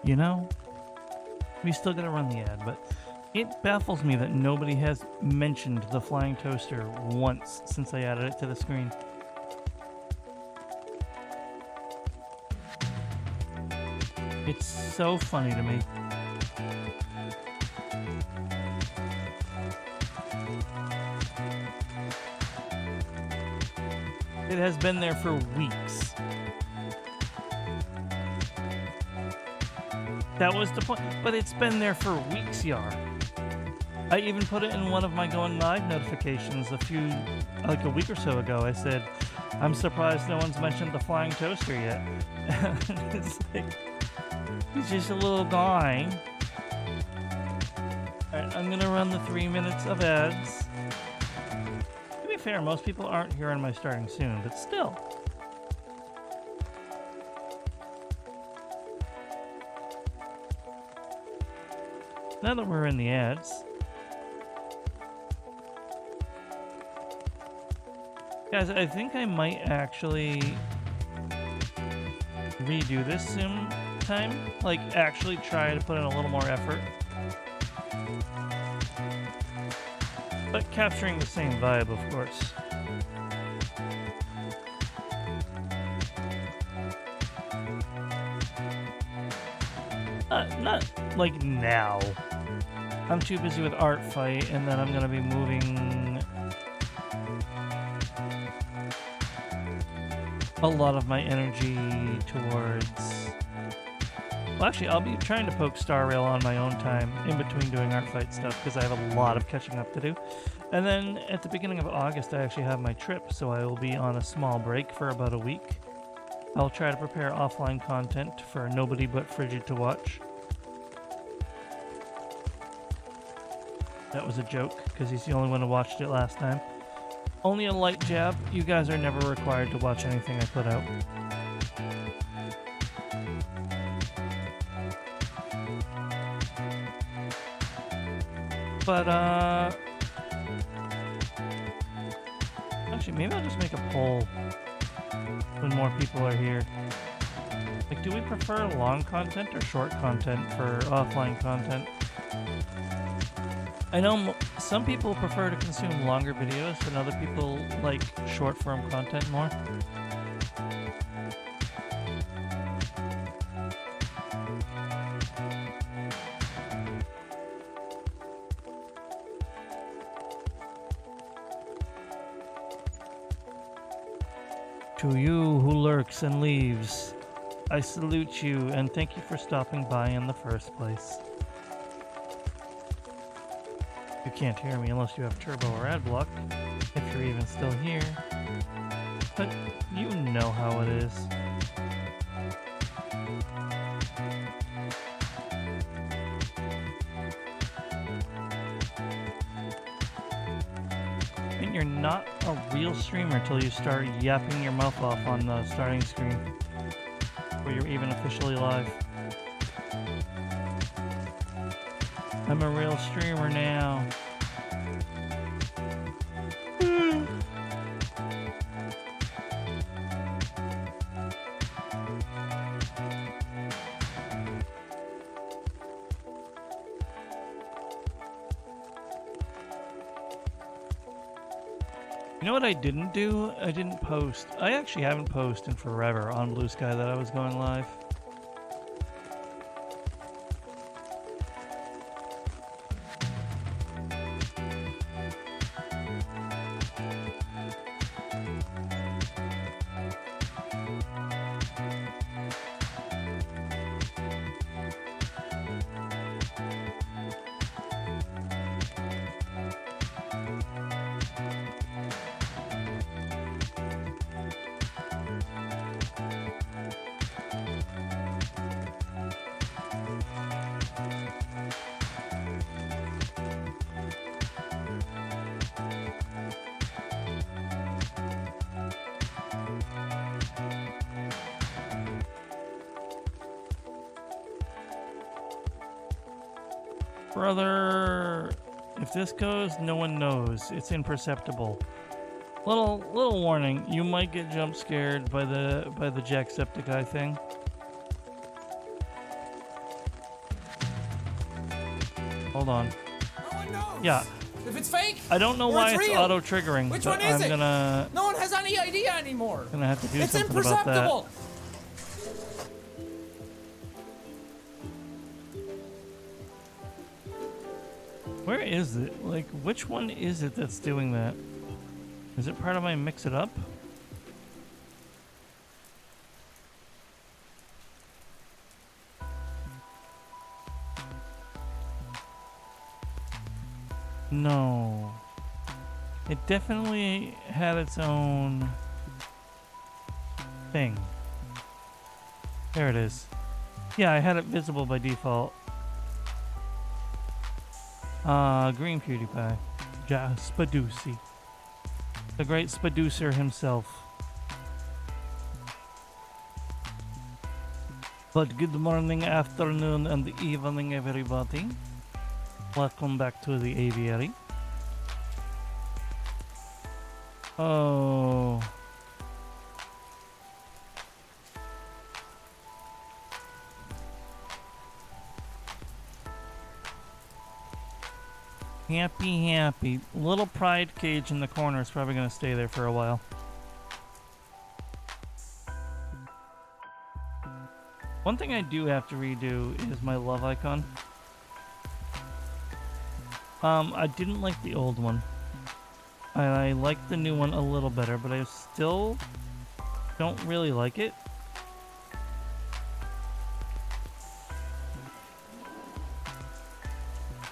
You know, we still gotta run the ad, but it baffles me that nobody has mentioned the flying toaster once since I added it to the screen. It's so funny to me. It has been there for weeks. That was the point. But it's been there for weeks, Yar. I even put it in one of my going live notifications like a week or so ago. I said, I'm surprised no one's mentioned the flying toaster yet. It's like, he's just a little guy. Alright, I'm gonna run the 3 minutes of ads. To be fair, most people aren't hearing my starting soon, but still. Now that we're in the ads, guys, I think I might actually redo this sometime. Like, actually try to put in a little more effort. But capturing the same vibe, of course. Not like now. I'm too busy with Art Fight, and then I'm gonna be moving a lot of my energy towards... Well, actually, I'll be trying to poke Star Rail on my own time in between doing Art Fight stuff, because I have a lot of catching up to do. And then at the beginning of August, I actually have my trip, so I will be on a small break for about a week. I'll try to prepare offline content for nobody but Frigid to watch. That was a joke, because he's the only one who watched it last time. Only a light jab. You guys are never required to watch anything I put out. But, actually, maybe I'll just make a poll when more people are here. Like, do we prefer long content or short content for offline content? I know some people prefer to consume longer videos, and other people like short-form content more. To you who lurks and leaves, I salute you and thank you for stopping by in the first place. You can't hear me unless you have turbo or ad block, if you're even still here. But you know how it is. And you're not a real streamer until you start yapping your mouth off on the starting screen, where you're even officially live. I'm a real streamer now. You know what I didn't do? I didn't post. I actually haven't posted in forever on Blue Sky that I was going live. Brother, if this goes, no one knows. It's imperceptible. Little warning, you might get jump scared by the Jacksepticeye thing. Hold on. No one knows. Yeah. If it's fake, I don't know or why it's it's real. auto-triggering. Which but one is I'm it? gonna No one has any idea anymore. have to do It's something about that. imperceptible. Where is it? Like, which one is it that's doing that? Is it part of my mix it up? No. It definitely had its own thing. There it is. Yeah, I had it visible by default. Green PewDiePie. Spaducey. The great Spaducer himself. But good morning, afternoon, and evening, everybody. Welcome back to the aviary. Oh. Happy. Little pride cage in the corner is probably going to stay there for a while. One thing I do have to redo is my love icon. I didn't like the old one. I like the new one a little better, but I still don't really like it.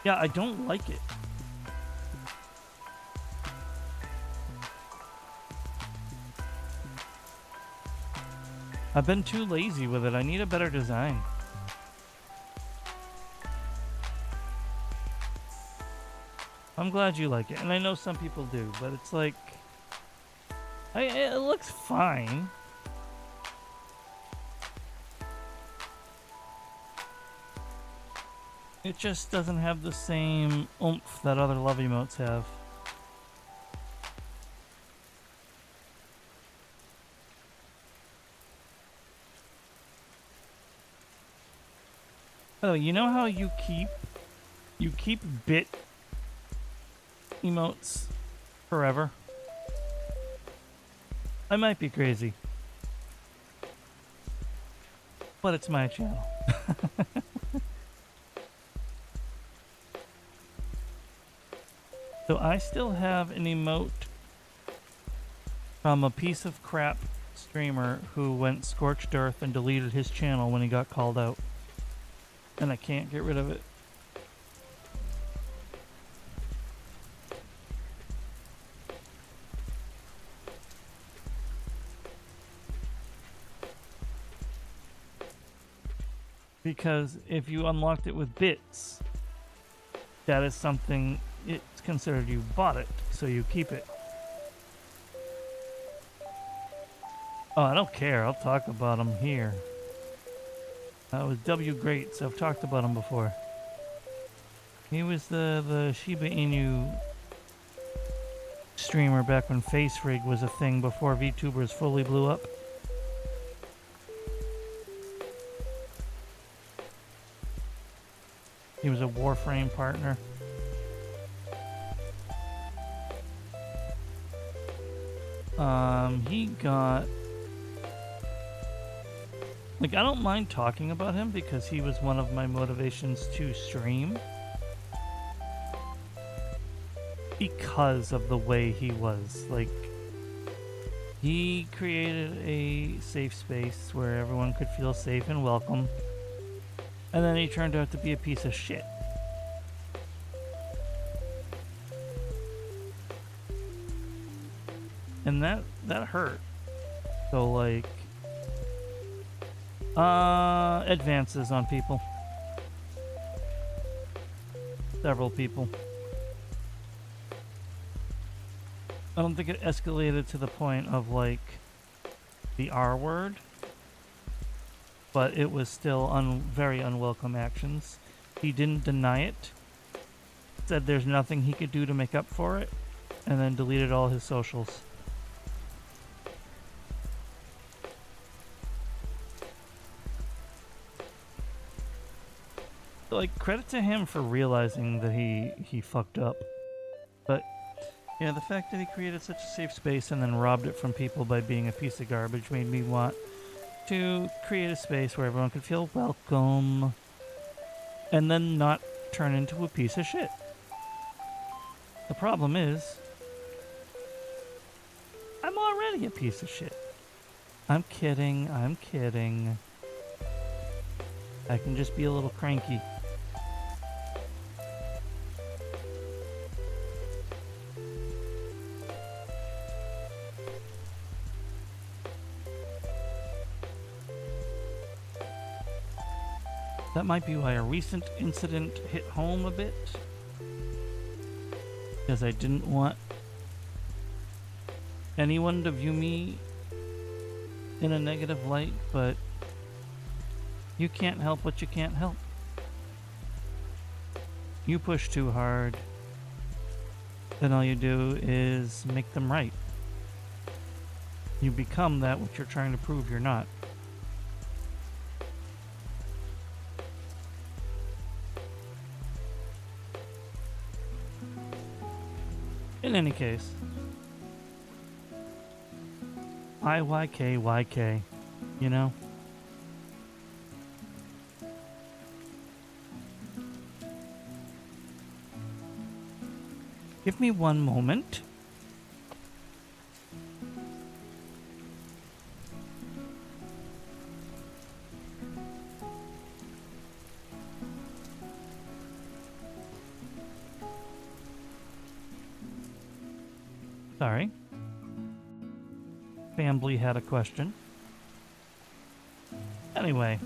Yeah, I don't like it. I've been too lazy with it. I need a better design. I'm glad you like it, and I know some people do, but it's like, it looks fine. It just doesn't have the same oomph that other love emotes have. Oh, you know how you keep bit emotes forever? I might be crazy, but it's my channel. So I still have an emote from a piece of crap streamer who went scorched earth and deleted his channel when he got called out. And I can't get rid of it. Because if you unlocked it with bits, that is something, it's considered you bought it, so you keep it. Oh, I don't care. I'll talk about him here. That was W Greats. I've talked about him before. He was the Shiba Inu streamer back when Face Rig was a thing before VTubers fully blew up. He was a Warframe partner. He got... Like, I don't mind talking about him because he was one of my motivations to stream. Because of the way he was. Like, he created a safe space where everyone could feel safe and welcome. And then he turned out to be a piece of shit. And that hurt. So, like... advances on people. Several people. I don't think it escalated to the point of, like, the R word. But it was still very unwelcome actions. He didn't deny it. Said there's nothing he could do to make up for it. And then deleted all his socials. Like, credit to him for realizing that he fucked up. But yeah, the fact that he created such a safe space and then robbed it from people by being a piece of garbage made me want to create a space where everyone could feel welcome and then not turn into a piece of shit. The problem is, I'm already a piece of shit. I'm kidding, I'm kidding. I can just be a little cranky. That might be why a recent incident hit home a bit. Because I didn't want anyone to view me in a negative light, but you can't help what you can't help. You push too hard, then all you do is make them right. You become that which you're trying to prove you're not. In any case, IYK, you know? Give me one moment. Sorry. Family had a question. Anyway.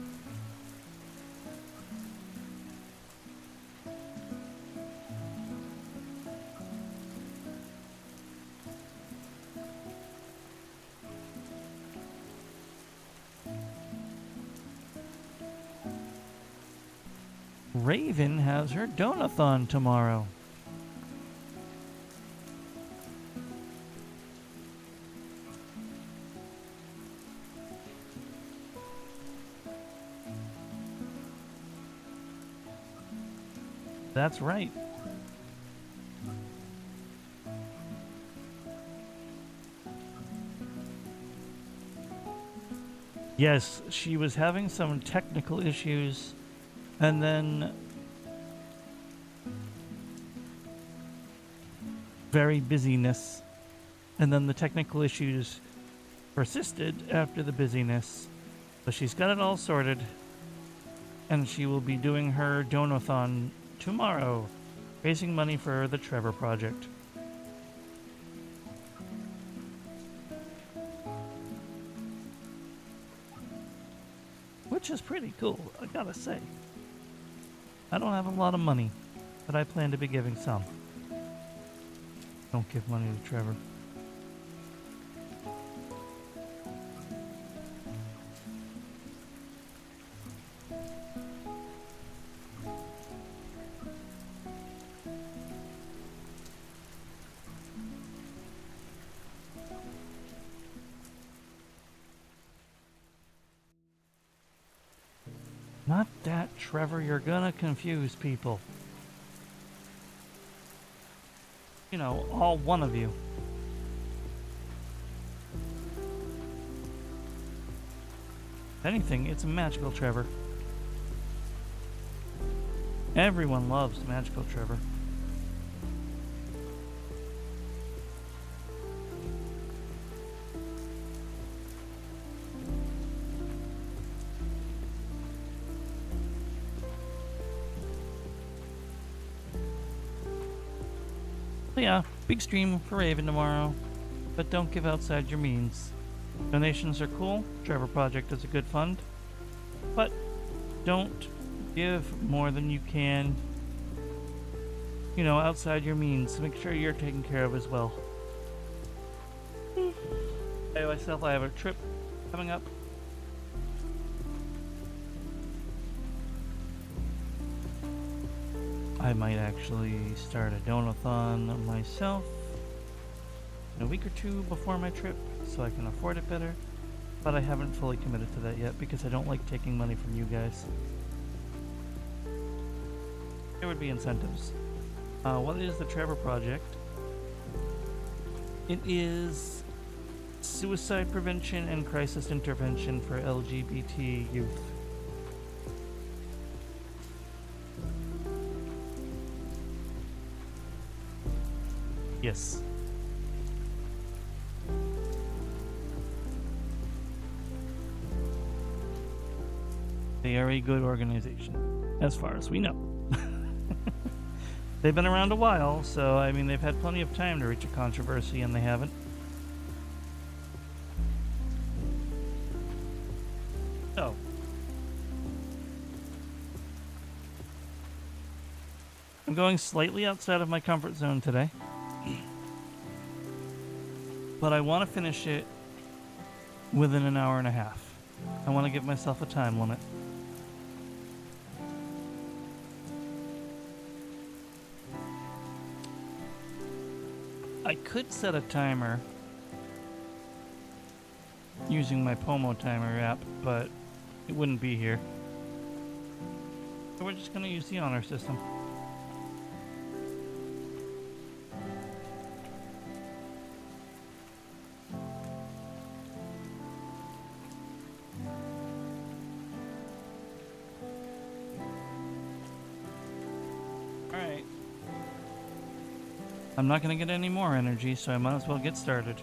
Raven has her donathon tomorrow. That's right. Yes, she was having some technical issues, and then very busyness, and then the technical issues persisted after the busyness, but she's got it all sorted, and she will be doing her donathon tomorrow, raising money for the Trevor Project. Which is pretty cool, I gotta say. I don't have a lot of money, but I plan to be giving some. Don't give money to Trevor. Not that, Trevor. You're gonna confuse people. You know, all one of you. If anything, it's magical Trevor. Everyone loves magical Trevor. Yeah, big stream for Raven tomorrow, but don't give outside your means. Donations are cool, Trevor Project is a good fund, but don't give more than you can, you know, outside your means. Make sure you're taken care of as well. I myself, I have a trip coming up. I might actually start a donathon myself in a week or two before my trip so I can afford it better, but I haven't fully committed to that yet because I don't like taking money from you guys. there would be incentives. What is the Trevor Project? It is suicide prevention and crisis intervention for LGBT youth. Yes. They are a good organization, as far as we know. They've been around a while, so I mean, they've had plenty of time to reach a controversy, and they haven't. So, I'm going slightly outside of my comfort zone today, but I want to finish it within an hour and a half. I want to give myself a time limit. I could set a timer using my Pomo timer app, but it wouldn't be here. So we're just going to use the honor system. Alright. I'm not going to get any more energy, so I might as well get started.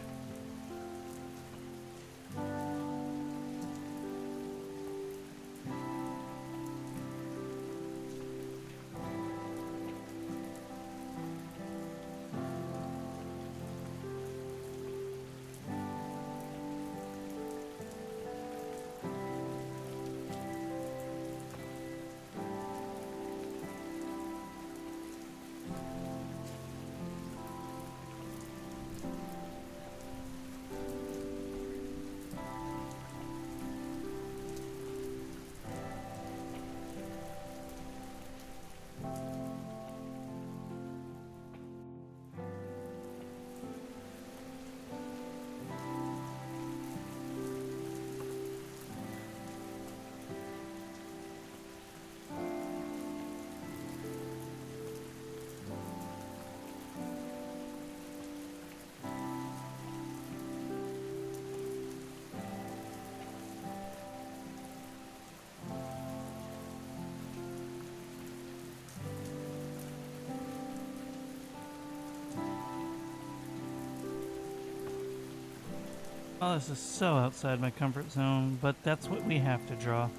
Oh, this is so outside my comfort zone, but that's what we have to draw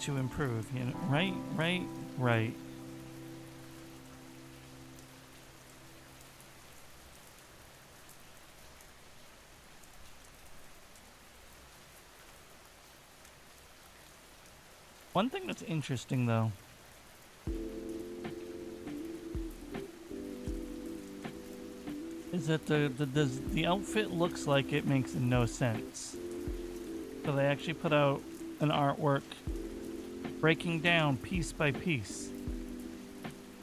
to improve, you know, right. One thing that's interesting, though, is that the outfit looks like it makes no sense. So they actually put out an artwork breaking down piece by piece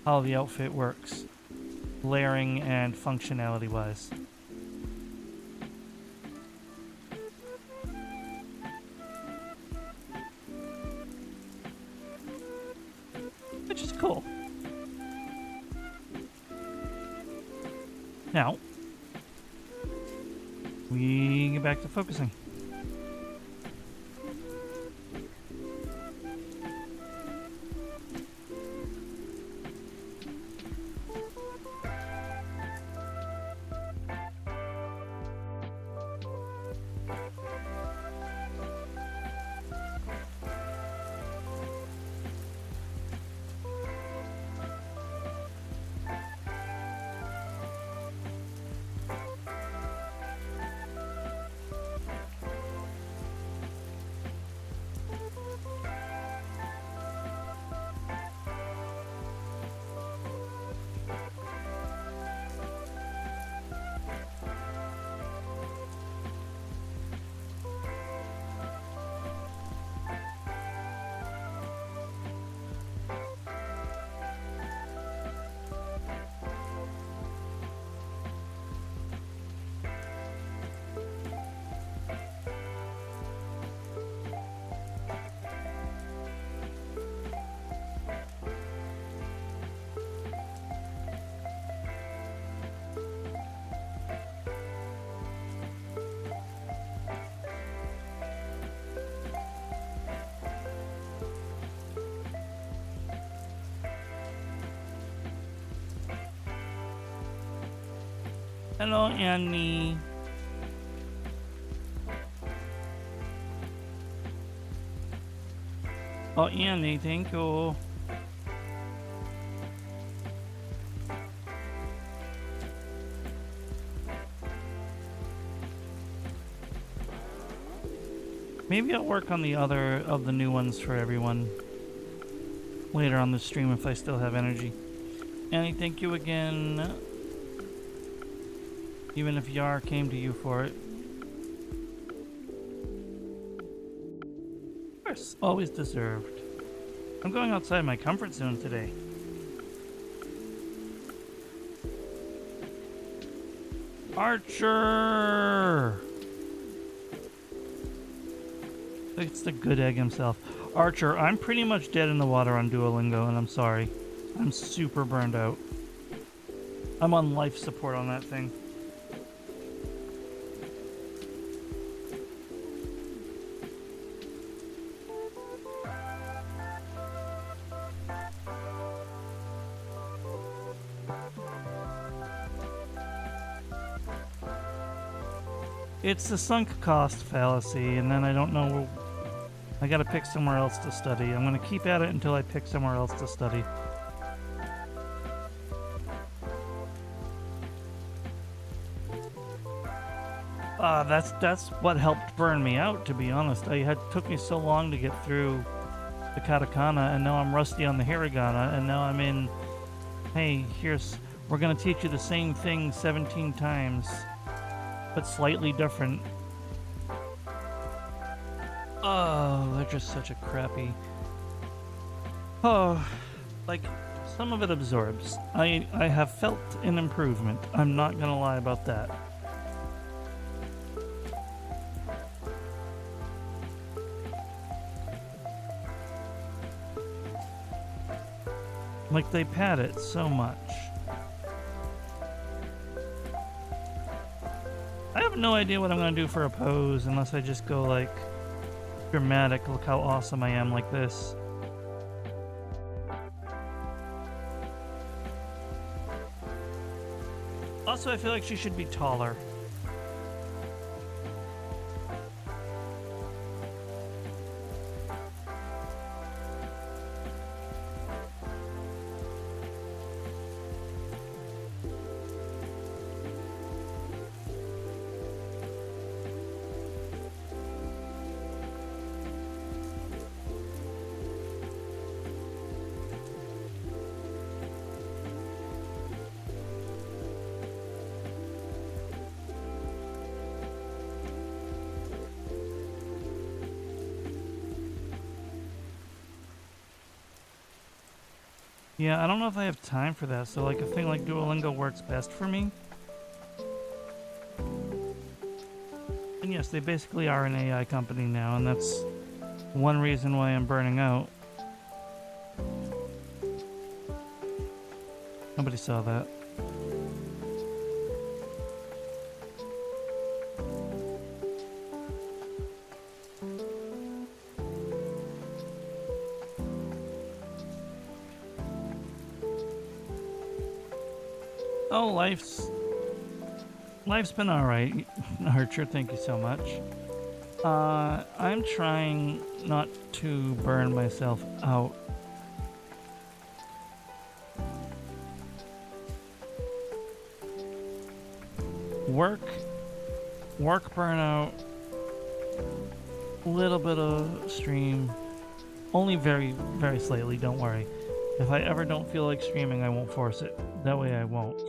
how the outfit works, layering and functionality wise. Which is cool. Now, we get back to focusing. Hello, Annie. Oh, Annie, thank you. Maybe I'll work on the other of the new ones for everyone later on the stream if I still have energy. Annie, thank you again. Even if Yar came to you for it. Of course, always deserved. I'm going outside my comfort zone today. Archer! It's the good egg himself. Archer, I'm pretty much dead in the water on Duolingo, and I'm sorry. I'm super burned out. I'm on life support on that thing. It's the sunk cost fallacy, and then I don't know. I gotta pick somewhere else to study. I'm gonna keep at it until I pick somewhere else to study. That's what helped burn me out, to be honest. Took me so long to get through the katakana, and now I'm rusty on the hiragana, and now I'm in. Hey, we're gonna teach you the same thing 17 times. But slightly different. Oh, they're just such a crappy. Oh, like some of it absorbs. I have felt an improvement. I'm not gonna lie about that. Like they pad it so much. I have no idea what I'm going to do for a pose unless I just go like dramatic, look how awesome I am like this. Also, I feel like she should be taller. Yeah, I don't know if I have time for that, so like a thing like Duolingo works best for me. And yes, they basically are an AI company now, and that's one reason why I'm burning out. Nobody saw that. Oh, life's been alright, Archer, thank you so much. I'm trying not to burn myself out. Work burnout, little bit of stream, only very, very slightly, don't worry. If I ever don't feel like streaming, I won't force it. That way I won't.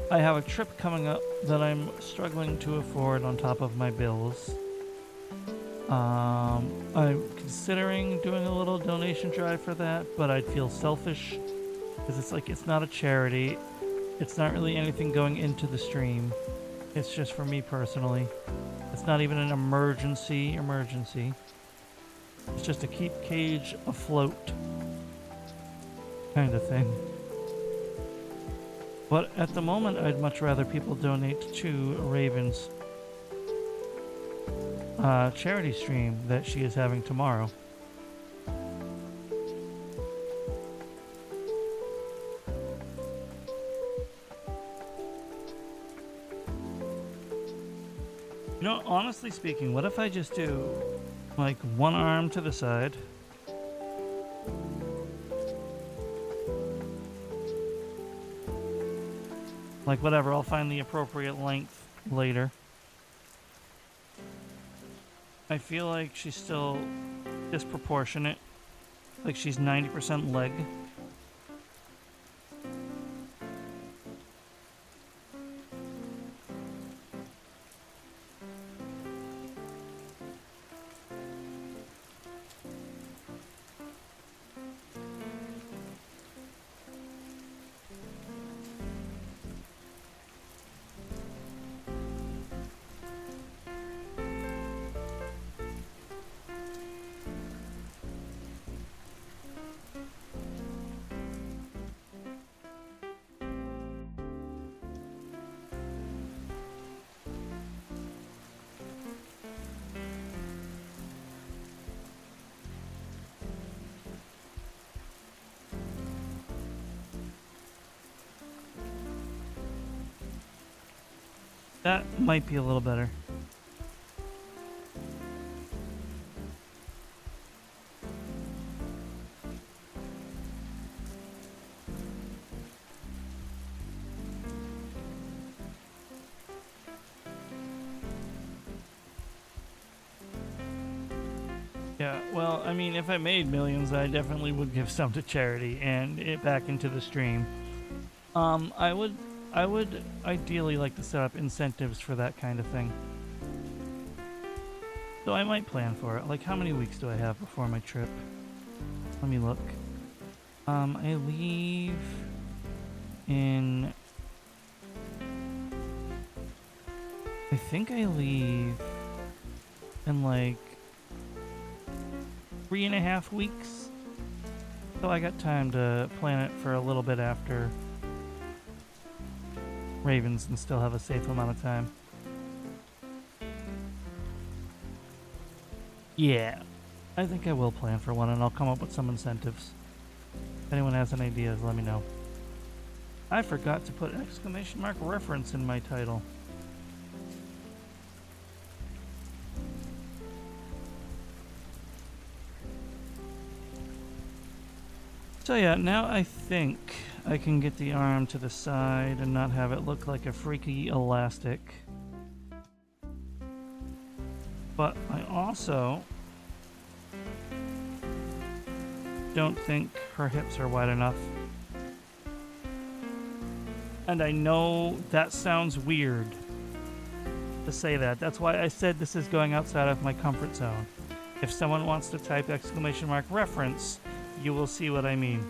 I have a trip coming up that I'm struggling to afford on top of my bills. I'm considering doing a little donation drive for that, but I'd feel selfish because it's not a charity. It's not really anything going into the stream. It's just for me personally. It's not even an emergency. It's just to keep Cage afloat kind of thing. But at the moment, I'd much rather people donate to Raven's charity stream that she is having tomorrow. You know, honestly speaking, what if I just do like one arm to the side? Like whatever, I'll find the appropriate length later. I feel like she's still disproportionate. Like she's 90% leg. That might be a little better. Yeah, well, I mean, if I made millions, I definitely would give some to charity and it back into the stream. I would ideally like to set up incentives for that kind of thing. So I might plan for it. Like, how many weeks do I have before my trip? Let me look. I leave in... I think I leave in like 3.5 weeks. So I got time to plan it for a little bit after Ravens and still have a safe amount of time. Yeah, I think I will plan for one and I'll come up with some incentives. If anyone has any ideas, let me know. I forgot to put exclamation mark reference in my title. So yeah, now I think I can get the arm to the side and not have it look like a freaky elastic. But I also don't think her hips are wide enough. And I know that sounds weird to say that. That's why I said this is going outside of my comfort zone. If someone wants to type exclamation mark reference, you will see what I mean.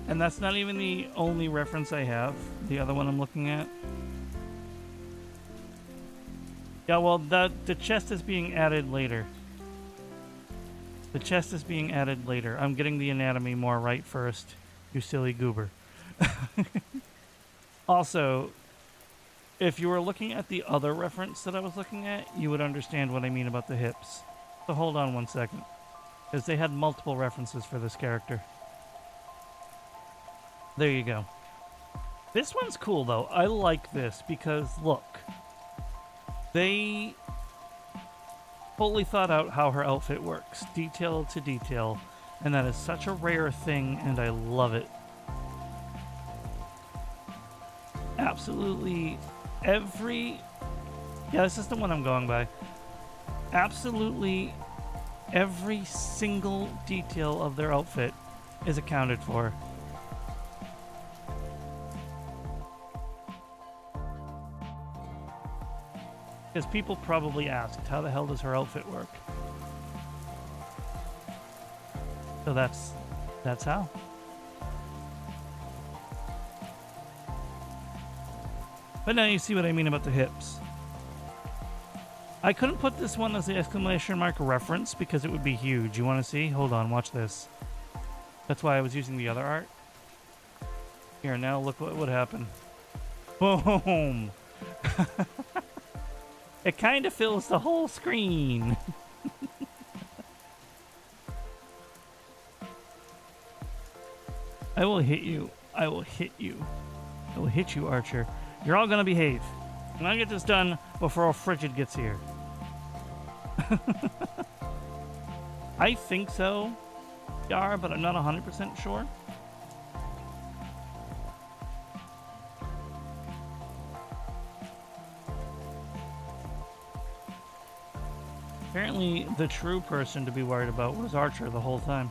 And that's not even the only reference I have. The other one I'm looking at. Yeah, well, the chest is being added later. The chest is being added later. I'm getting the anatomy more right first, you silly goober. Also, if you were looking at the other reference that I was looking at, you would understand what I mean about the hips. So hold on one second. Because they had multiple references for this character. There you go. This one's cool, though. I like this because, look. They fully thought out how her outfit works, detail to detail, and that is such a rare thing, and I love it. Absolutely every... Yeah, this is the one I'm going by. Absolutely every single detail of their outfit is accounted for. Because people probably asked, how the hell does her outfit work? So that's how. But now you see what I mean about the hips. I couldn't put this one as the exclamation mark reference because it would be huge. You want to see? Hold on, watch this. That's why I was using the other art. Here, now look what would happen. Boom! It kind of fills the whole screen. I will hit you. I will hit you. I will hit you, Archer. You're all gonna behave. I'm gonna get this done before Frigid gets here. I think so, Yar, but I'm not 100% sure. Apparently, the true person to be worried about was Archer the whole time.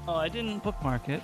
Oh, I didn't bookmark it.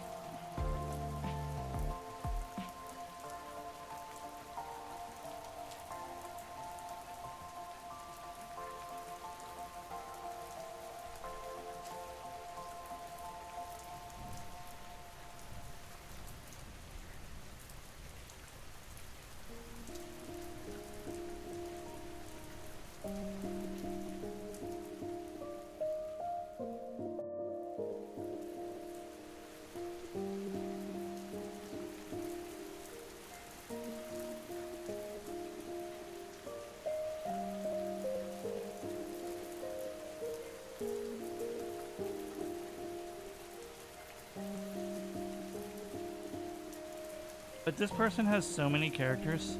But this person has so many characters.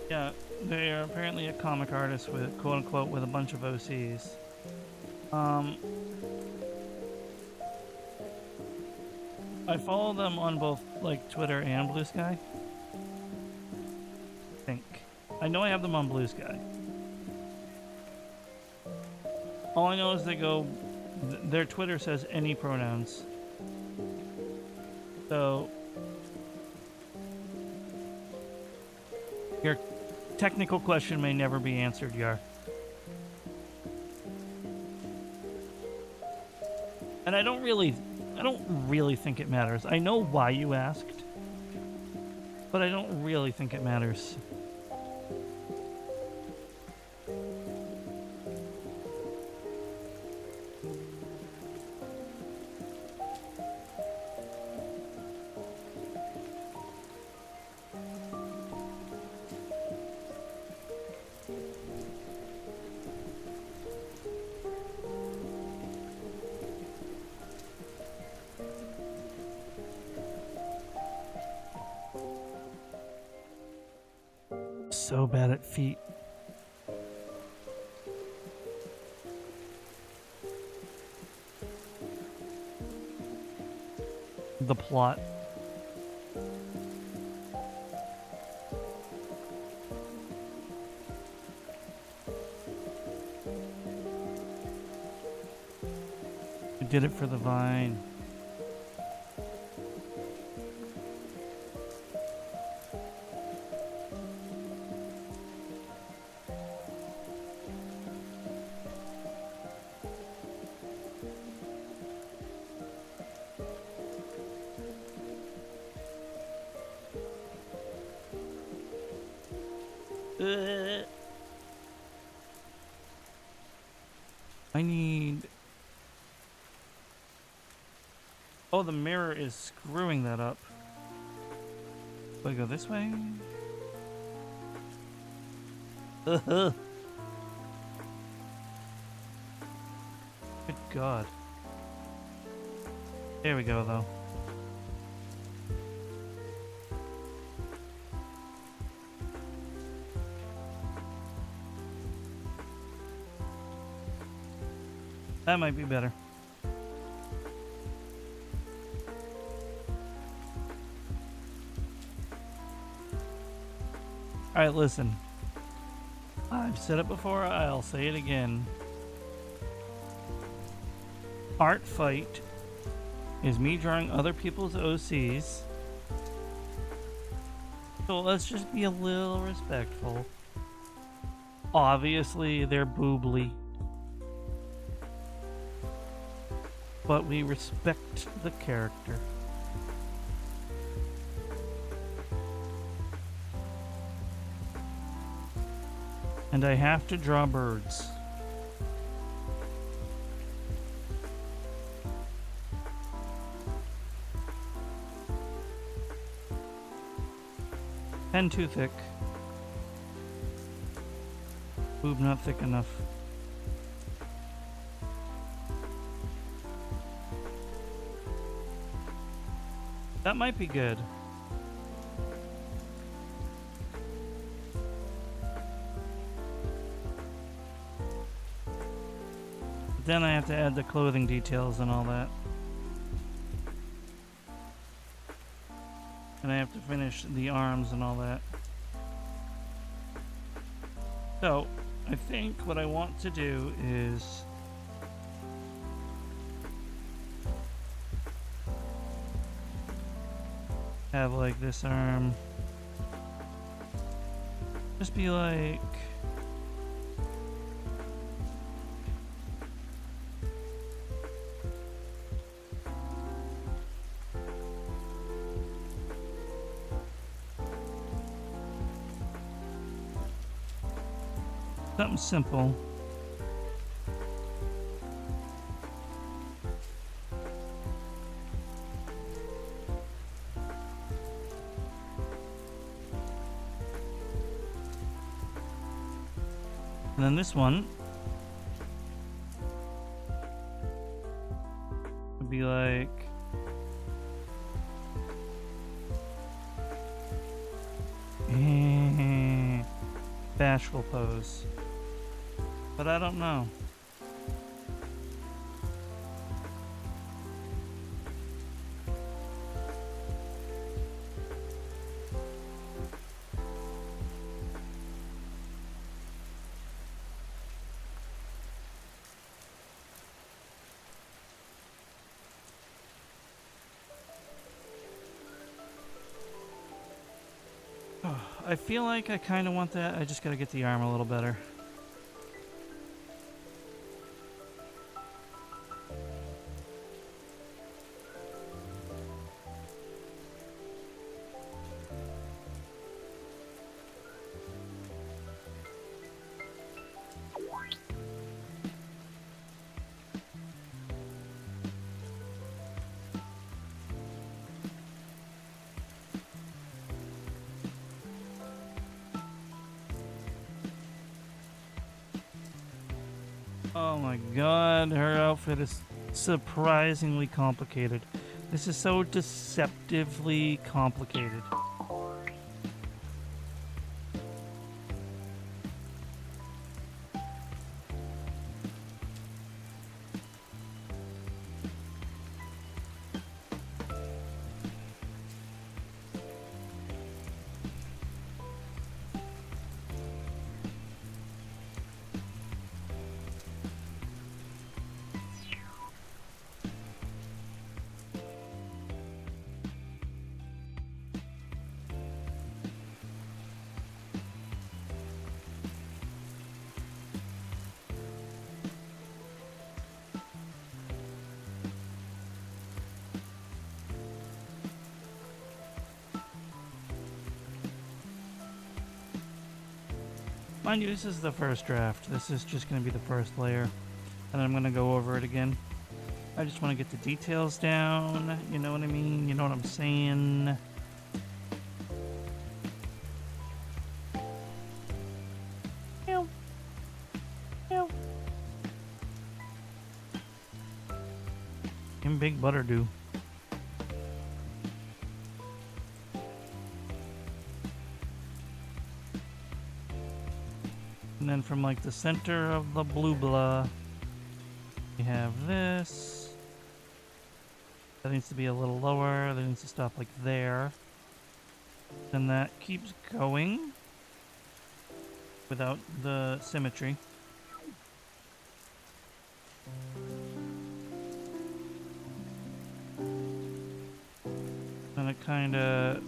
Yeah, they are apparently a comic artist with quote-unquote with a bunch of OCs. I follow them on both like Twitter and Blue Sky. I think. I know I have them on Blue Sky. All I know is they go, their Twitter says any pronouns. So, your technical question may never be answered, Yar. And I don't really think it matters. I know why you asked, but I don't really think it matters. So bad at feet. The plot. We did it for the Vine. I need... Oh, the mirror is screwing that up. Do I go this way? Good God. There we go, though. That might be better. Alright, listen. I've said it before, I'll say it again. Art fight is me drawing other people's OCs. So let's just be a little respectful. Obviously, they're boobly. but we respect the character. And I have to draw birds. Pen too thick. Boob not thick enough. That might be good. Then I have to add the clothing details and all that. And I have to finish the arms and all that. So, I think what I want to do is have like this arm just be like something simple. And then this one would be like bashful pose. But I don't know. I feel like I kind of want that. I just gotta get the arm a little better. Oh my god, her outfit is surprisingly complicated. This is so deceptively complicated. Mind you, this is the first draft. This is just going to be the first layer. And I'm going to go over it again. I just want to get the details down. You know what I mean? You know what I'm saying? Meow. Meow. And Big Butter do. And then from like the center of the blue blah, we have this. That needs to be a little lower. That needs to stop like there. And that keeps going without the symmetry. And it kind of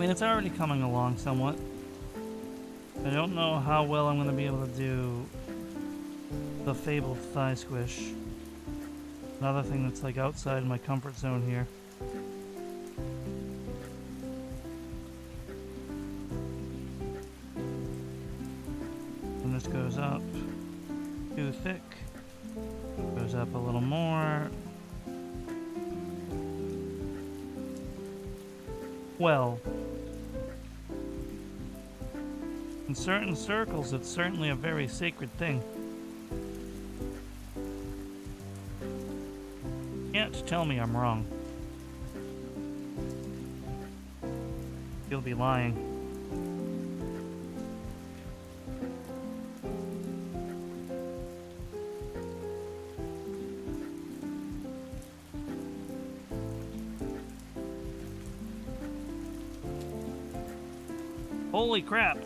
mean, it's already coming along somewhat. I don't know how well I'm going to be able to do the fabled thigh squish. Another thing that's like outside my comfort zone here. And this goes up too thick. Goes up a little more. Well, in certain circles, it's certainly a very sacred thing. Can't tell me I'm wrong. You'll be lying. Holy crap!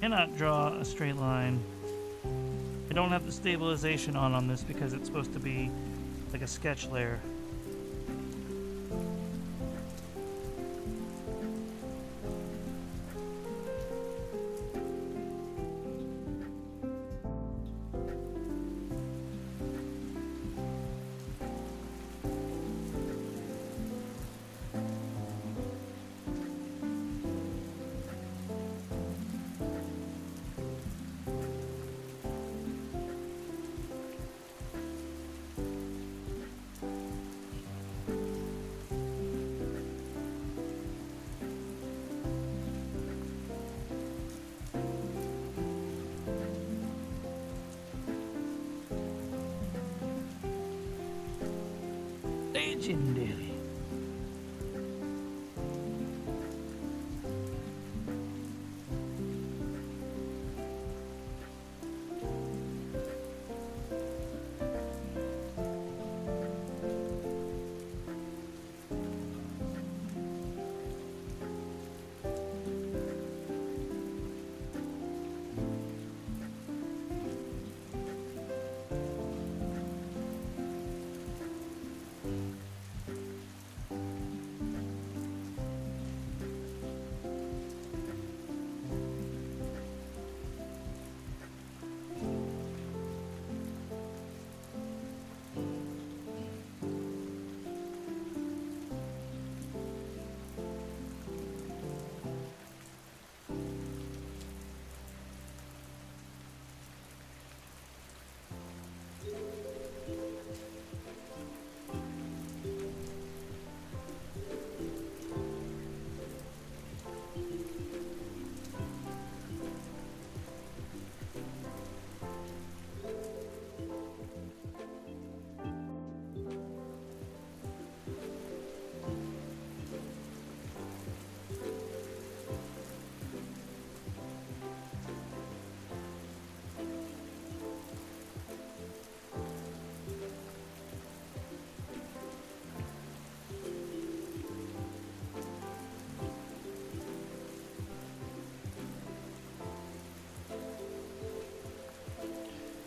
Cannot draw a straight line. I don't have the stabilization on this because it's supposed to be like a sketch layer. Legendary.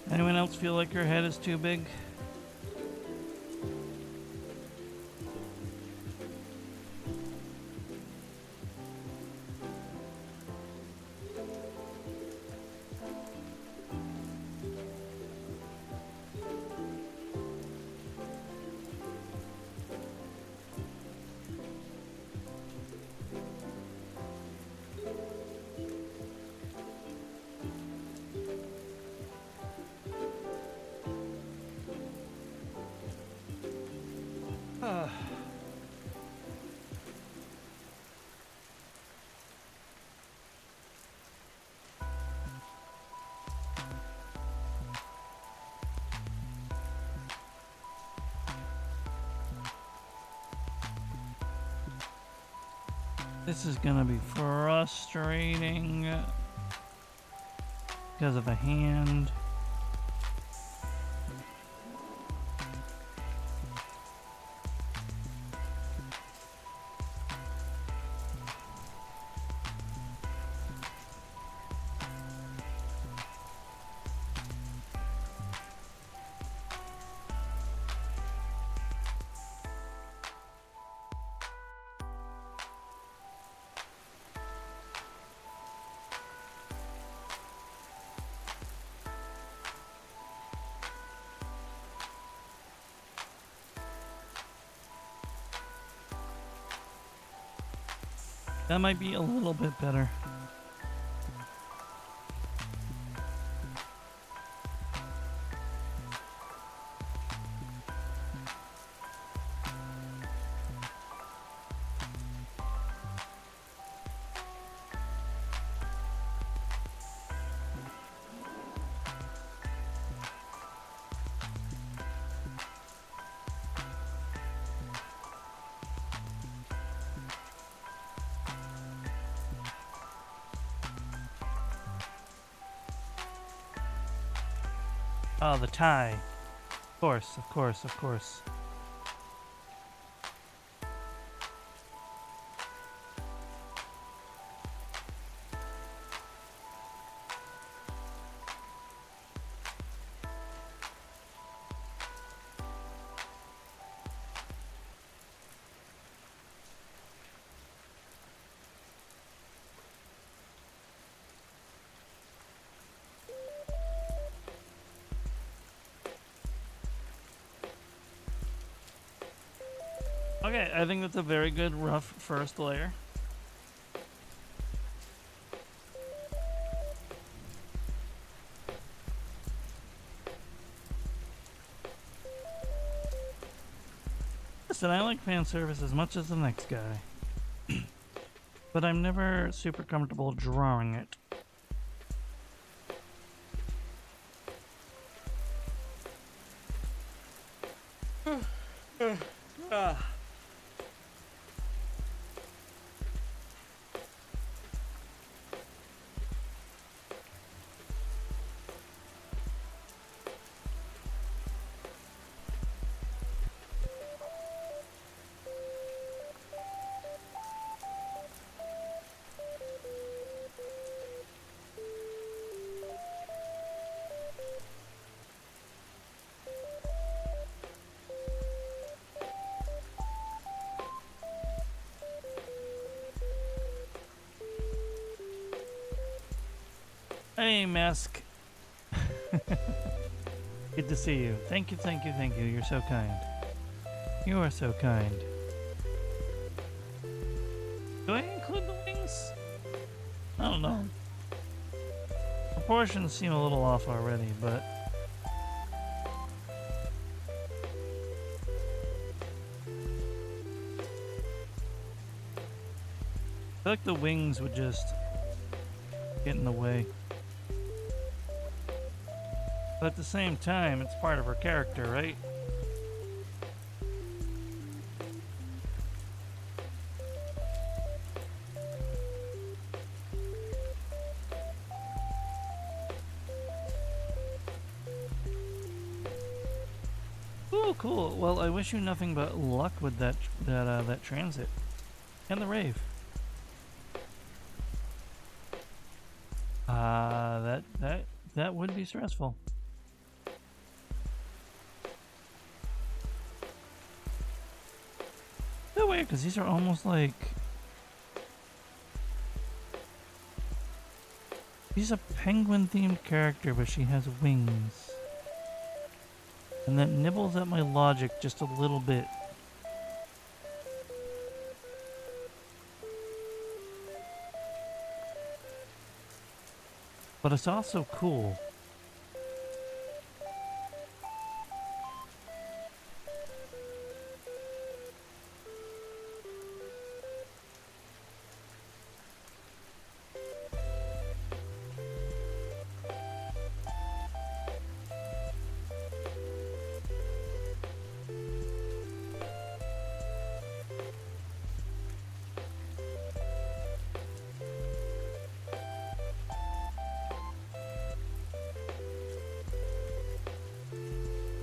Anyone else feel like your head is too big? This is gonna be frustrating because of a hand. That might be a little bit better. Oh, the tie. Of course, of course, of course. Okay, I think that's a very good rough first layer. Listen, I like fan service as much as the next guy. But I'm never super comfortable drawing it. Hey, Mask. Good to see you. Thank you, thank you, thank you. You're so kind. You are so kind. Do I include the wings? I don't know. Proportions seem a little off already, but... I feel like the wings would just get in the way. But at the same time, it's part of her character, right? Ooh, cool. Well, I wish you nothing but luck with that transit and the rave. That would be stressful. So weird, because these are almost like... She's a penguin-themed character, but she has wings. And that nibbles at my logic just a little bit. But it's also cool.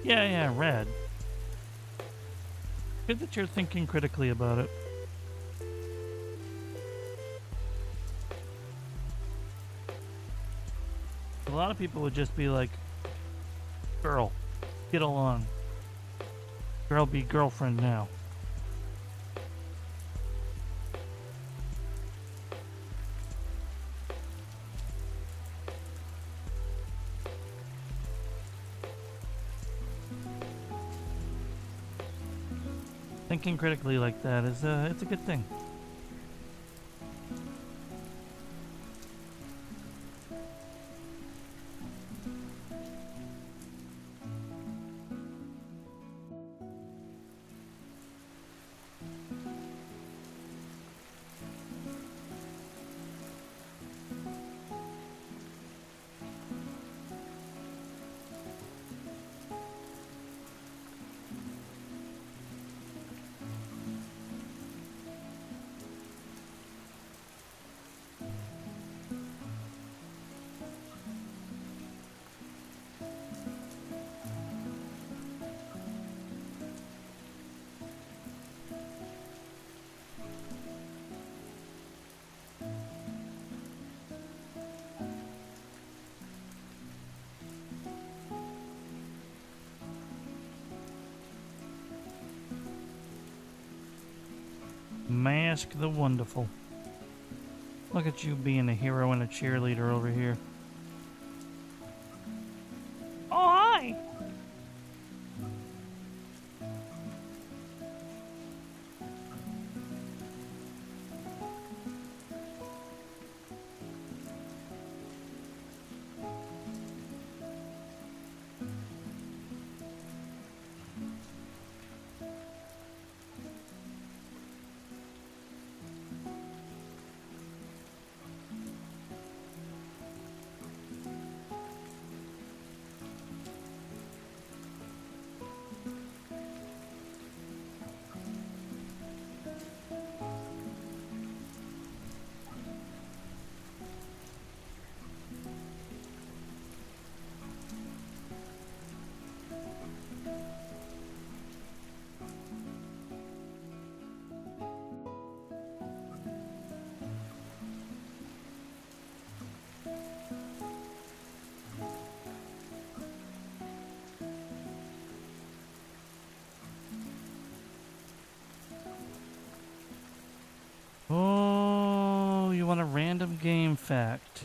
Yeah, red. Good that you're thinking critically about it. A lot of people would just be like, girl, get along. Girl, be girlfriend now. Thinking critically like that is it's a good thing. Mask the Wonderful. Look at you being a hero and a cheerleader over here. Oh, hi! Oh, you want a random game fact?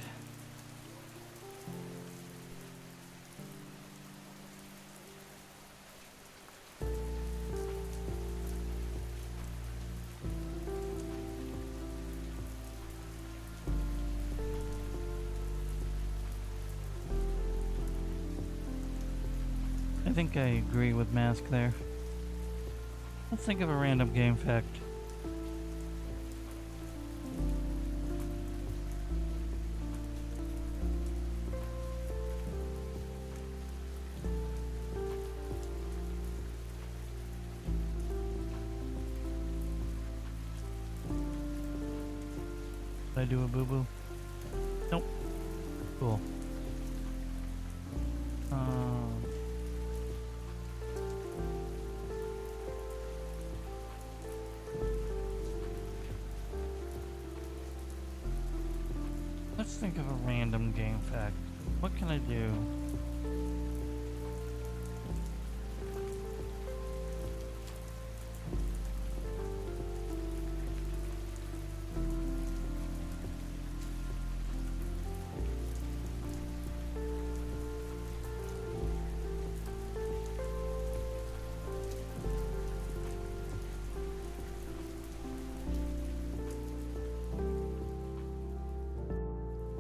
I think I agree with Mask there. Let's think of a random game fact. Did I do a boo-boo? Nope. Cool. Let's think of a random game fact. What can I do?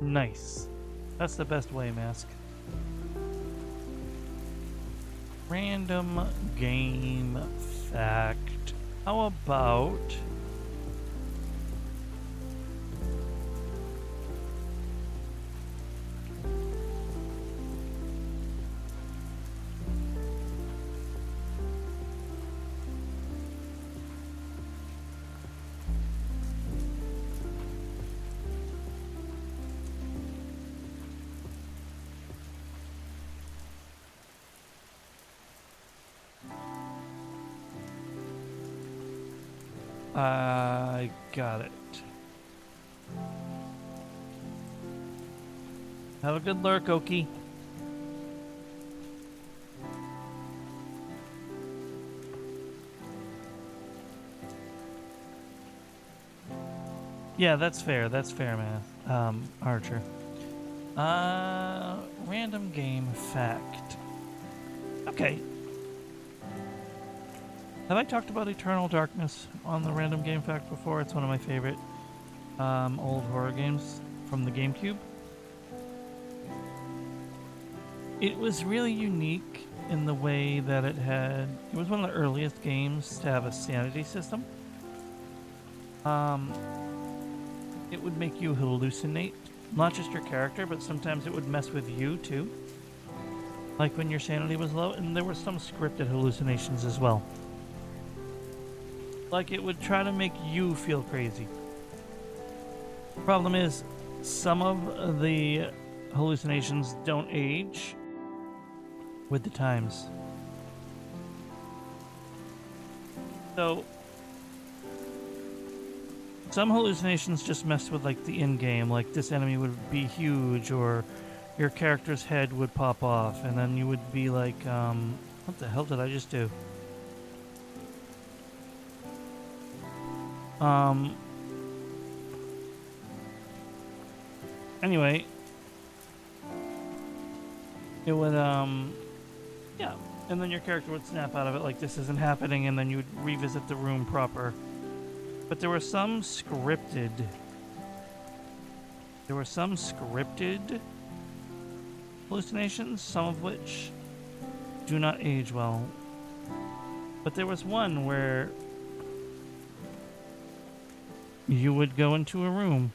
Nice. That's the best way, Mask. Random game fact. How about... I got it. Have a good lurk, Oki. Yeah, that's fair. That's fair, man. Archer. Random game fact. Okay. Have I talked about Eternal Darkness on the Random Game Fact before? It's one of my favorite old horror games from the GameCube. It was really unique in the way that it was one of the earliest games to have a sanity system. It would make you hallucinate, not just your character, but sometimes it would mess with you too. Like when your sanity was low, and there were some scripted hallucinations as well. Like it would try to make you feel crazy. Problem is, some of the hallucinations don't age with the times. So, some hallucinations just mess with like the in-game, like this enemy would be huge, or your character's head would pop off, and then you would be like, what the hell did I just do? Um. Anyway, it would yeah, and then your character would snap out of it like this isn't happening, and then you would revisit the room proper. But there were some scripted. Hallucinations, some of which do not age well. But there was one where you would go into a room,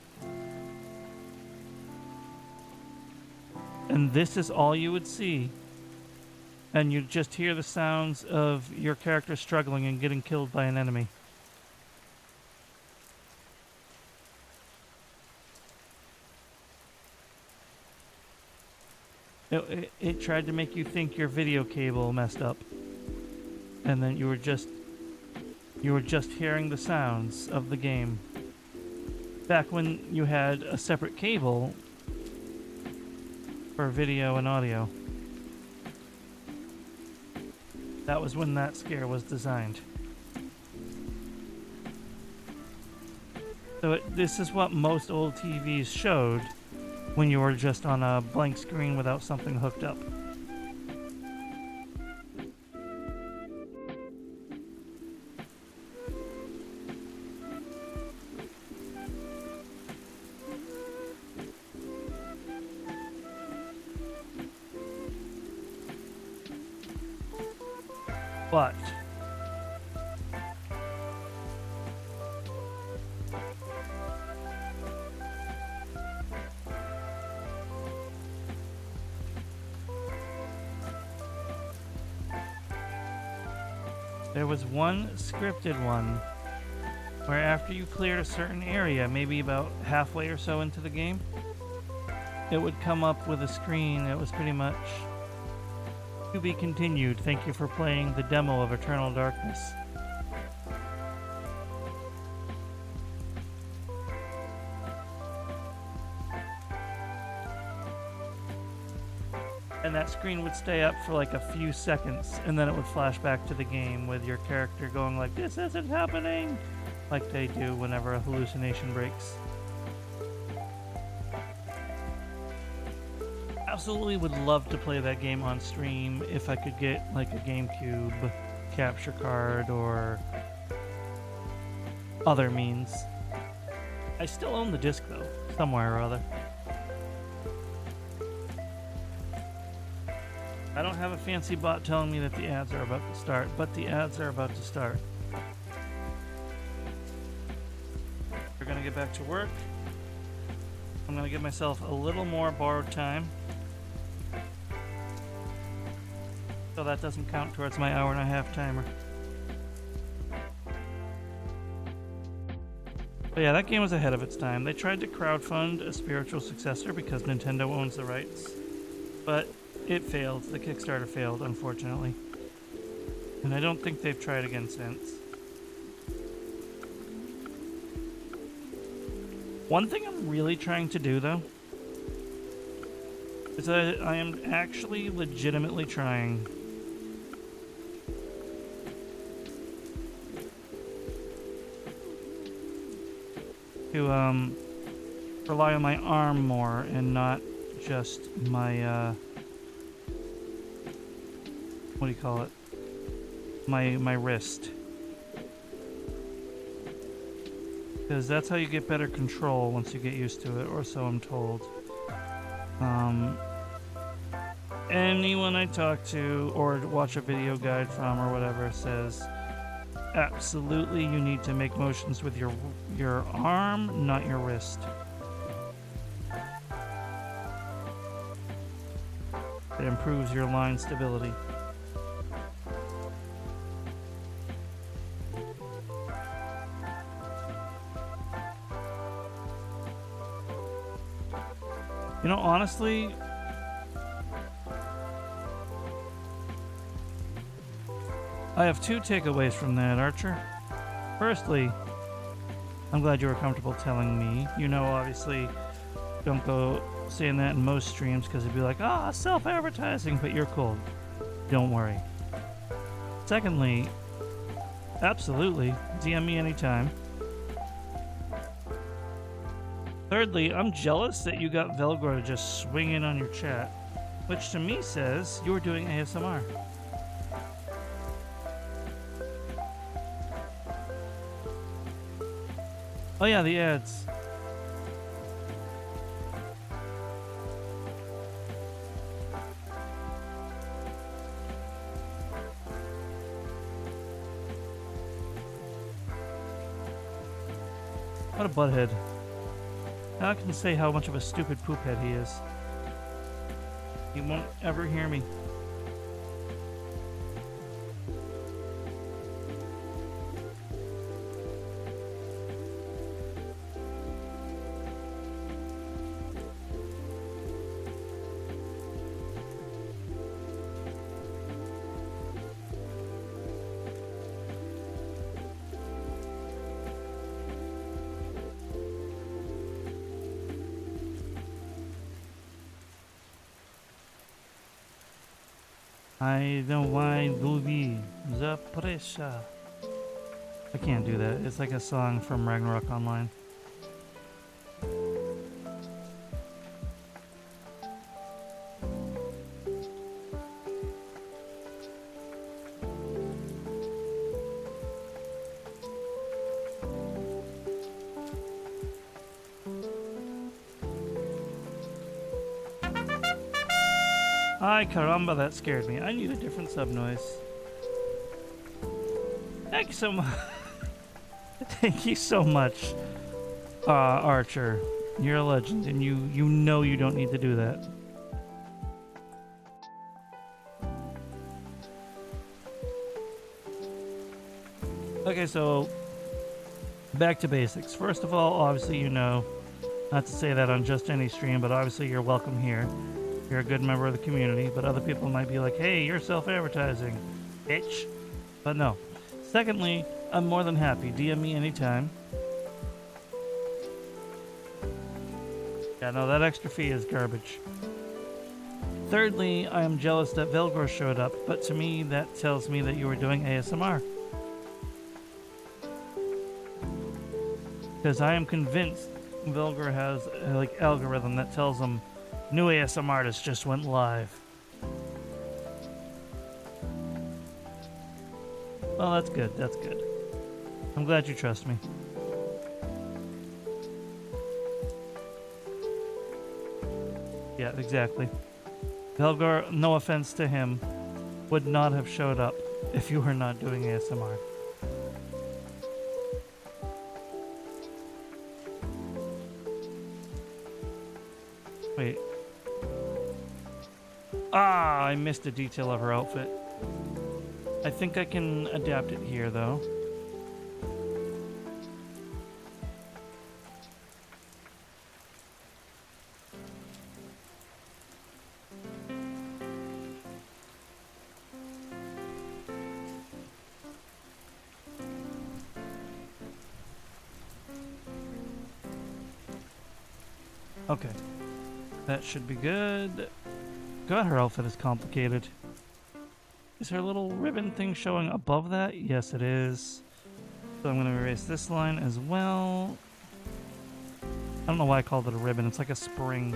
and this is all you would see. And you'd just hear the sounds of your character struggling and getting killed by an enemy. It tried to make you think your video cable messed up. And then you were just hearing the sounds of the game. Back when you had a separate cable for video and audio. That was when that scare was designed. So this is what most old TVs showed when you were just on a blank screen without something hooked up. But there was one scripted one where after you cleared a certain area, maybe about halfway or so into the game, it would come up with a screen that was pretty much to be continued. Thank you for playing the demo of Eternal Darkness. And that screen would stay up for like a few seconds, and then it would flash back to the game with your character going like, "This isn't happening," like they do whenever a hallucination breaks. Absolutely would love to play that game on stream if I could get like a GameCube capture card or other means. I still own the disc though, somewhere or other. I don't have a fancy bot telling me that the ads are about to start, but the ads are about to start. We're gonna get back to work. I'm gonna give myself a little more borrowed time, so that doesn't count towards my hour-and-a-half timer. But yeah, that game was ahead of its time. They tried to crowdfund a spiritual successor because Nintendo owns the rights, but it failed. The Kickstarter failed, unfortunately. And I don't think they've tried again since. One thing I'm really trying to do, though, is that I am actually legitimately trying to rely on my arm more and not just my what do you call it? My wrist. Because that's how you get better control once you get used to it, or so I'm told. Anyone I talk to or watch a video guide from or whatever says absolutely you need to make motions with your arm, not your wrist. It improves your line stability. You know, honestly, I have two takeaways from that, Archer. Firstly, I'm glad you were comfortable telling me. You know, obviously, don't go saying that in most streams because it'd be like, self-advertising, but you're cool. Don't worry. Secondly, absolutely, DM me anytime. Thirdly, I'm jealous that you got Velgor to just swing in on your chat, which to me says you're doing ASMR. Oh yeah, the ads. What a butthead. Now I can say how much of a stupid poophead he is. He won't ever hear me. I don't want to be the pressure. I can't do that. It's like a song from Ragnarok Online. Ay caramba, that scared me. I need a different sub noise. Thank you so much. Thank you so much, Archer. You're a legend, and you know you don't need to do that. Okay, so back to basics. First of all, obviously you know, not to say that on just any stream, but obviously you're welcome here. You're a good member of the community, but other people might be like, hey, you're self-advertising, bitch. But no. Secondly, I'm more than happy. DM me anytime. Yeah, no, that extra fee is garbage. Thirdly, I am jealous that Velgor showed up, but to me, that tells me that you were doing ASMR. Because I am convinced Velgor has a algorithm that tells him new ASMR artist just went live. Well, that's good. That's good. I'm glad you trust me. Yeah, exactly. Velgor, no offense to him, would not have showed up if you were not doing ASMR. Wait. Ah, I missed a detail of her outfit. I think I can adapt it here, though. Okay. That should be good. God, her outfit is complicated. Is her little ribbon thing showing above that? Yes, it is. So I'm going to erase this line as well. I don't know why I called it a ribbon. It's like a spring.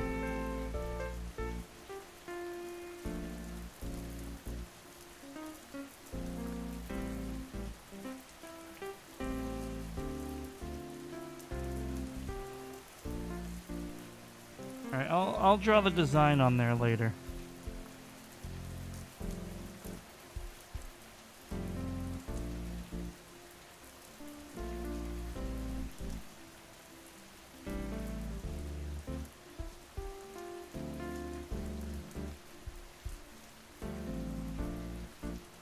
Alright, I'll draw the design on there later.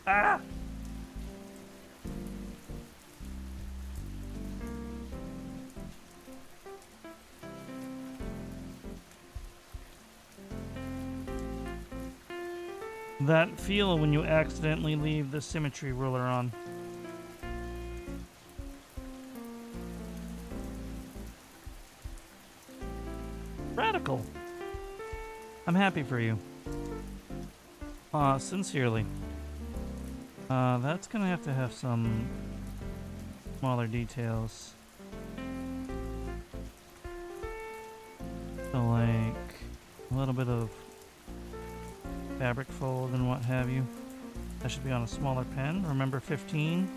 Ah! That feel when you accidentally leave the symmetry ruler on. Radical. I'm happy for you. Sincerely. That's gonna have to have some smaller details. So like a little bit of fabric fold and what have you. That should be on a smaller pen. Remember 15.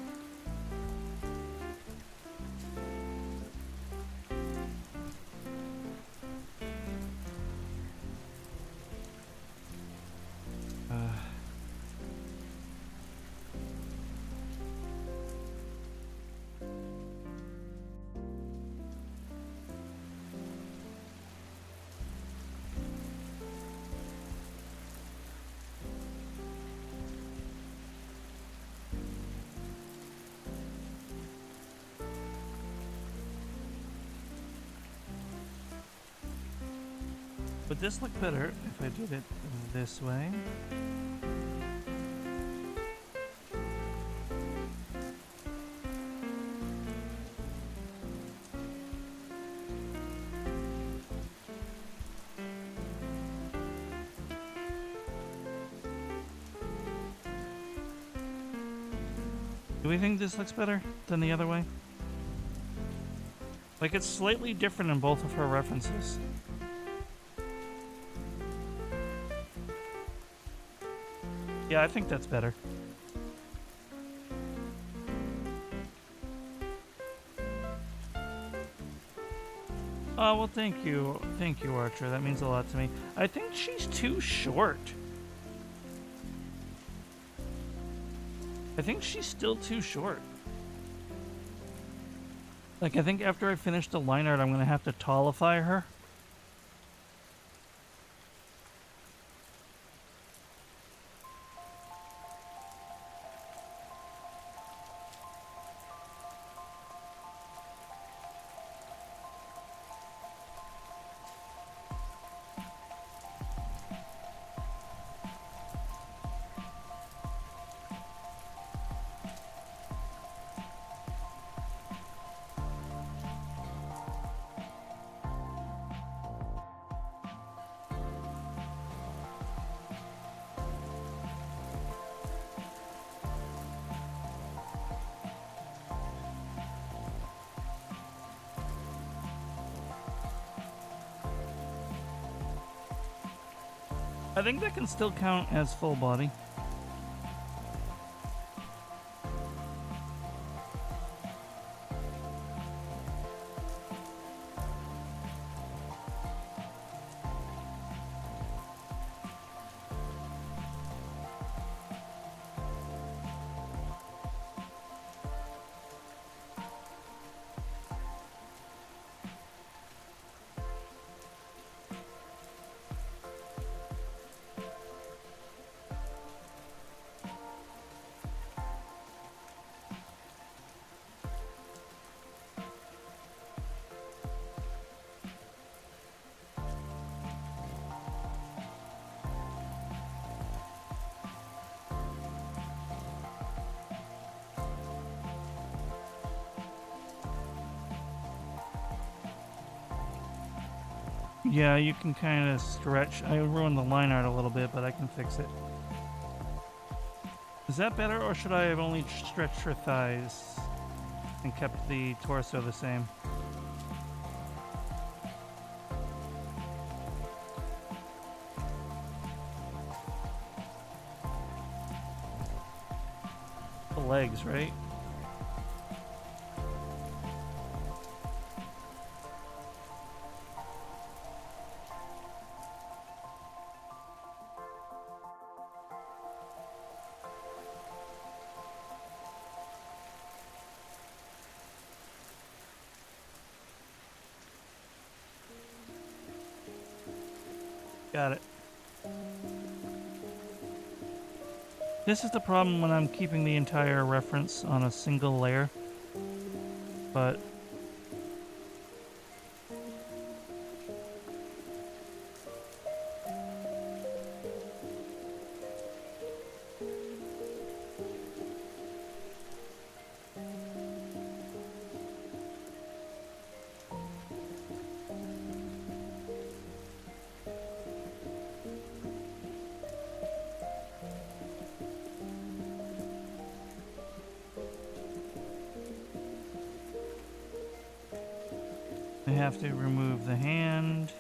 Would this look better if I did it this way? Do we think this looks better than the other way? Like, it's slightly different in both of her references. Yeah, I think that's better. Oh, well, thank you. Thank you, Archer. That means a lot to me. I think she's too short. I think she's still too short. Like, I think after I finish the line art, I'm going to have to tallify her. I think that can still count as full body. Yeah, you can kind of stretch. I ruined the line art a little bit, but I can fix it. Is that better, or should I have only stretched her thighs and kept the torso the same? The legs, right? Got it. This is the problem when I'm keeping the entire reference on a single layer, but I have to remove the hand.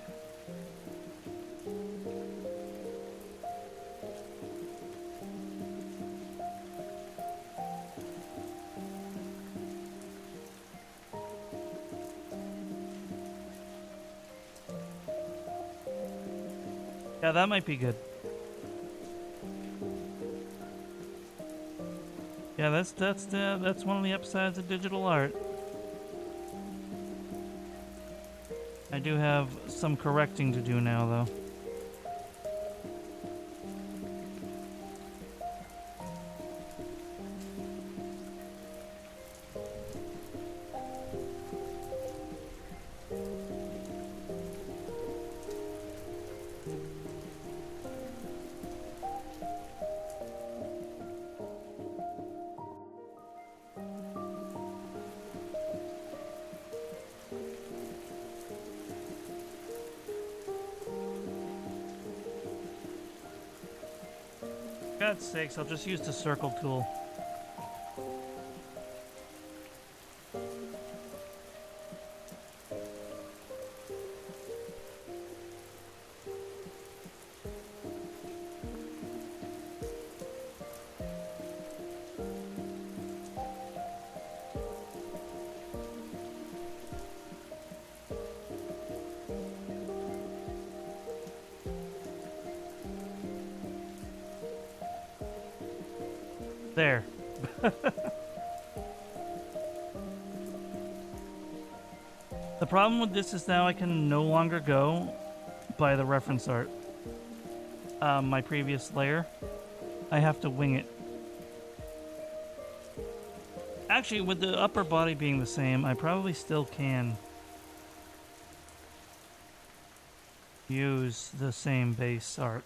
Yeah, that might be good. Yeah, that's one of the upsides of digital art. I do have some correcting to do now, though. For God's sakes, I'll just use the circle tool. There. The problem with this is now I can no longer go by the reference art. My previous layer. I have to wing it. Actually, with the upper body being the same, I probably still can use the same base art.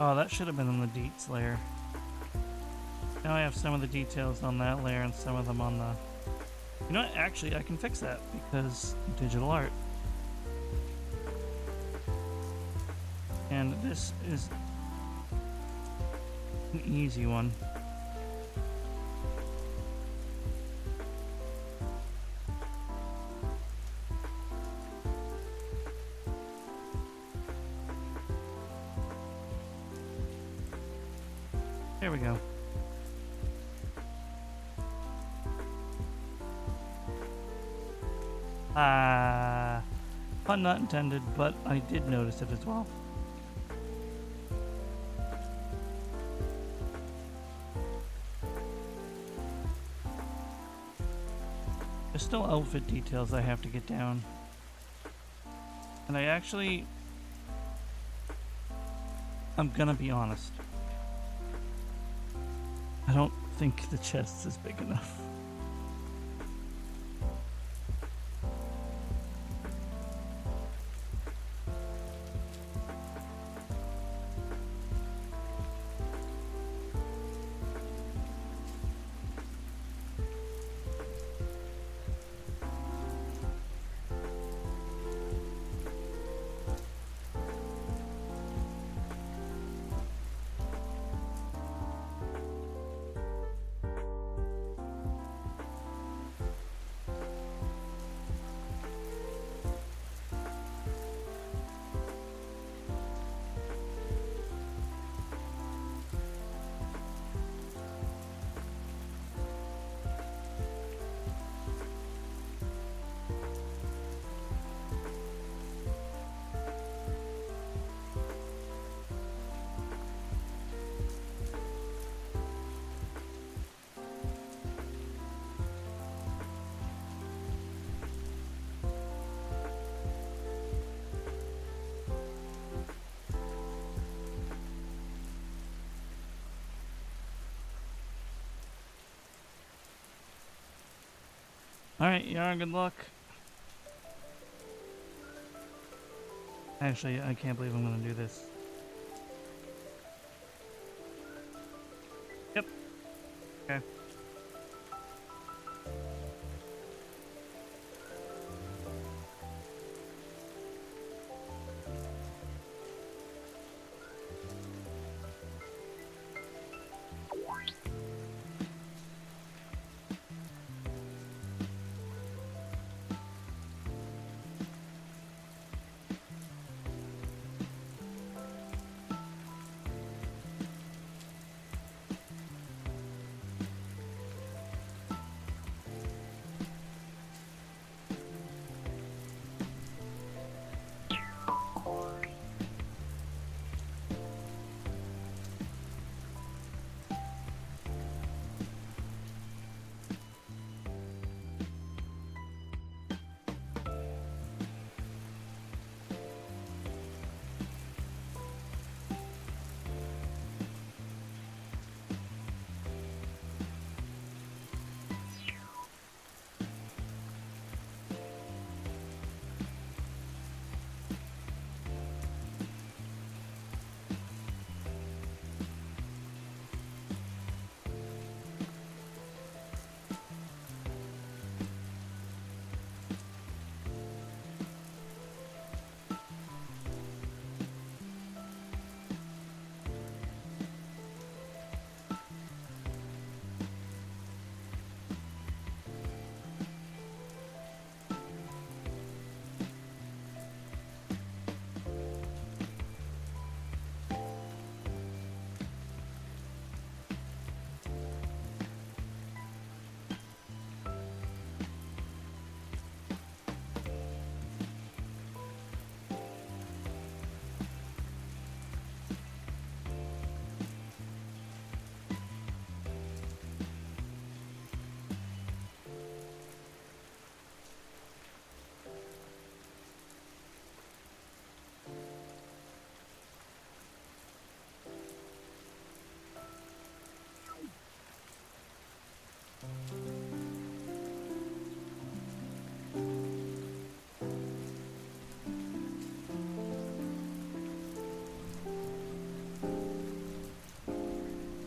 Oh, that should have been in the deets layer. Now I have some of the details on that layer and some of them on the... You know what? Actually, I can fix that because digital art. And this is an easy one. There we go. Pun not intended, but I did notice it as well. There's still outfit details I have to get down. And I'm gonna be honest. I don't think the chest is big enough. Alright, Yarn, good luck. Actually, I can't believe I'm gonna do this. Yep. Okay.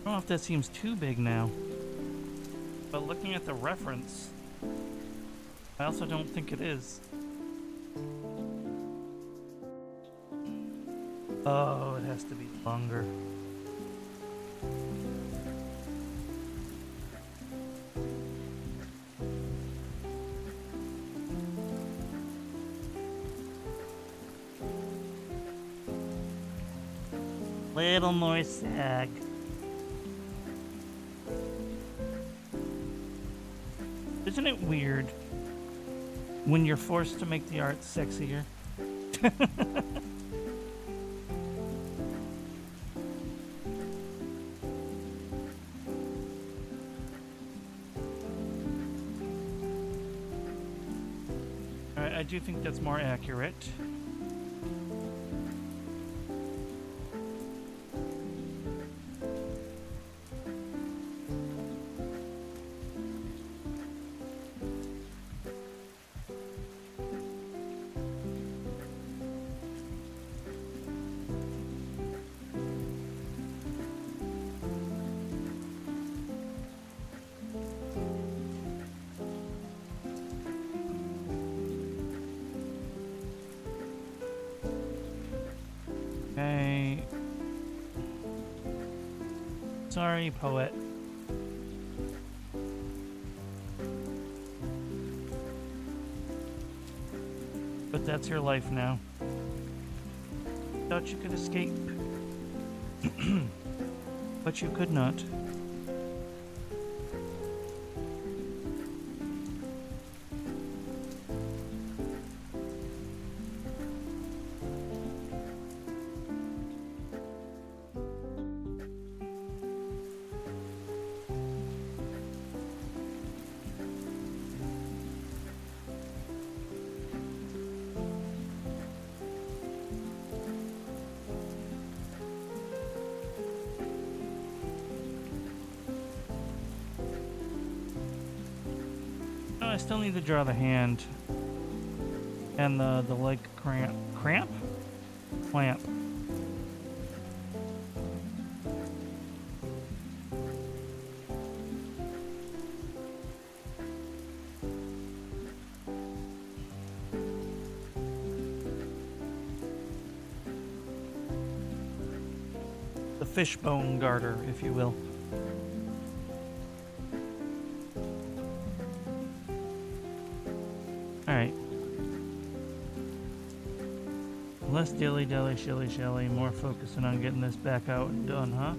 I don't know if that seems too big now, but looking at the reference, I also don't think it is. Oh, it has to be longer. Little more sag. Isn't it weird when you're forced to make the art sexier? Alright, I do think that's more accurate. Okay. Sorry, poet. But that's your life now. Thought you could escape. But you could not. I still need to draw the hand and the leg cramp. Cramp? Clamp. The fishbone garter, if you will. Alright. Less dilly-dally, shilly-shelly, more focusing on getting this back out and done, huh?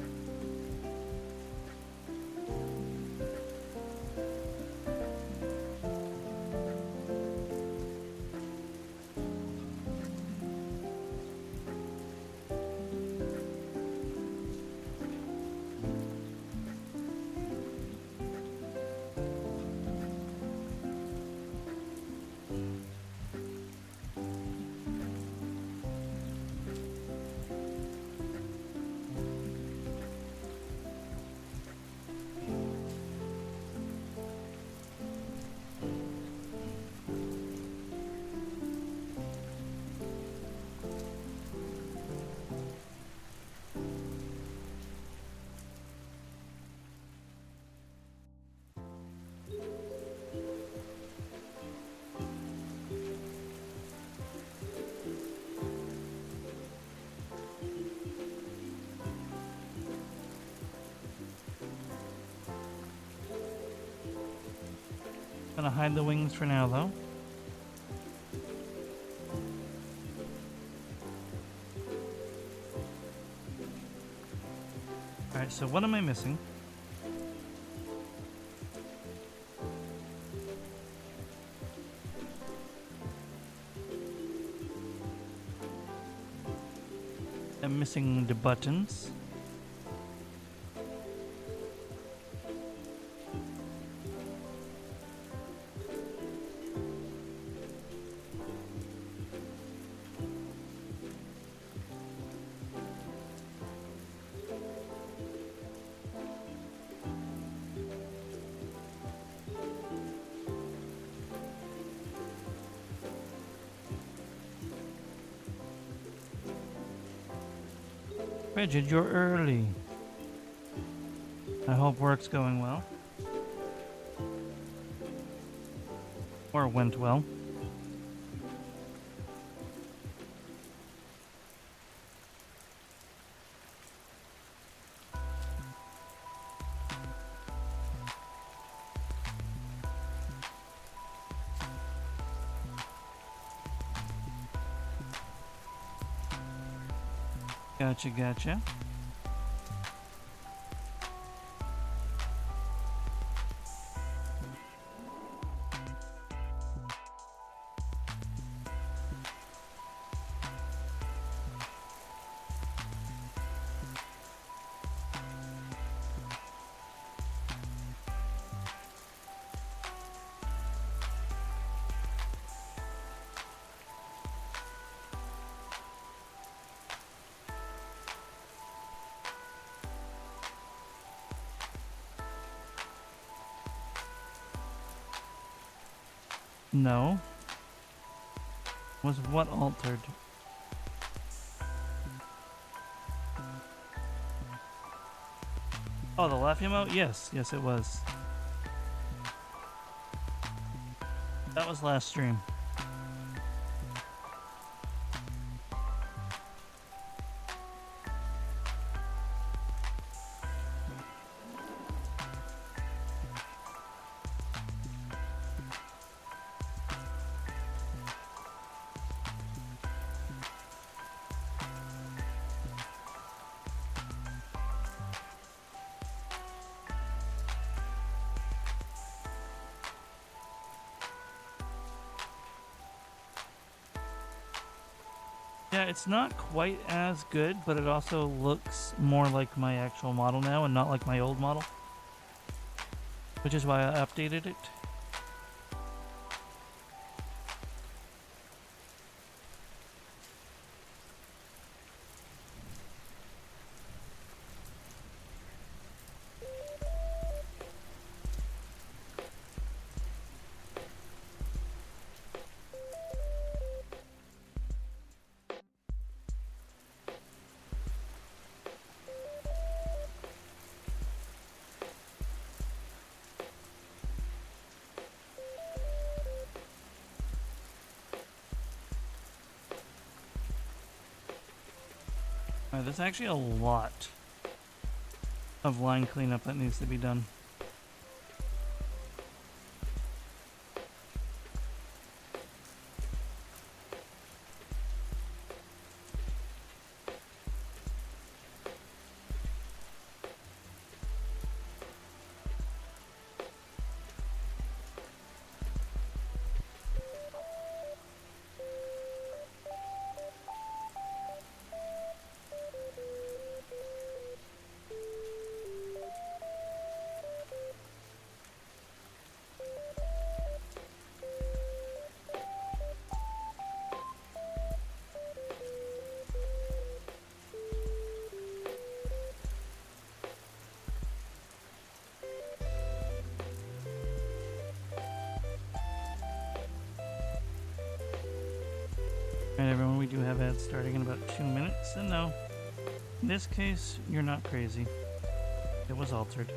Gonna hide the wings for now, though. Alright, so what am I missing? I'm missing the buttons. Bridget, you're early. I hope work's going well. Or went well. Gotcha, gotcha. No. Was what altered? Oh, the laugh emote? Yes, yes it was. That was last stream. Yeah, it's not quite as good, but it also looks more like my actual model now and not like my old model. Which is why I updated it. There's actually a lot of line cleanup that needs to be done. Alright everyone, we do have ads starting in about 2 minutes, and no, in this case, you're not crazy. It was altered.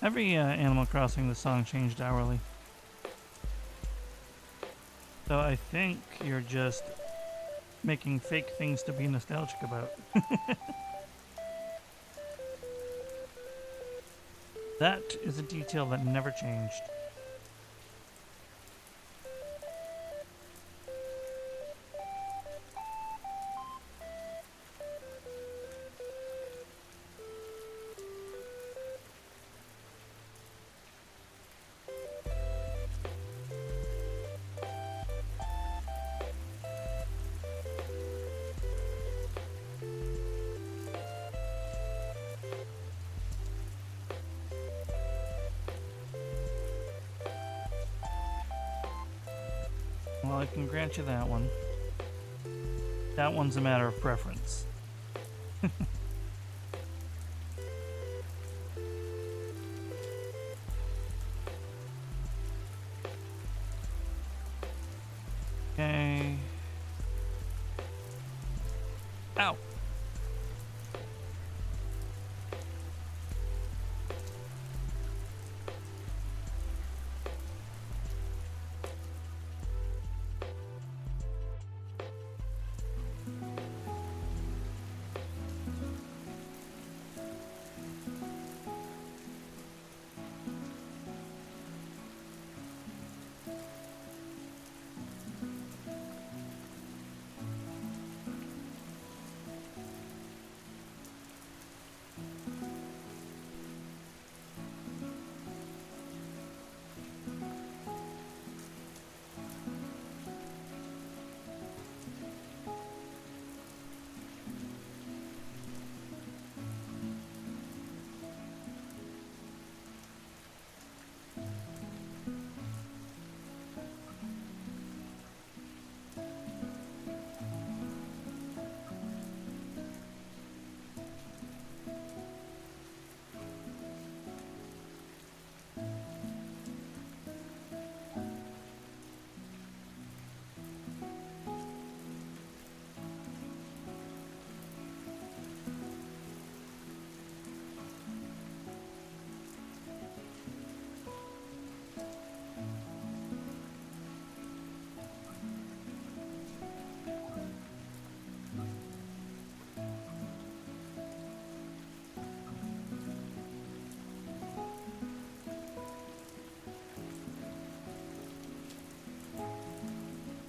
Every Animal Crossing, the song changed hourly. So I think you're just making fake things to be nostalgic about. That is a detail that never changed. Well, I can grant you that one. That one's a matter of preference. Okay. Ow.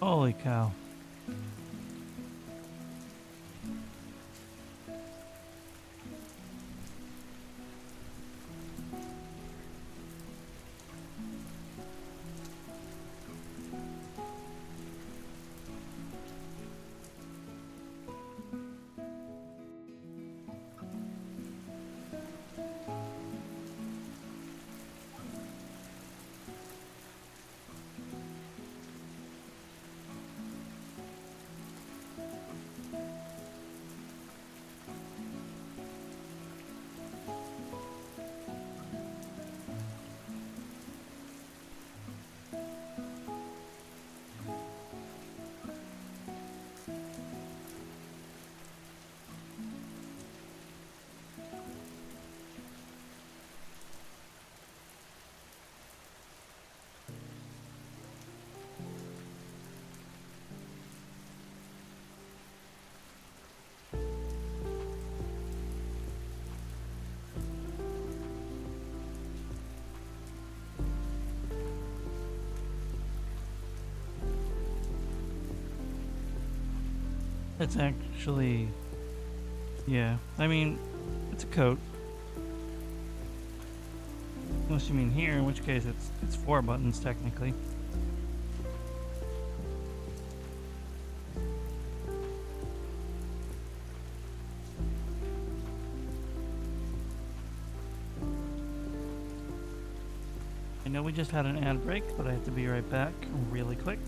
Holy cow. It's actually, yeah. I mean, it's a coat. Unless you mean here, in which case it's 4 buttons technically. I know we just had an ad break, but I have to be right back really quick.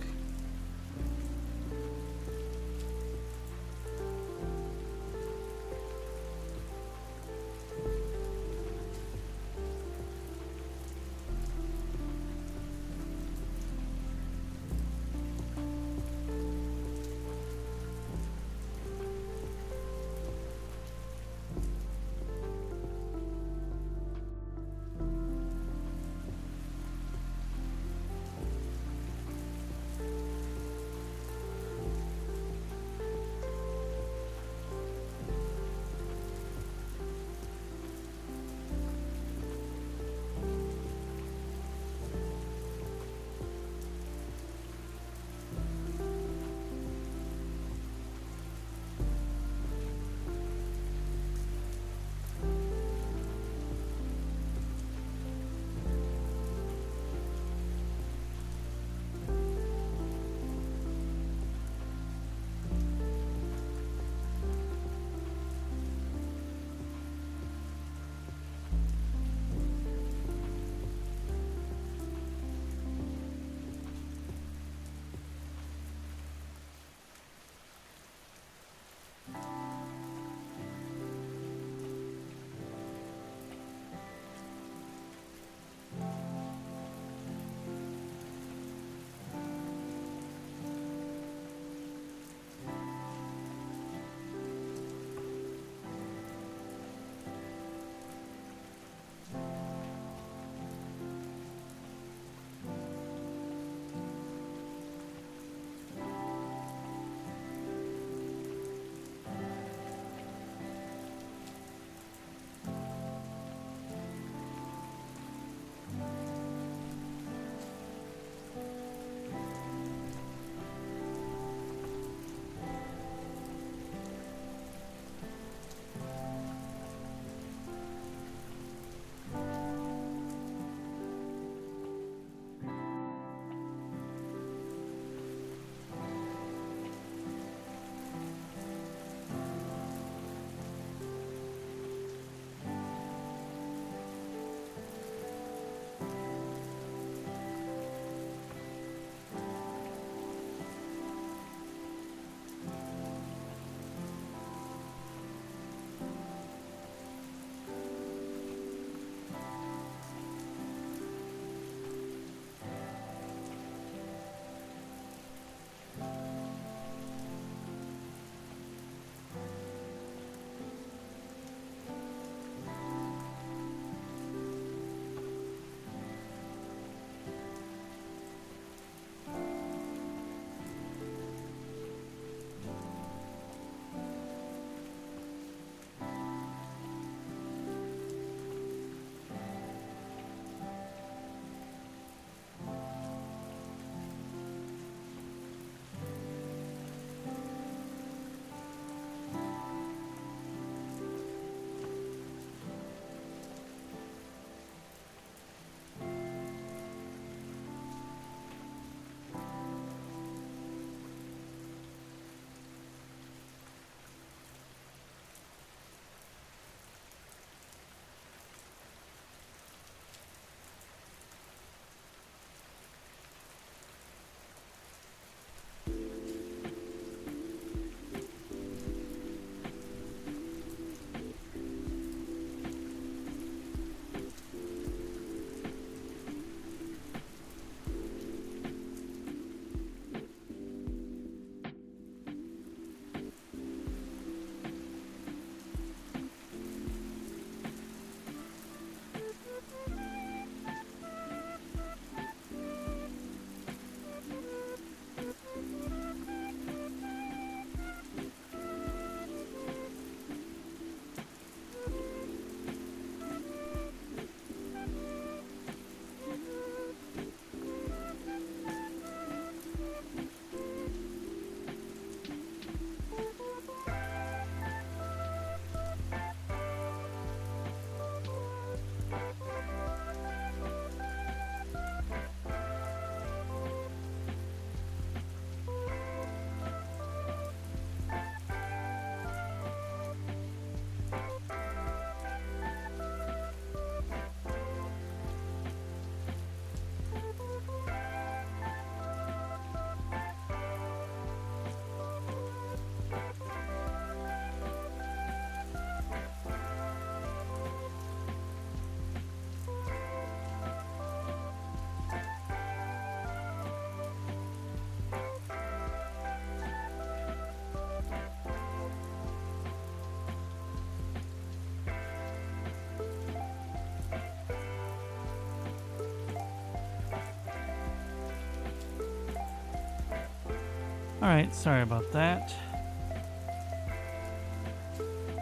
Alright, sorry about that.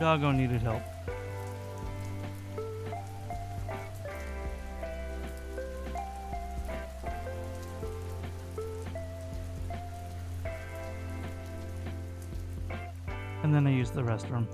Doggo needed help. And then I used the restroom.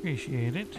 Appreciate it.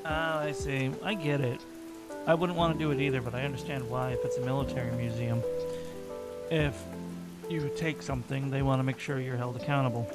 Ah, I see. I get it. I wouldn't want to do it either, but I understand why if it's a military museum. If you take something, they want to make sure you're held accountable.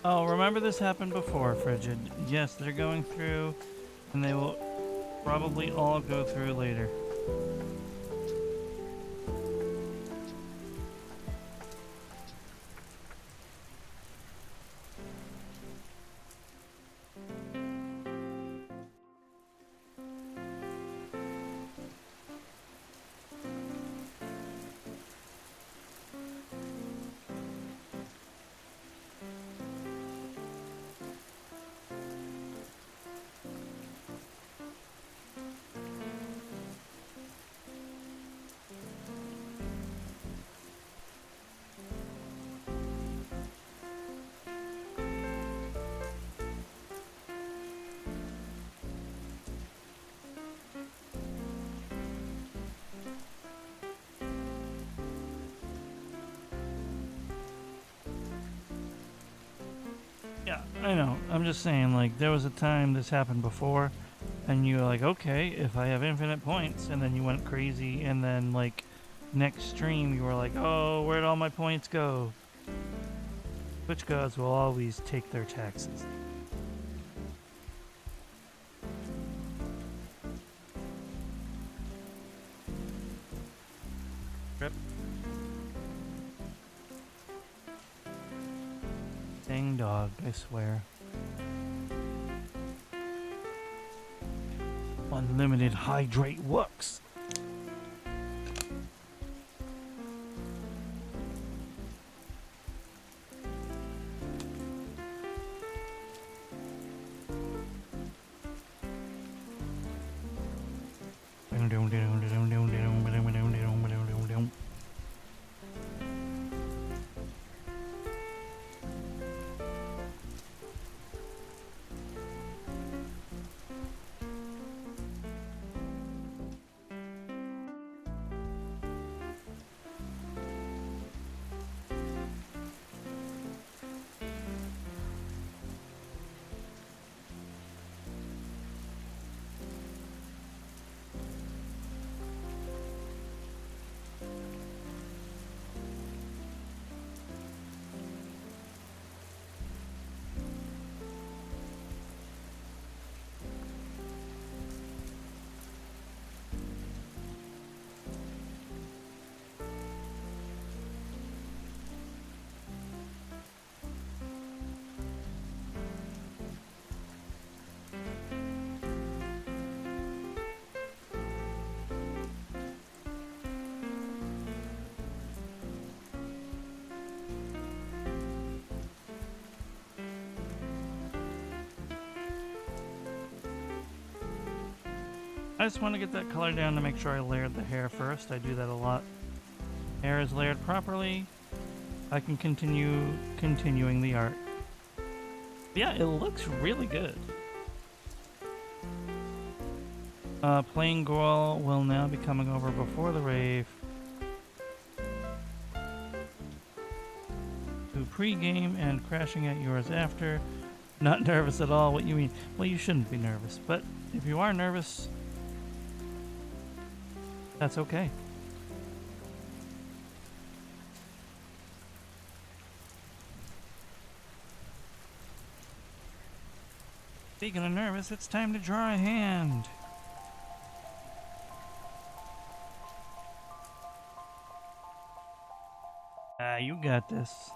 Oh, remember this happened before, Frigid. Yes, they're going through, and they will probably all go through later. Yeah, I know. I'm just saying, like, there was a time this happened before, and you were like, okay, if I have infinite points, and then you went crazy, and then, like, next stream you were like, oh, where'd all my points go? Twitch gods will always take their taxes. Rip. Dang dog, I swear. Unlimited hydrate works. I just want to get that color down to make sure I layered the hair first. I do that a lot. Hair is layered properly. I can continuing the art. Yeah, it looks really good. Playing Goral will now be coming over before the rave. To pre-game and crashing at yours after. Not nervous at all. What you mean? Well, you shouldn't be nervous. But if you are nervous, that's okay. Speaking of nervous, it's time to draw a hand. You got this.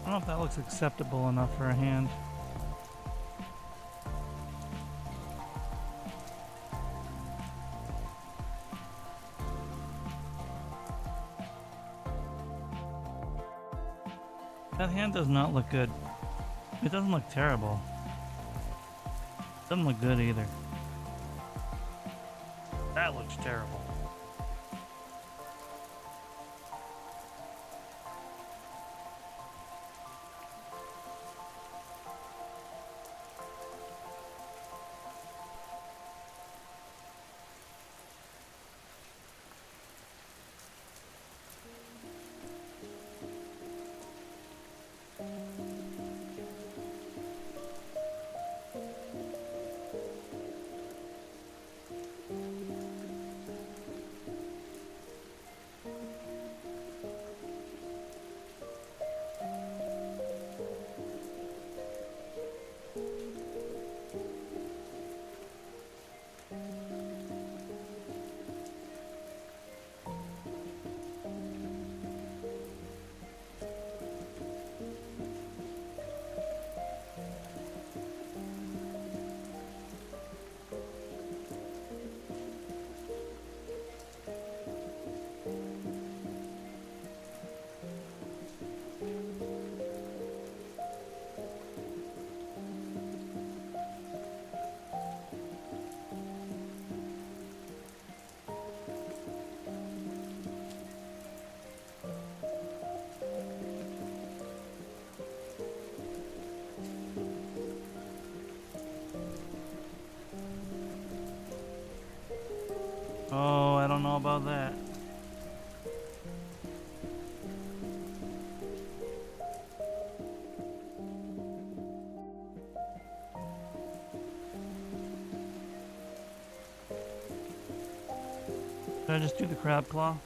don't know if that looks acceptable enough for a hand. That hand does not look good. It doesn't look terrible. It doesn't look good either. That looks terrible. Oh, I don't know about that. Should I just do the crab claw?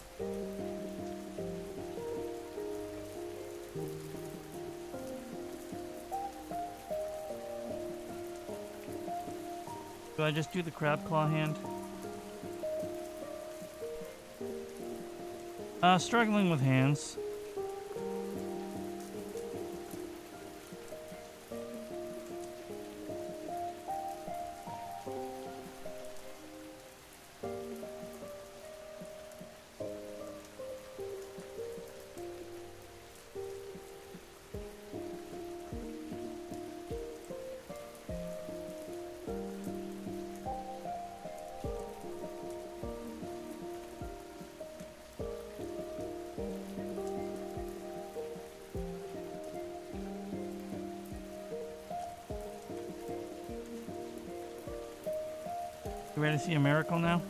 Do I just do the crab claw hand? Struggling with hands. You ready to see a miracle now?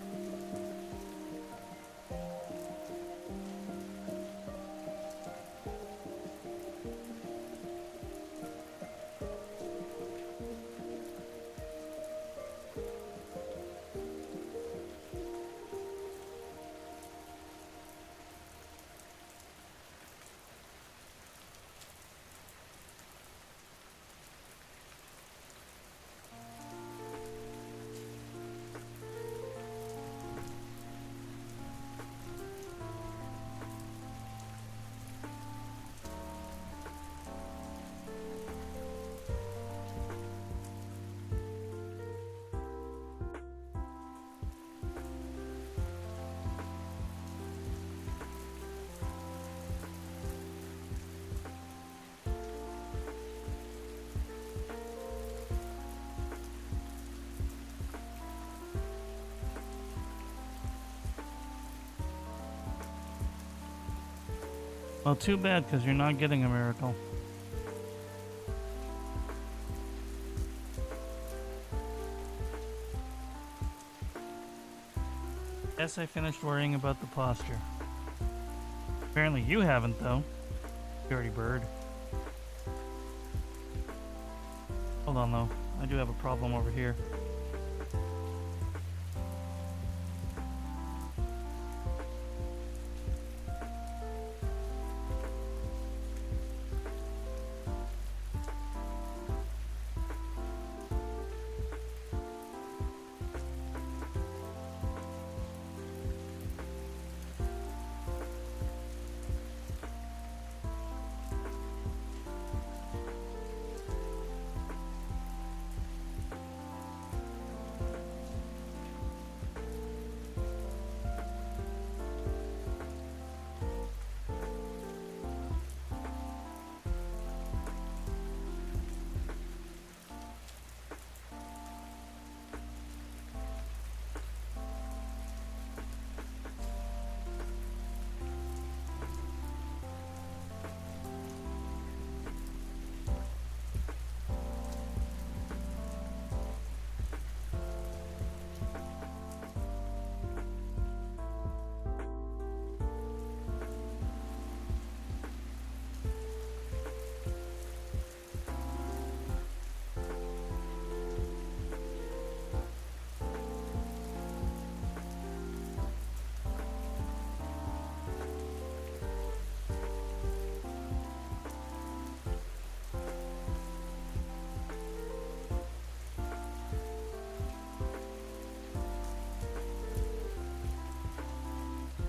Well, too bad, because you're not getting a miracle. Guess I finished worrying about the posture. Apparently you haven't, though. Dirty bird. Hold on, though. I do have a problem over here.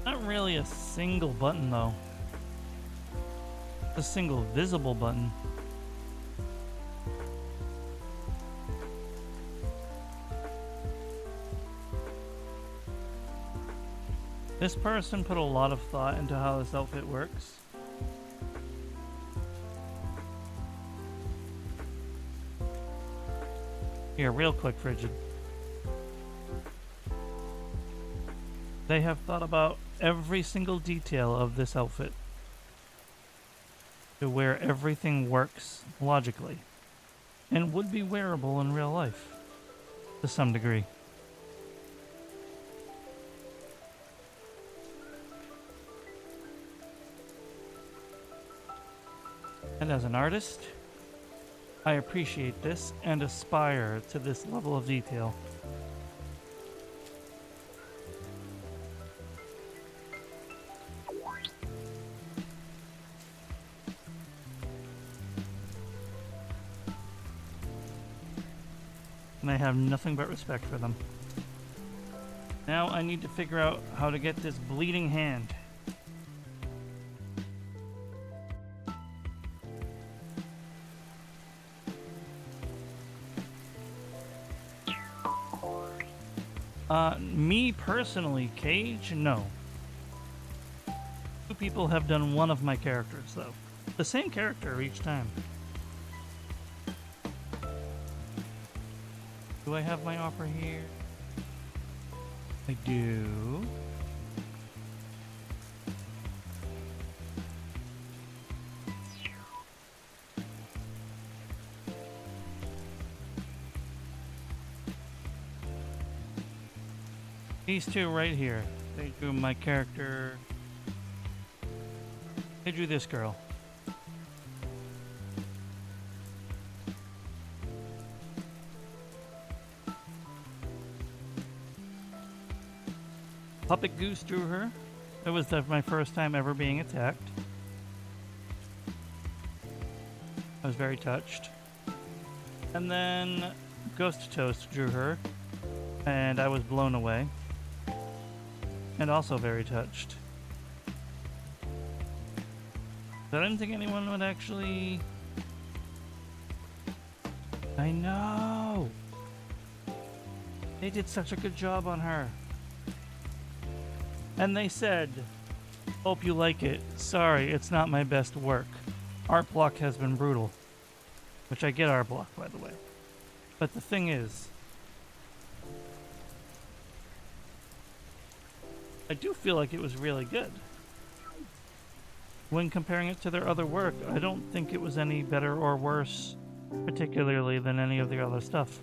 Not really a single button though. A single visible button. This person put a lot of thought into how this outfit works. Here, real quick, Frigid. They have thought about every single detail of this outfit to where everything works logically and would be wearable in real life to some degree. And as an artist, I appreciate this and aspire to this level of detail. And I have nothing but respect for them. Now I need to figure out how to get this bleeding hand. Me personally, Cage, no. Two people have done one of my characters, though. The same character each time. Do I have my opera here? I do. These two right here. They drew my character. They drew this girl. Puppet Goose drew her. It was my first time ever being attacked. I was very touched. And then Ghost Toast drew her, and I was blown away. And also very touched. But I didn't think anyone would actually... I know! They did such a good job on her. And they said, hope you like it. Sorry, it's not my best work. Art block has been brutal. Which I get art block, by the way. But the thing is, I do feel like it was really good. When comparing it to their other work, I don't think it was any better or worse, particularly than any of their other stuff.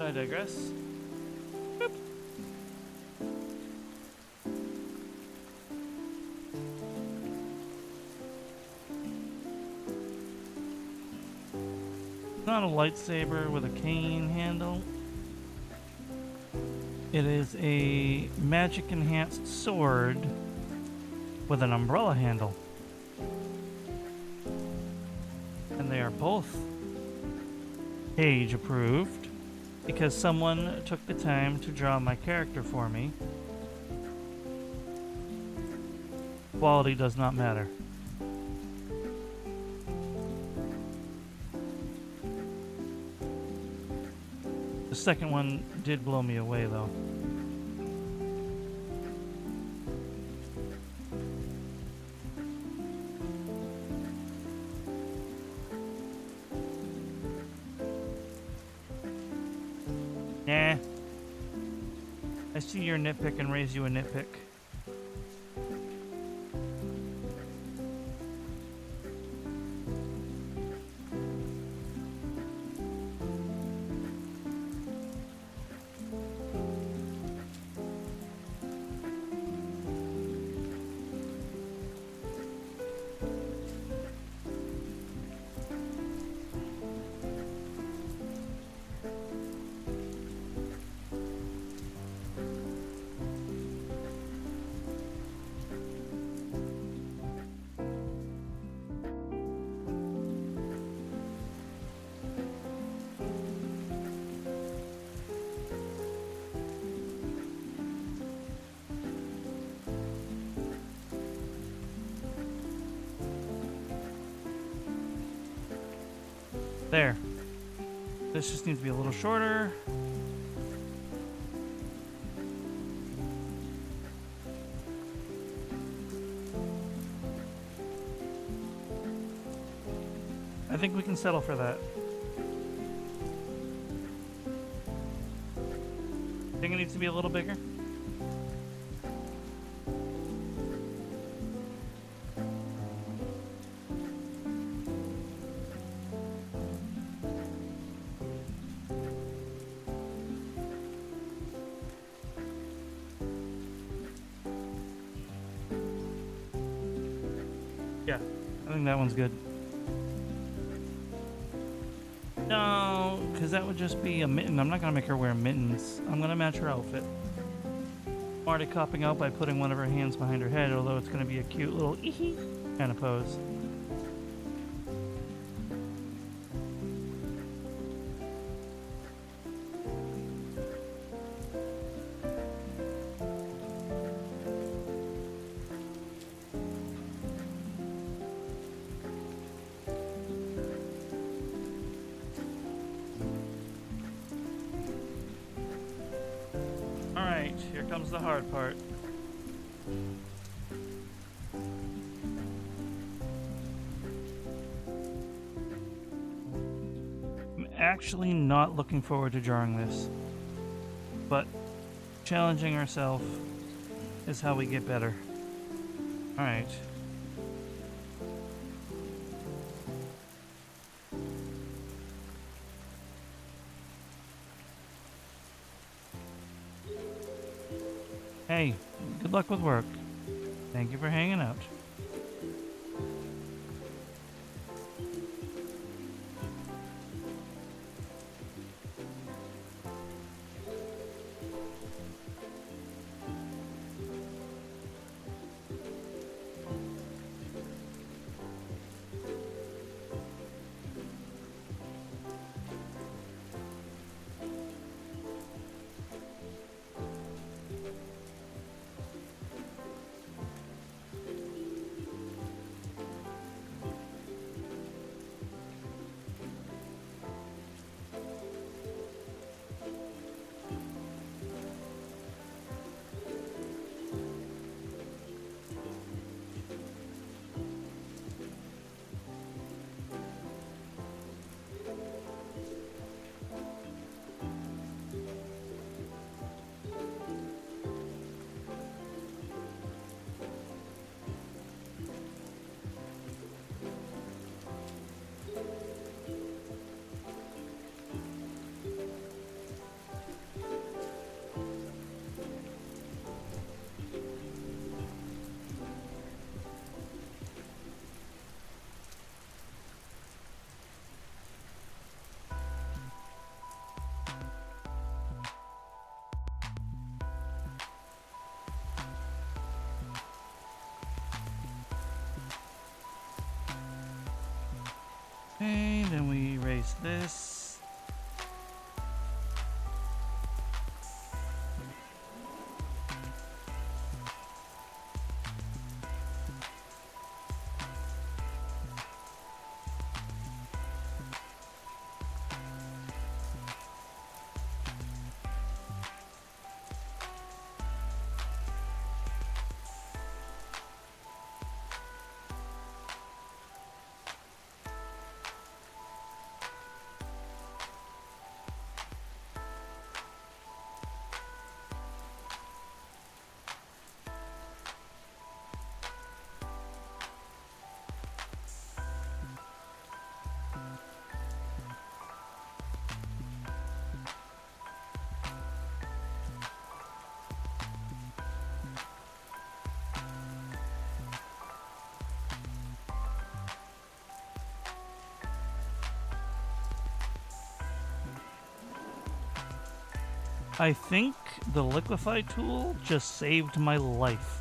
I digress. Boop. Not a lightsaber with a cane handle. It is a magic enhanced sword with an umbrella handle. And they are both age approved because someone took the time to draw my character for me. Quality does not matter. The second one did blow me away, though. Nah. I see your nitpick and raise you a nitpick. There. This just needs to be a little shorter. I think we can settle for that. Think it needs to be a little bigger? Yeah, I think that one's good. No, because that would just be a mitten. I'm not going to make her wear mittens. I'm going to match her outfit. I'm already copping out by putting one of her hands behind her head, although it's going to be a cute little kind of pose. Alright, here comes the hard part. I'm actually not looking forward to drawing this, but challenging ourselves is how we get better. Alright. Hey, good luck with work. Thank you for hanging out. Okay, then we erase this. I think the liquefy tool just saved my life.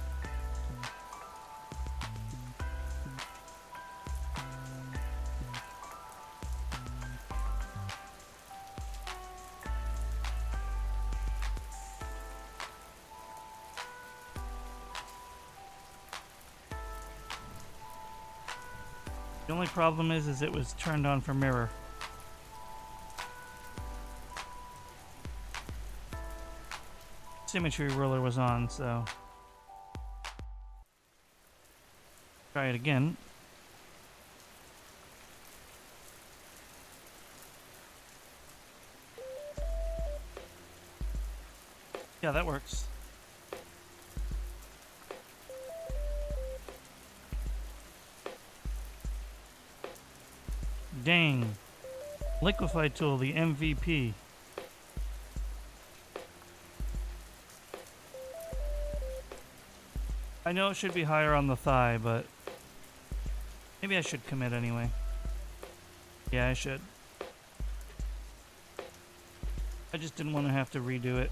The only problem is it was turned on for mirror. symmetry ruler was on, so try it again. Yeah, that works. Dang. Liquify tool, the MVP. I know it should be higher on the thigh, but maybe I should commit anyway. Yeah, I should. I just didn't want to have to redo it.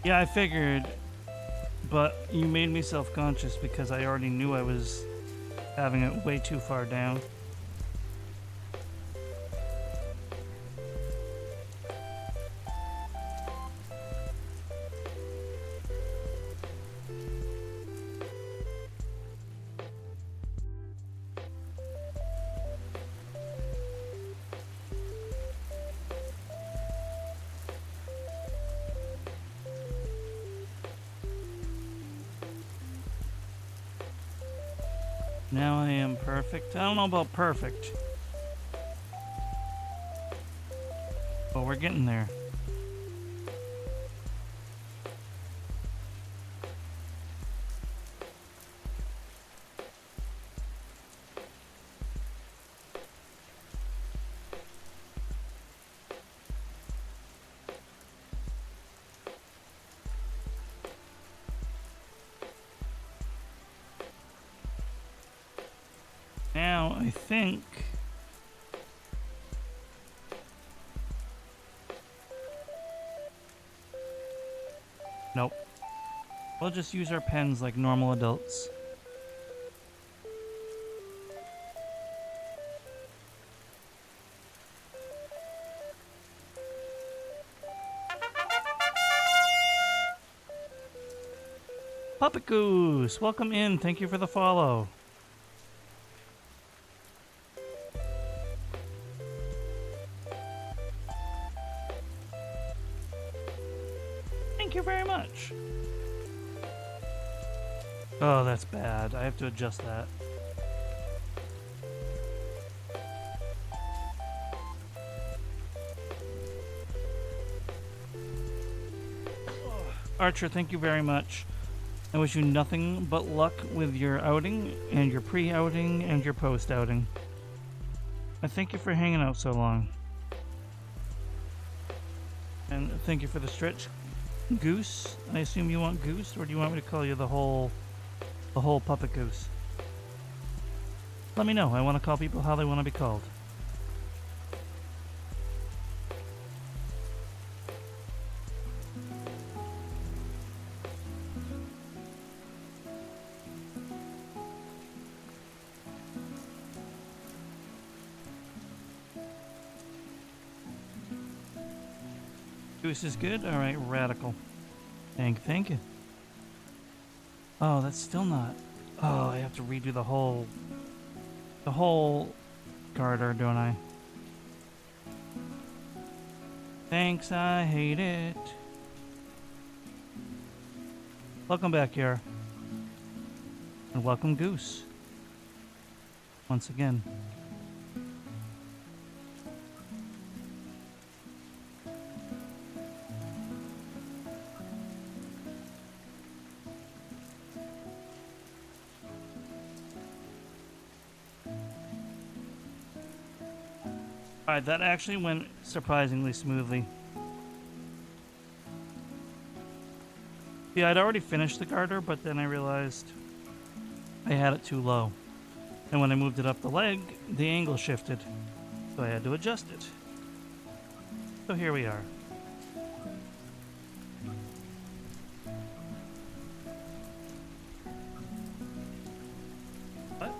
Yeah, I figured, but you made me self-conscious because I already knew I was having it way too far down. Now I am perfect. I don't know about perfect, but we're getting there. Now, I think... Nope. We'll just use our pens like normal adults. Puppet Goose, welcome in. Thank you for the follow. Thank you very much. Oh, that's bad. I have to adjust that. Archer, thank you very much. I wish you nothing but luck with your outing, and your pre-outing, and your post-outing. I thank you for hanging out so long. And thank you for the stretch. Goose? I assume you want Goose, or do you want me to call you the whole Puppet Goose? Let me know. I want to call people how they want to be called. Goose is good? Alright, radical. Thank you. Oh, that's still not... Oh, I have to redo the whole garter, don't I? Thanks, I hate it. Welcome back, Yara. And welcome, Goose. Once again. Alright, that actually went surprisingly smoothly. Yeah, I'd already finished the garter, but then I realized I had it too low. And when I moved it up the leg, the angle shifted. So I had to adjust it. So here we are. What?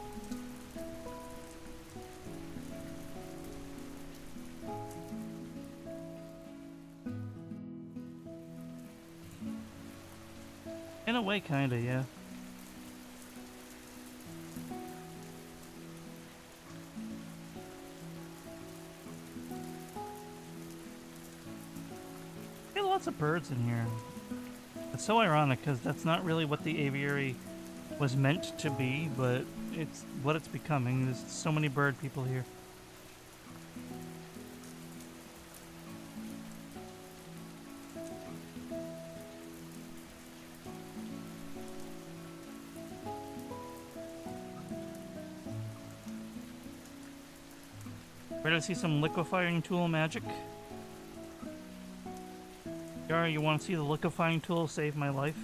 In a way, kinda, yeah. There are lots of birds in here. It's so ironic because that's not really what the aviary was meant to be, but it's what it's becoming. There's so many bird people here. Ready to see some liquefying tool magic? Yara, you want to see the liquefying tool save my life?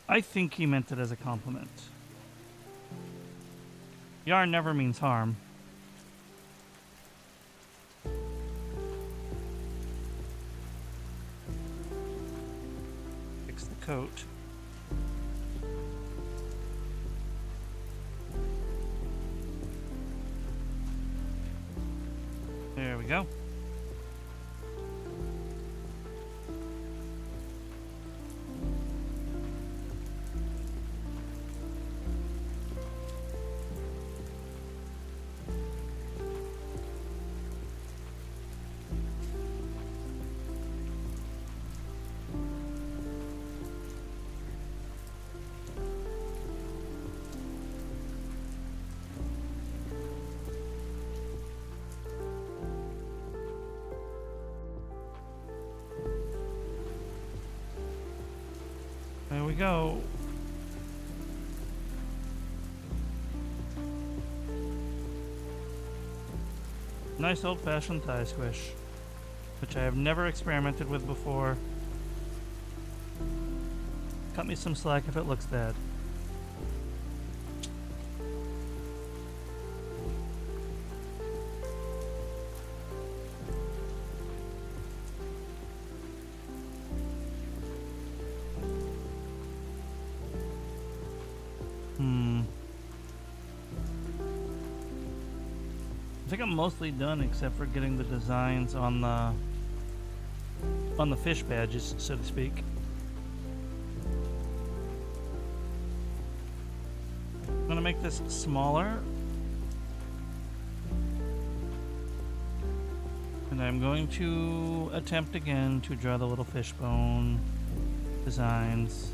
I think he meant it as a compliment. Yar never means harm. Fix the coat. There we go. There we go. Nice old-fashioned thigh squish, which I have never experimented with before. Cut me some slack if it looks bad. I think I'm mostly done except for getting the designs on the fish badges, so to speak. I'm gonna make this smaller. And I'm going to attempt again to draw the little fishbone designs.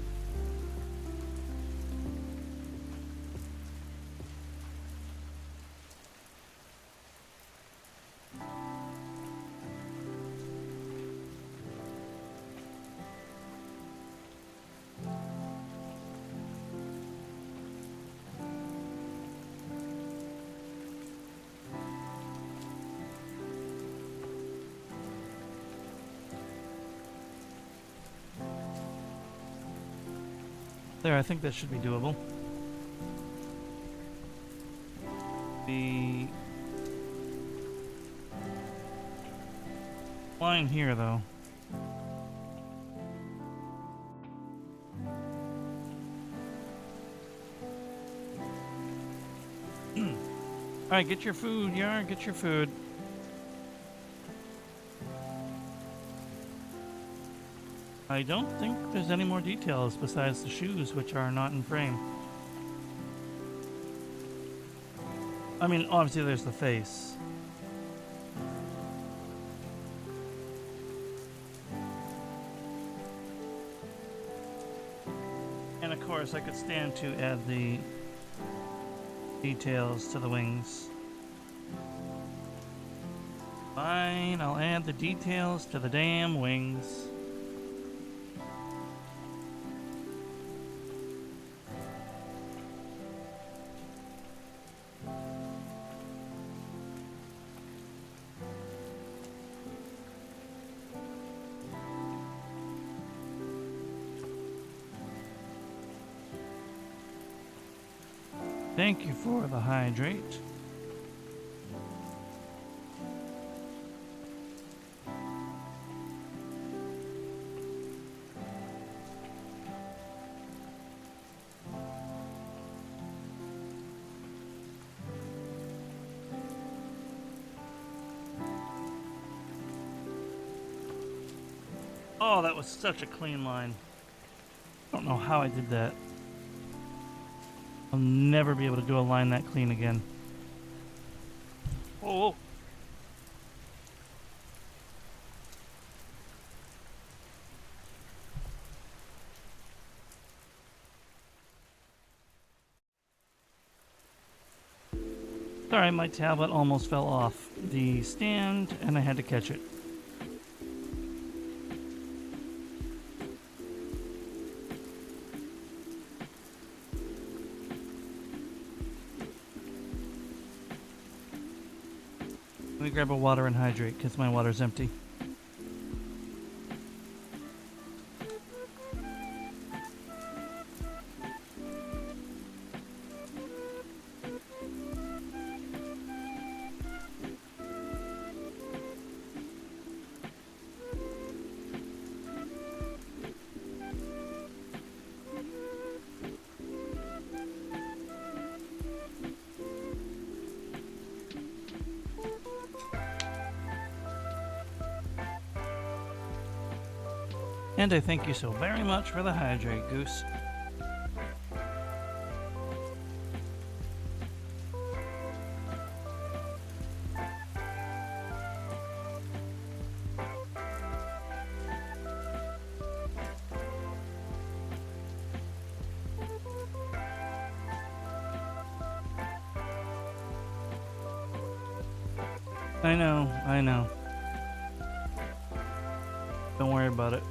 There, I think that should be doable. The line here, though. Alright, get your food, Yar, get your food. I don't think there's any more details besides the shoes, which are not in frame. I mean, obviously there's the face. And of course, I could stand to add the details to the wings. Fine, I'll add the details to the damn wings. Thank you for the hydrate. Oh, that was such a clean line. I don't know how I did that. I'll never be able to do a line that clean again. Oh. Sorry, my tablet almost fell off the stand and I had to catch it. Let me grab a water and hydrate because my water's empty. And I thank you so very much for the hydrate, Goose. I know. Don't worry about it.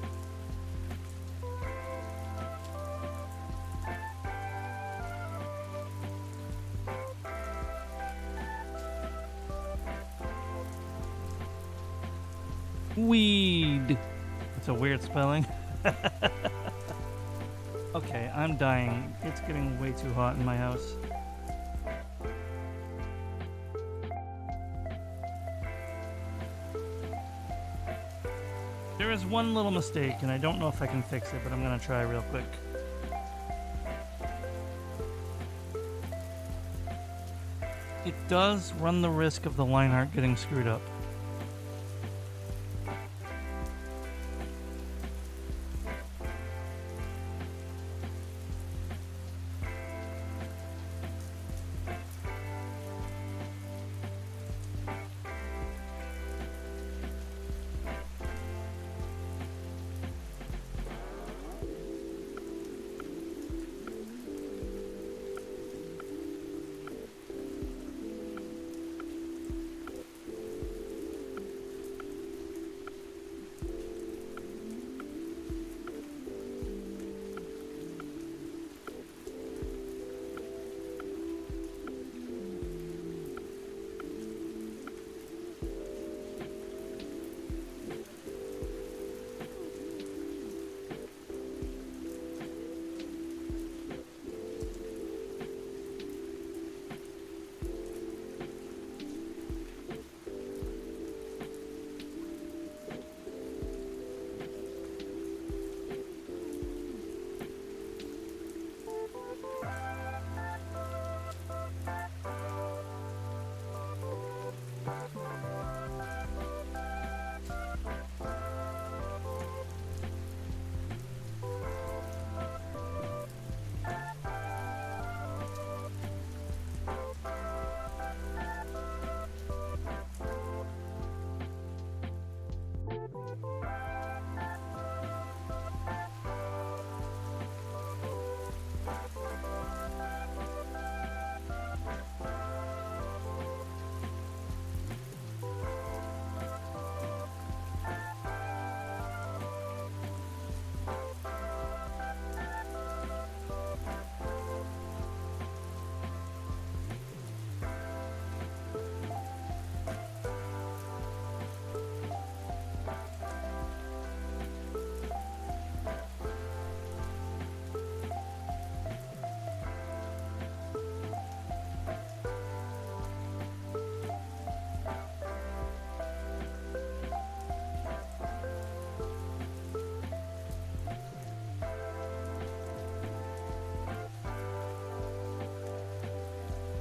Weed. That's a weird spelling. Okay, I'm dying. It's getting way too hot in my house. There is one little mistake, and I don't know if I can fix it, but I'm gonna try real quick. It does run the risk of the line art getting screwed up.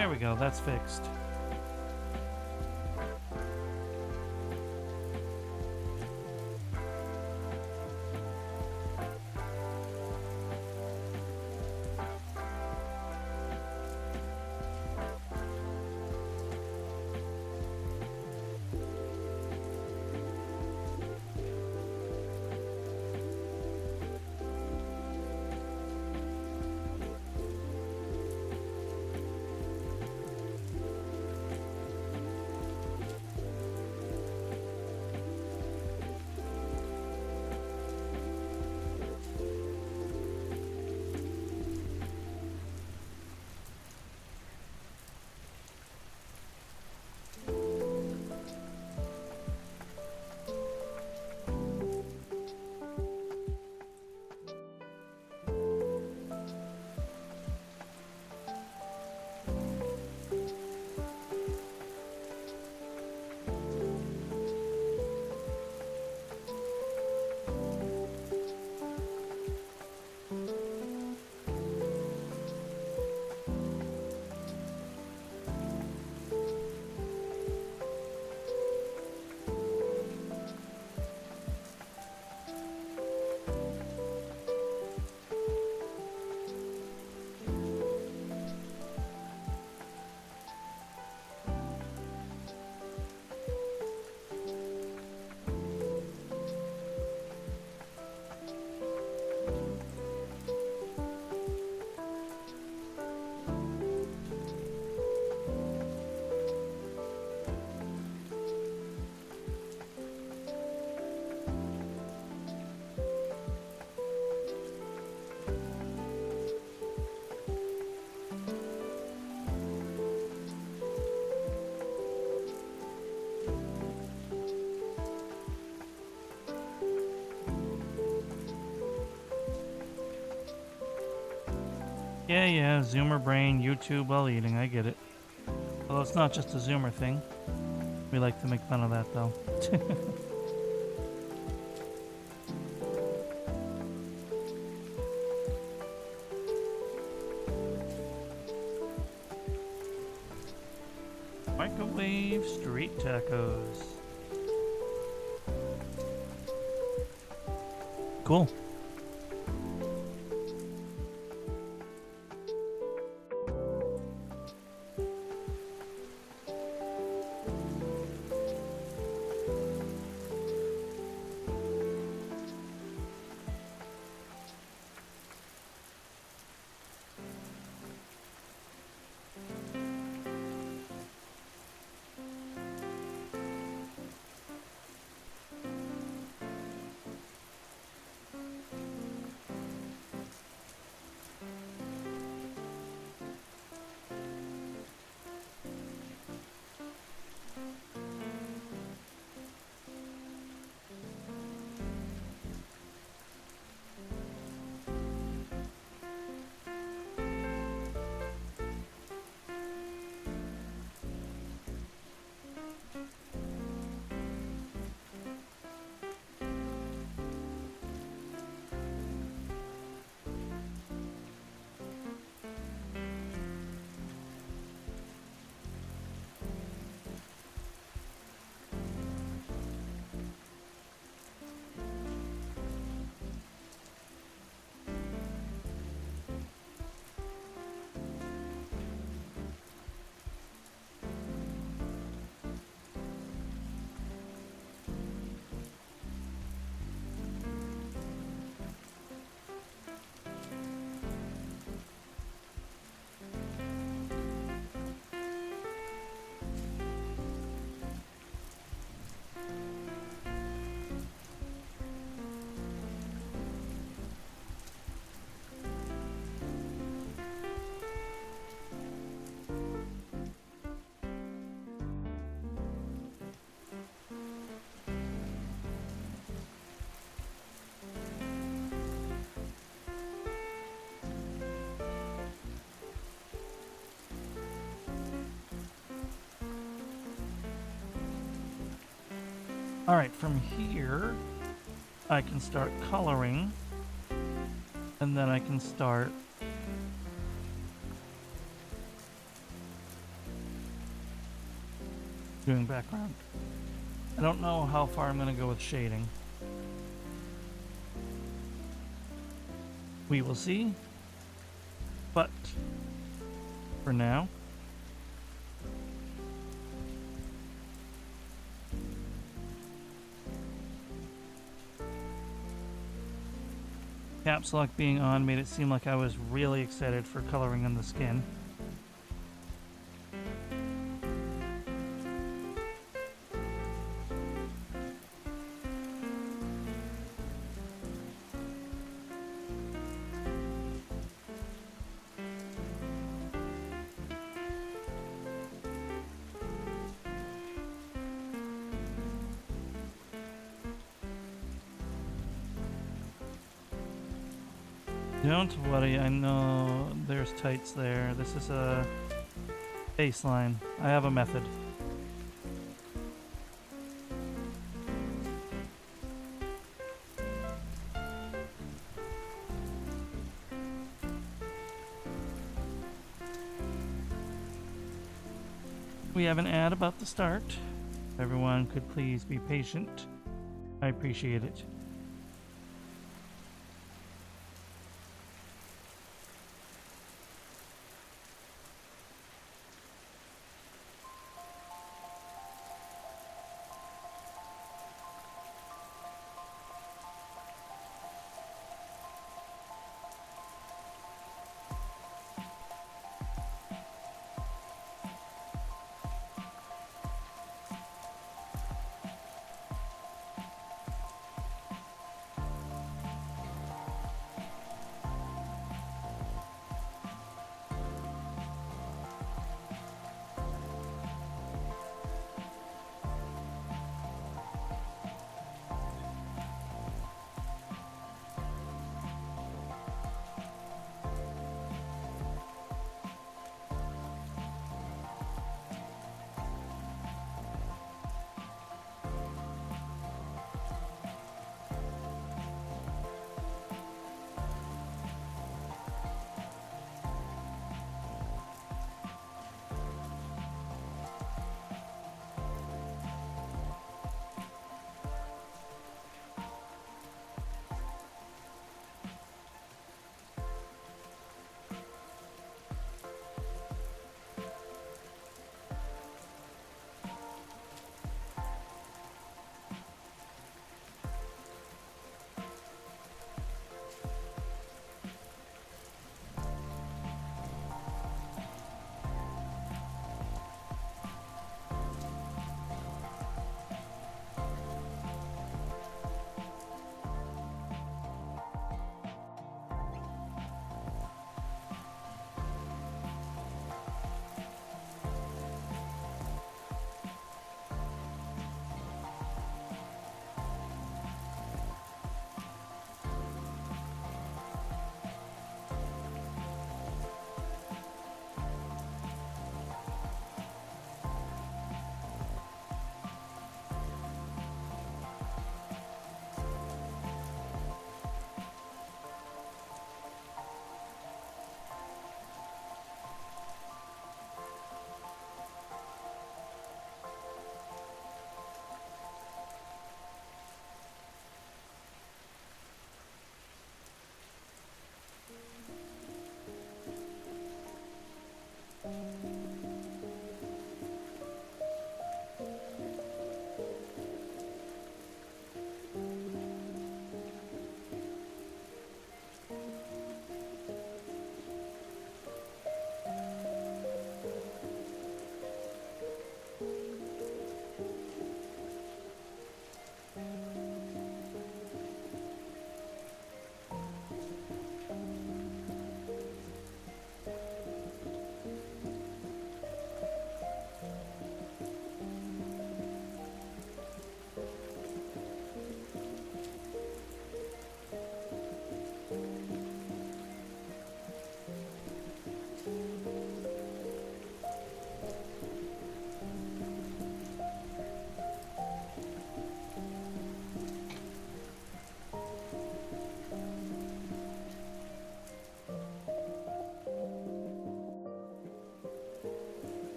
There we go, that's fixed. Yeah, Zoomer brain, YouTube while eating, I get it. Although it's not just a Zoomer thing. We like to make fun of that, though. Microwave street tacos. Cool. Alright, from here, I can start coloring, and then I can start doing background. I don't know how far I'm going to go with shading. We will see. But for now, caps lock being on made it seem like I was really excited for coloring on the skin. Don't worry, I know there's tights there. This is a baseline. I have a method. We have an ad about to start. If everyone could please be patient. I appreciate it.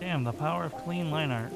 Damn, the power of clean line art.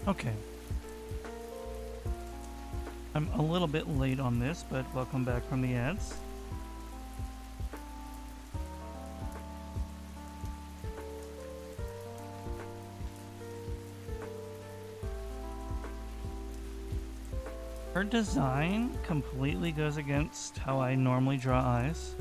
Okay. I'm a little bit late on this, but welcome back from the ads. Her design completely goes against how I normally draw eyes.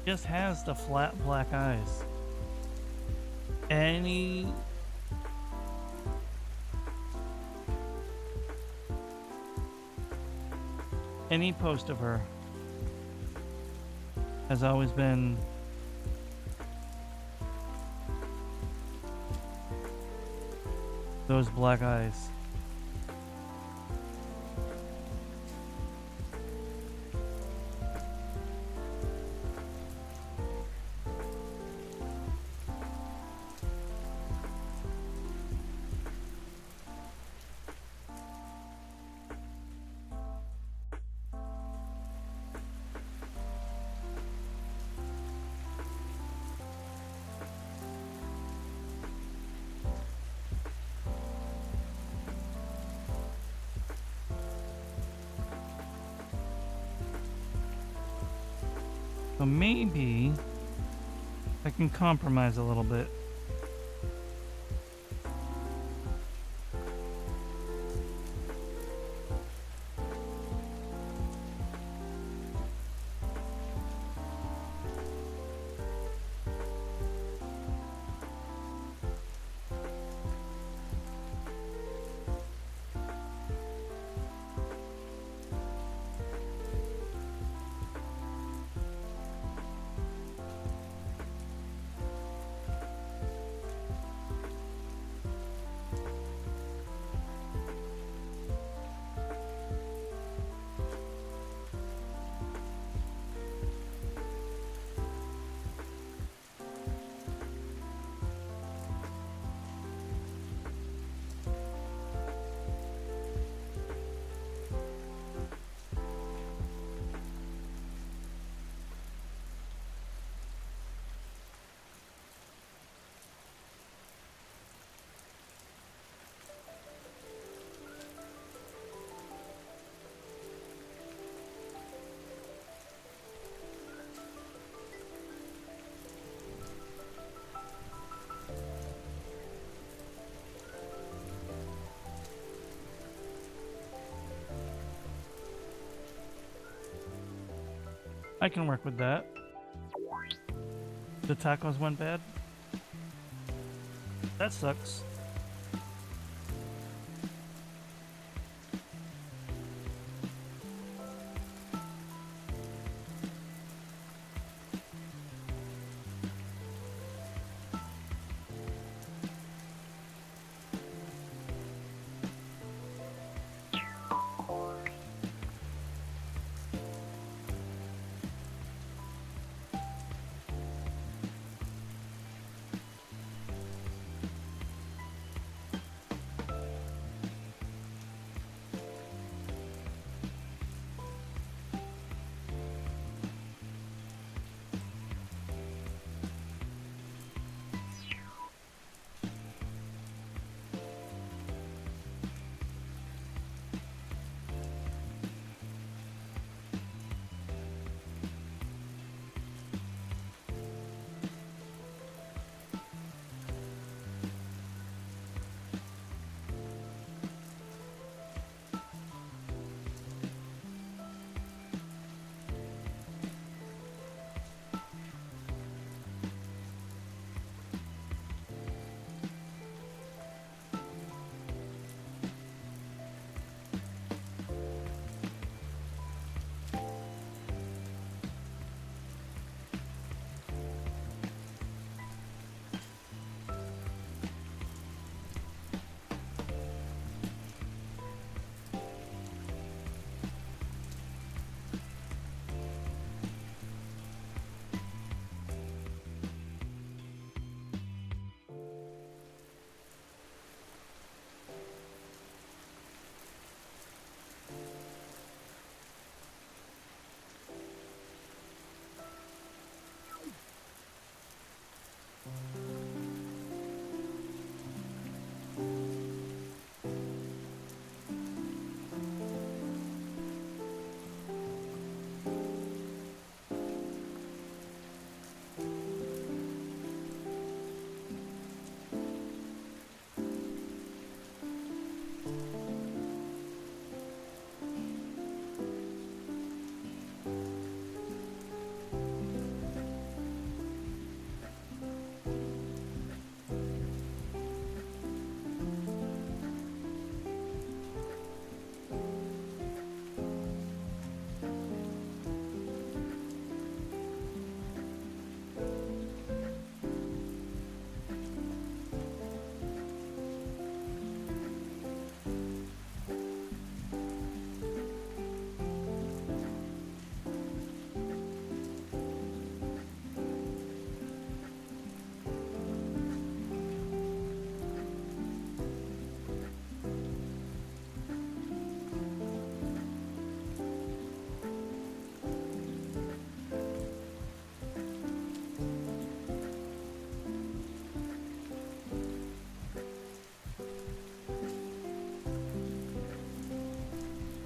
Just has the flat black eyes. Any post of her has always been those black eyes. So maybe I can compromise a little bit. I can work with that. The tacos went bad. That sucks.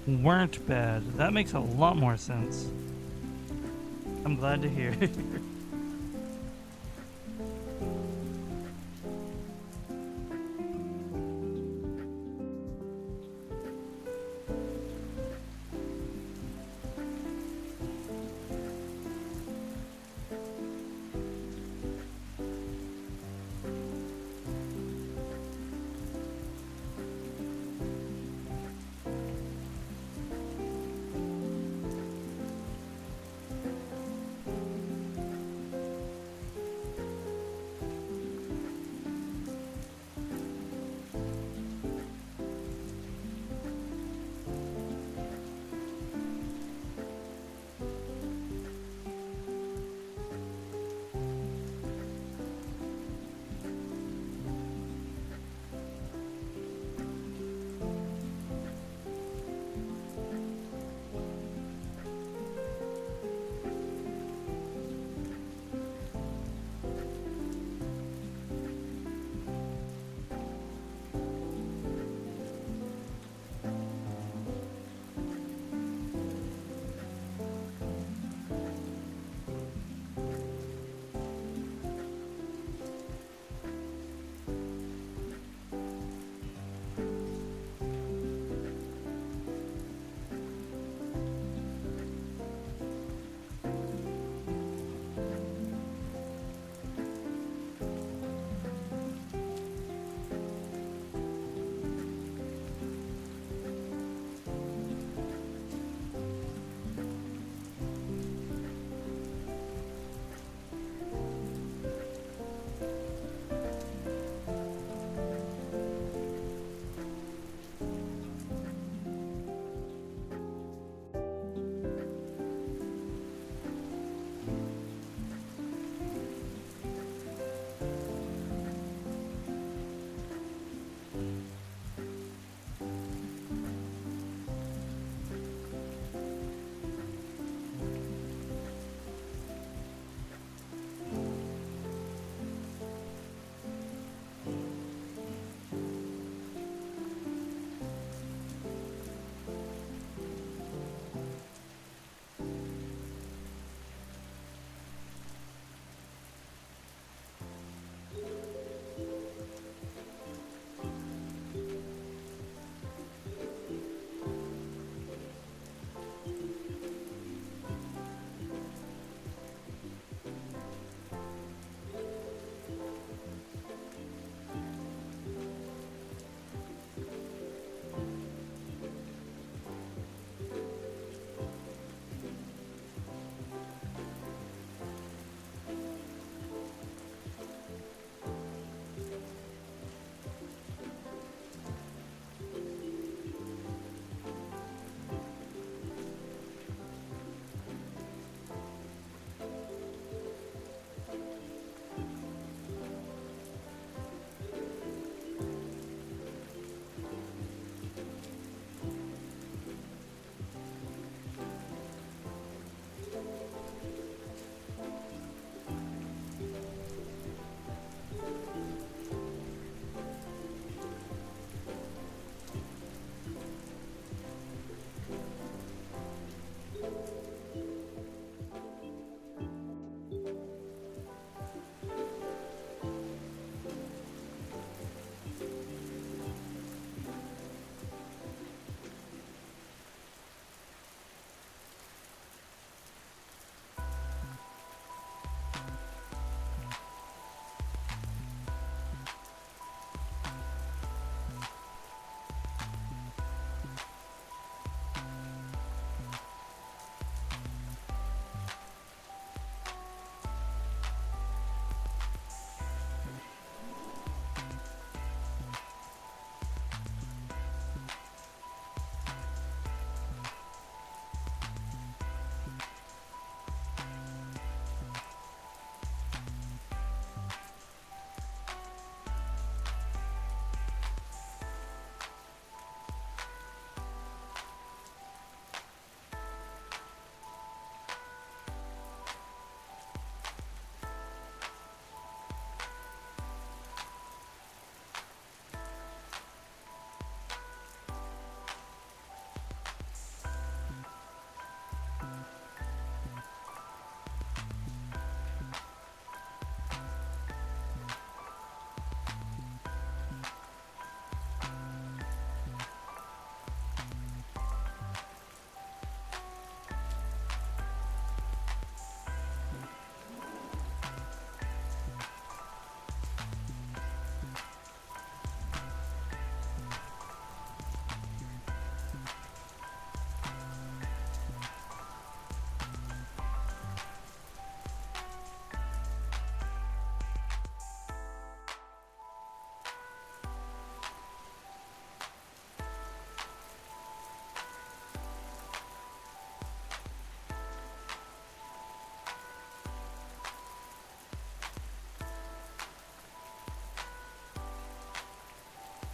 Weren't bad. That makes a lot more sense. I'm glad to hear.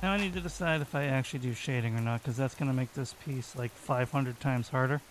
Now I need to decide if I actually do shading or not, because that's going to make this piece like 500 times harder.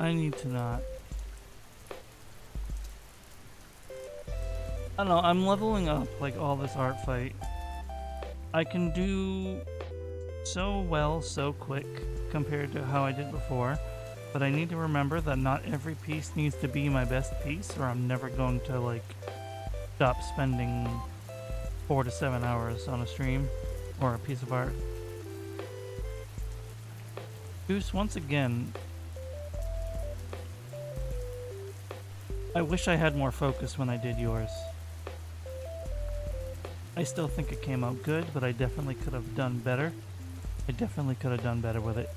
I need to not. I don't know, I'm leveling up like all this art fight. I can do so well, so quick compared to how I did before, but I need to remember that not every piece needs to be my best piece, or I'm never going to like stop spending 4 to 7 hours on a stream or a piece of art. Goose, once again, I wish I had more focus when I did yours. I still think it came out good, but I definitely could have done better. I definitely could have done better with it.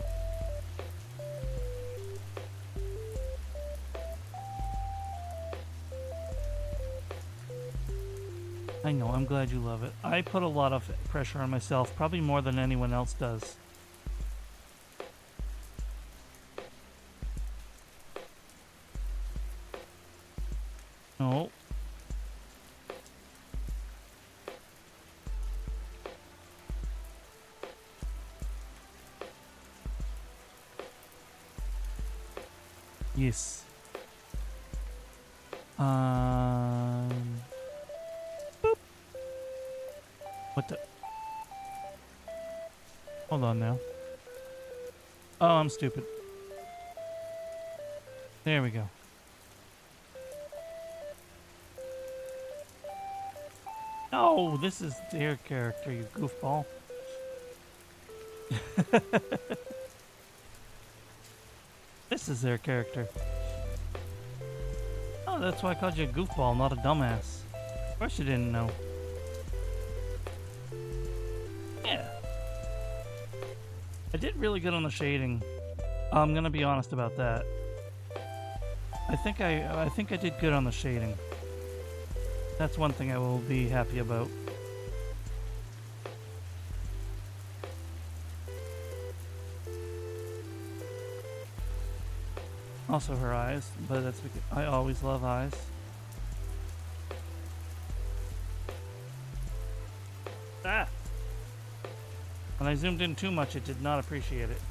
I know, I'm glad you love it. I put a lot of pressure on myself, probably more than anyone else does. No. Yes. Boop. What the? Hold on now. Oh, I'm stupid. There we go. No, this is their character, you goofball. This is their character. Oh, that's why I called you a goofball, not a dumbass. Of course you didn't know. Yeah. I did really good on the shading. I'm gonna be honest about that. I think I did good on the shading. That's one thing I will be happy about. Also her eyes, but that's because I always love eyes. Ah! When I zoomed in too much, it did not appreciate it.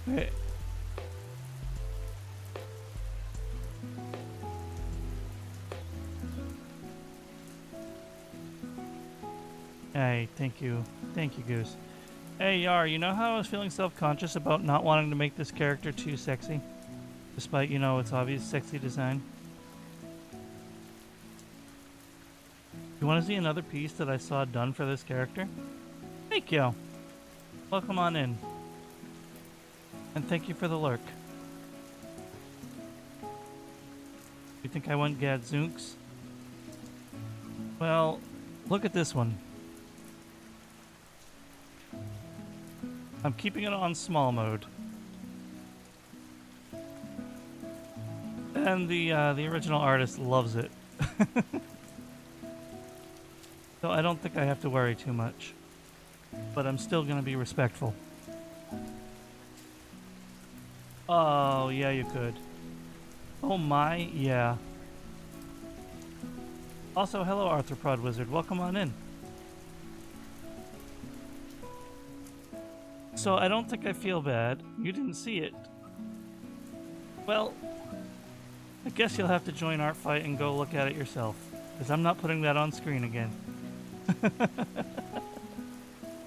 Hey. Hey, thank you. Thank you, Goose. Hey, Yar, you know how I was feeling self-conscious about not wanting to make this character too sexy? Despite, you know, its obvious sexy design? You want to see another piece that I saw done for this character? Hey, Kyo. Welcome on in. And thank you for the lurk. You think I went gadzooks? Well, look at this one. I'm keeping it on small mode. And the original artist loves it. So I don't think I have to worry too much. But I'm still going to be respectful. Oh, yeah, you could. Oh my, yeah. Also, hello, Arthropod Wizard. Welcome on in. So, I don't think I feel bad. You didn't see it. Well, I guess you'll have to join Artfight and go look at it yourself. Because I'm not putting that on screen again.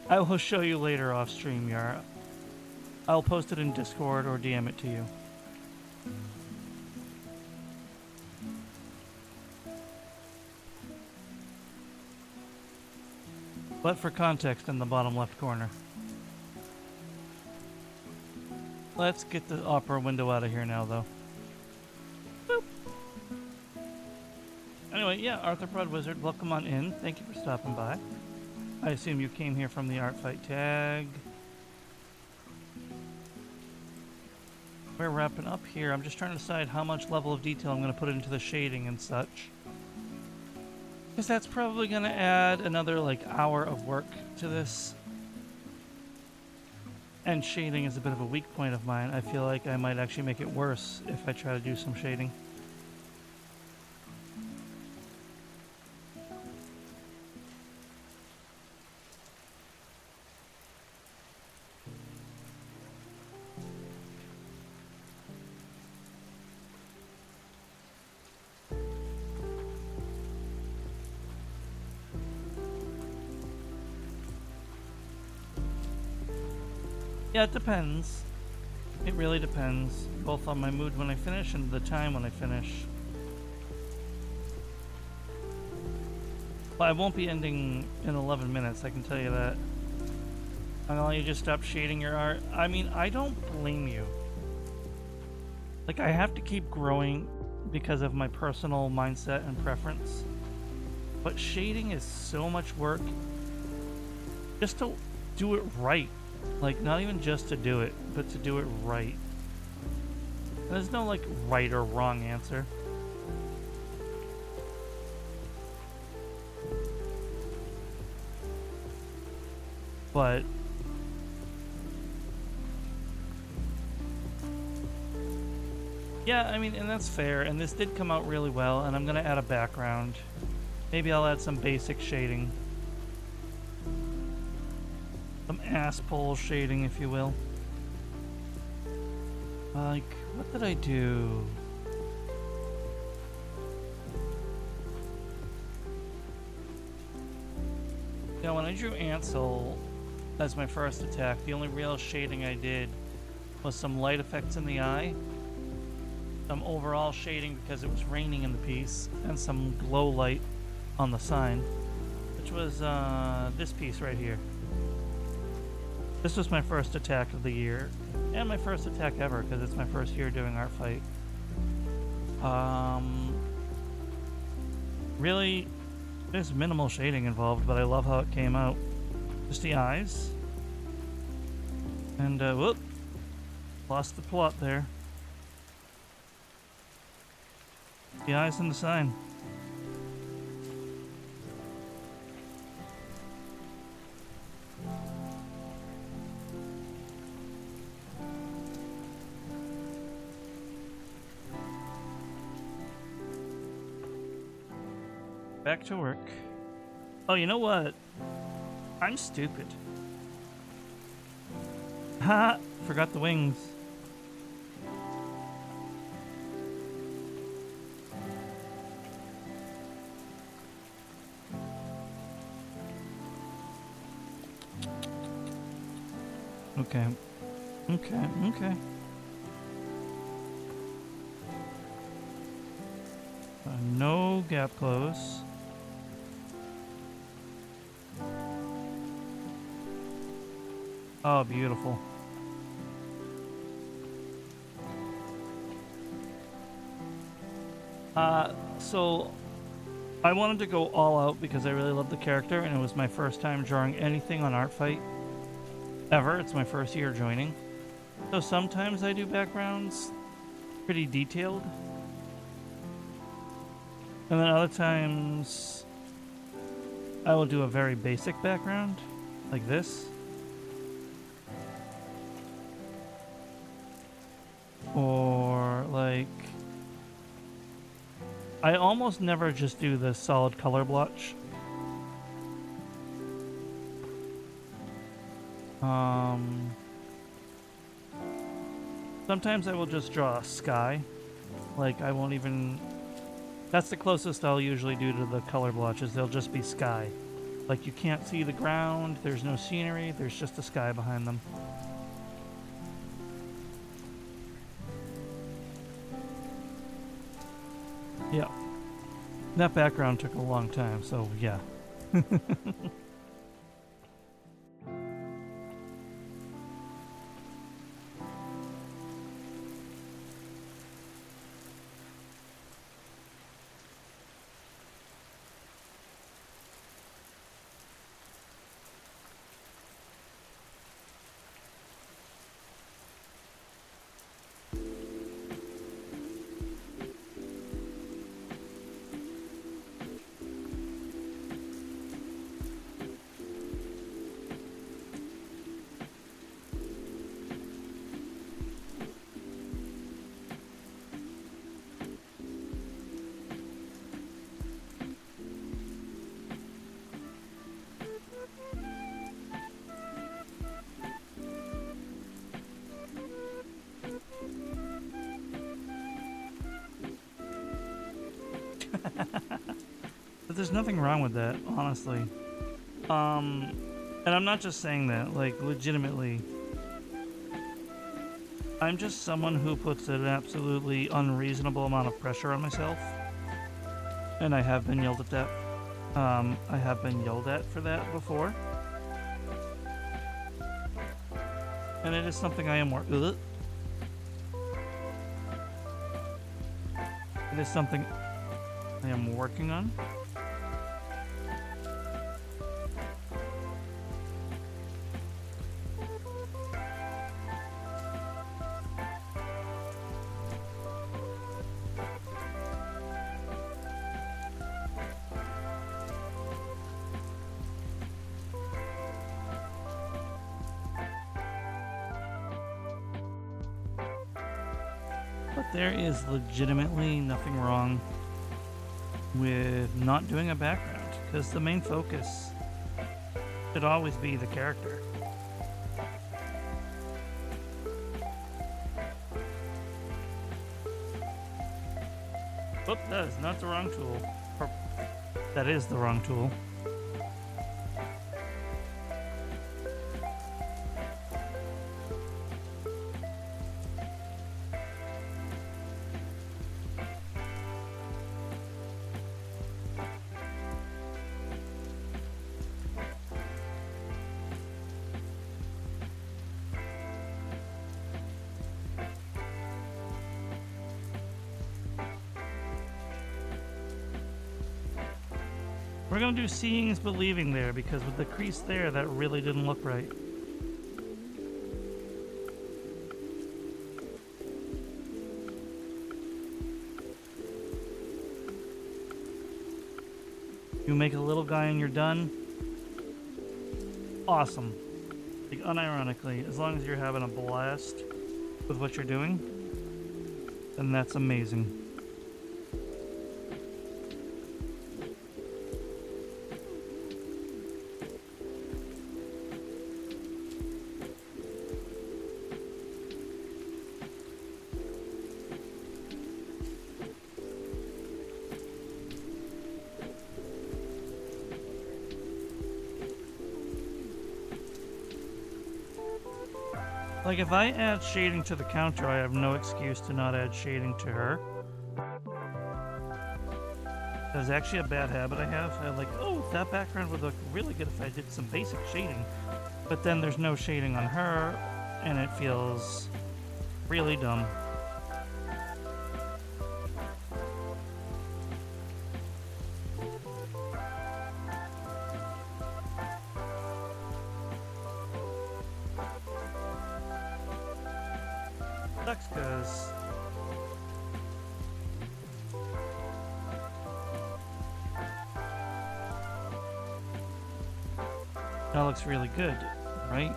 I will show you later off stream, Yara. I'll post it in Discord or DM it to you. But for context, in the bottom left corner. Let's get the opera window out of here now, though. Boop. Anyway, yeah, Arthropod Wizard, welcome on in. Thank you for stopping by. I assume you came here from the Artfight tag. We're wrapping up here. I'm just trying to decide how much level of detail I'm going to put into the shading and such. Because that's probably going to add another like hour of work to this. And shading is a bit of a weak point of mine. I feel like I might actually make it worse if I try to do some shading. Yeah, it depends. It really depends, both on my mood when I finish and the time when I finish. But I won't be ending in 11 minutes, I can tell you that. And I'll let you just stop shading your art. I mean, I don't blame you. Like, I have to keep growing because of my personal mindset and preference. But shading is so much work just to do it right. Like, not even just to do it, but to do it right. There's no, like, right or wrong answer. But yeah, I mean, and that's fair. And this did come out really well, and I'm going to add a background. Maybe I'll add some basic shading. Some ass-pole shading, if you will. Like, what did I do? Yeah, when I drew Ansel as my first attack, the only real shading I did was some light effects in the eye, some overall shading because it was raining in the piece, and some glow light on the sign, which was this piece right here. This was my first attack of the year, and my first attack ever, because it's my first year doing Artfight. Really, there's minimal shading involved, but I love how it came out. Just the eyes. And, whoop. Lost the plot there. The eyes and the sign. Back to work. Oh, you know what? I'm stupid. Ha! Forgot the wings. Okay. Okay. No gap close. Oh, beautiful. So I wanted to go all out because I really love the character, and it was my first time drawing anything on Artfight ever. It's my first year joining. So sometimes I do backgrounds pretty detailed. And then other times I will do a very basic background, like this. Or like I almost never just do the solid color blotch. Sometimes I will just draw a sky. Like, I won't even... That's the closest I'll usually do to the color blotches. They'll just be sky. Like, you can't see the ground, there's no scenery, there's just a sky behind them. Yeah. That background took a long time, so yeah. But there's nothing wrong with that, honestly. And I'm not just saying that, like, legitimately. I'm just someone who puts an absolutely unreasonable amount of pressure on myself. And I have been yelled at that. I have been yelled at for that before. And it is something I am It is something I am working on. But there is legitimately nothing wrong with not doing a background, because the main focus should always be the character. Whoop, that is not the wrong tool. Or, that is the wrong tool. We're gonna do seeing is believing there, because with the crease there, that really didn't look right. You make a little guy and you're done. Awesome. Like, unironically, as long as you're having a blast with what you're doing, then that's amazing. Like, if I add shading to the counter, I have no excuse to not add shading to her. That's actually a bad habit I have. I'm like, oh, that background would look really good if I did some basic shading. But then there's no shading on her, and it feels really dumb. Sucks, because that looks really good, right?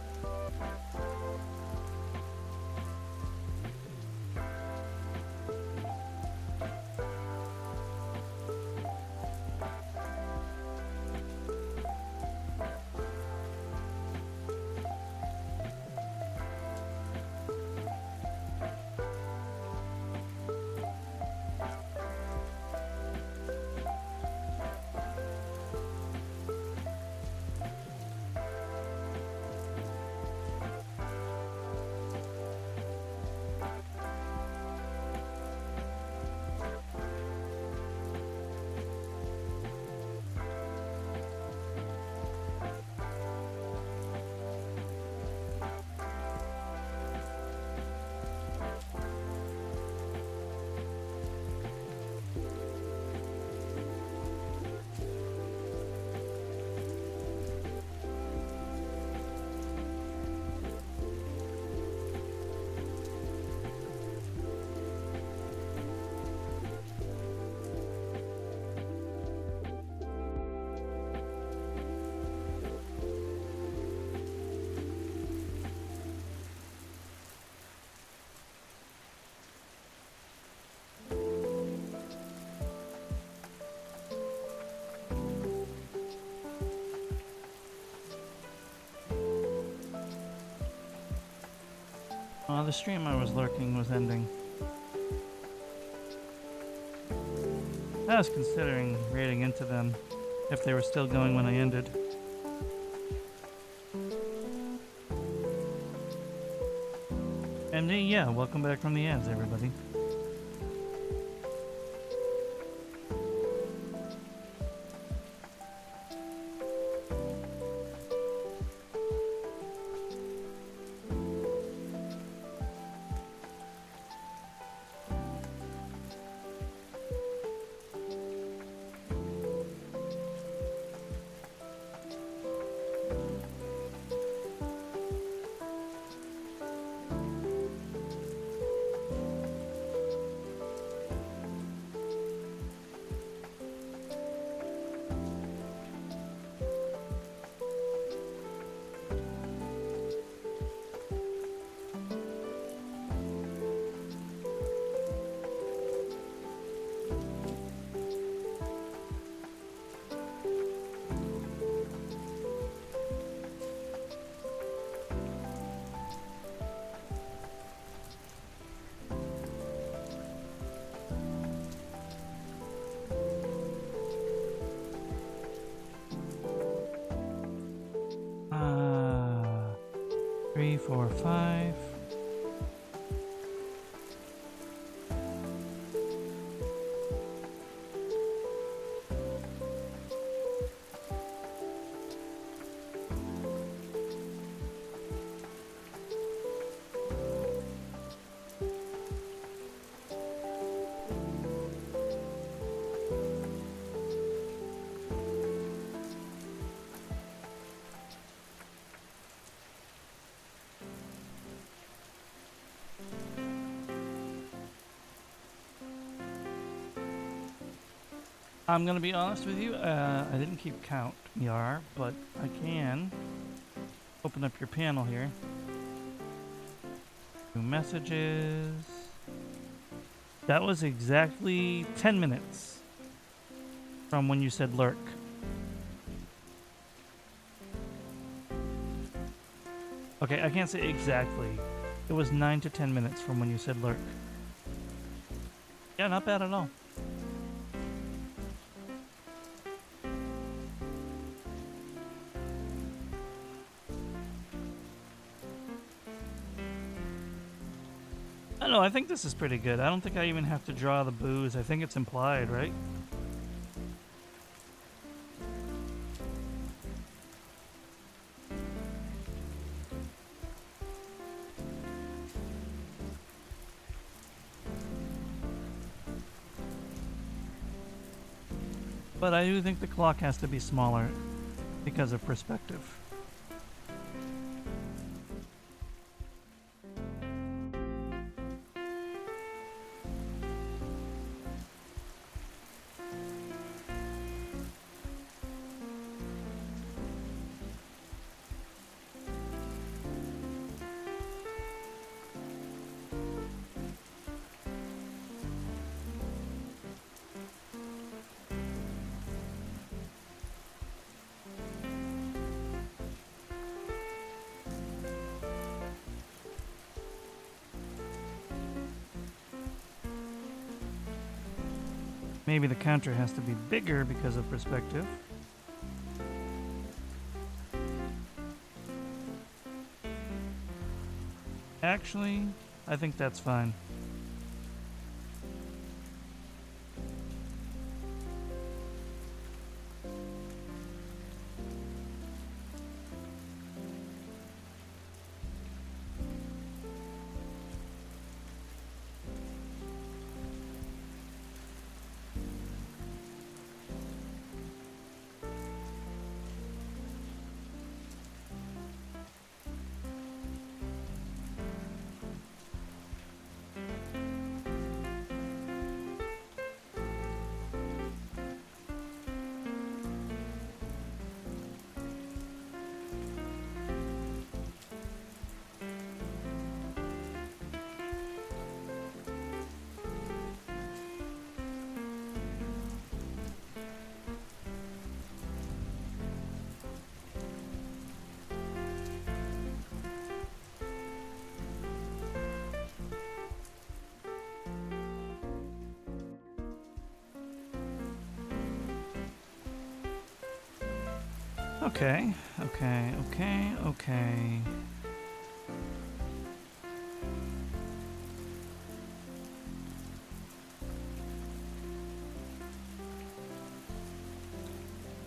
the stream I was lurking was ending. I was considering raiding into them if they were still going when I ended. MD, yeah, welcome back from the ads, everybody. Three, four, five. I'm gonna be honest with you, I didn't keep count, Yar, but I can open up your panel here. New messages. That was exactly 10 minutes from when you said lurk. Okay, I can't say exactly. It was 9 to 10 minutes from when you said lurk. Yeah, not bad at all. I don't know, I think this is pretty good. I don't think I even have to draw the booze. I think it's implied, right? But I do think the clock has to be smaller because of perspective. Maybe the counter has to be bigger because of perspective. Actually, I think that's fine. Okay, okay, okay, okay.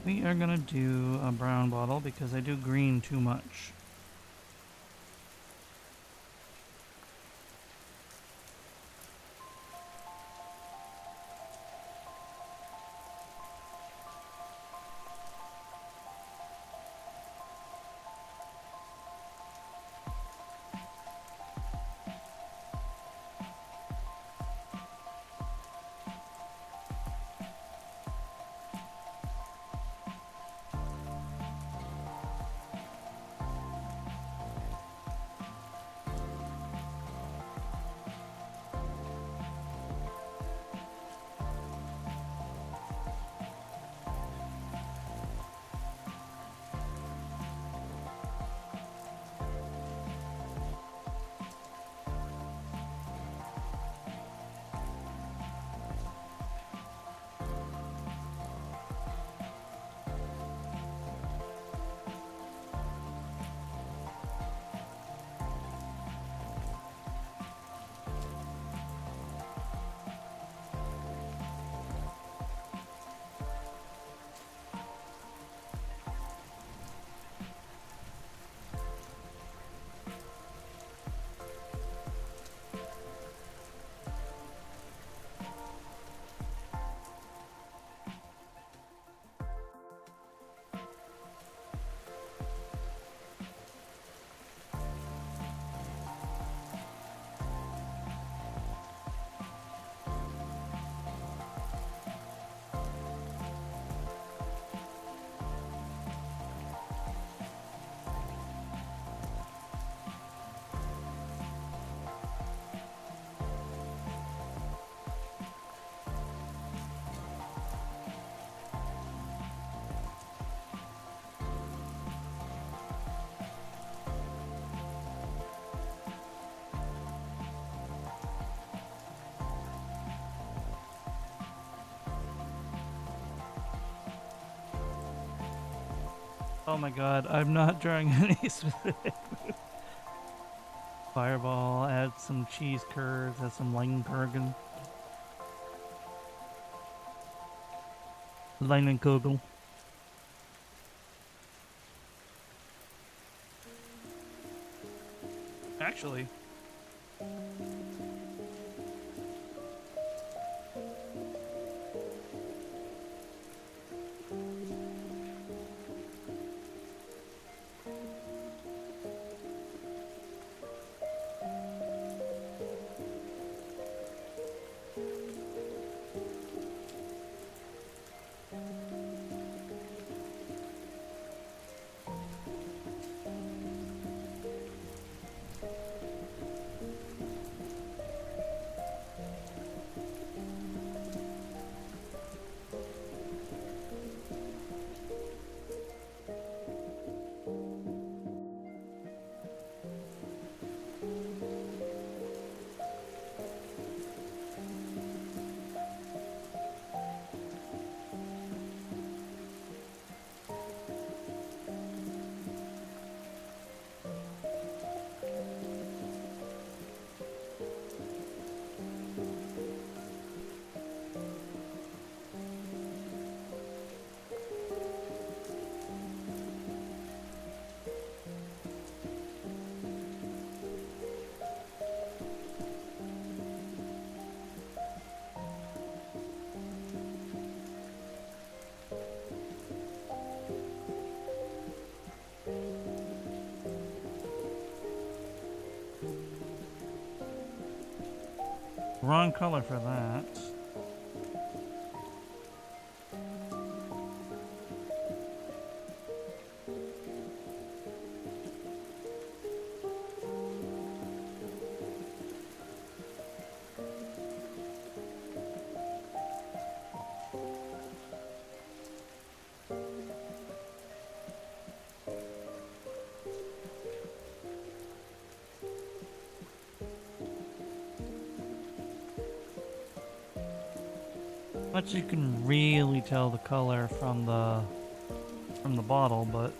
We are gonna do a brown bottle because I do green too much. Oh my god, I'm not drawing any specific. Fireball, add some cheese curds, add some Leinenkugel. Leinenkugel. Actually, wrong color for that. But you can really tell the color from the from the bottle, but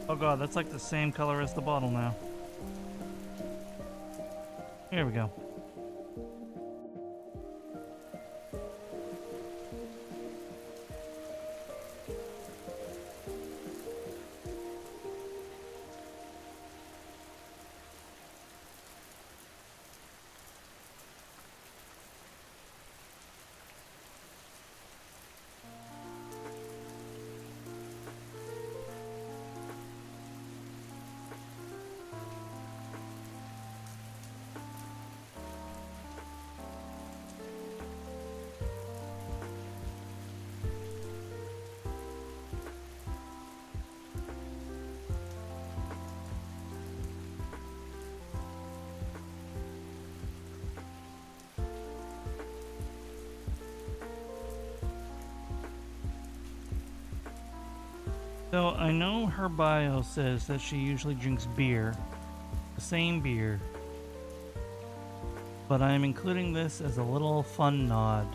oh god, that's like the same color as the bottle now. Here we go. So I know her bio says that she usually drinks beer, the same beer, but I am including this as a little fun nod.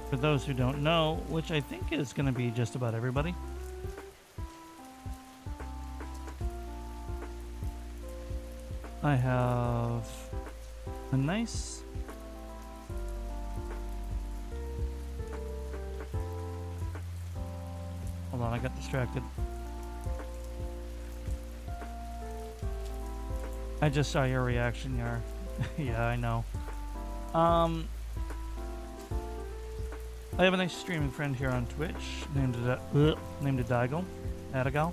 For those who don't know, which I think is going to be just about everybody, I have a nice hold on, I got distracted. I just saw your reaction, Yar. Yeah, I know. I have a nice streaming friend here on Twitch named Adagal.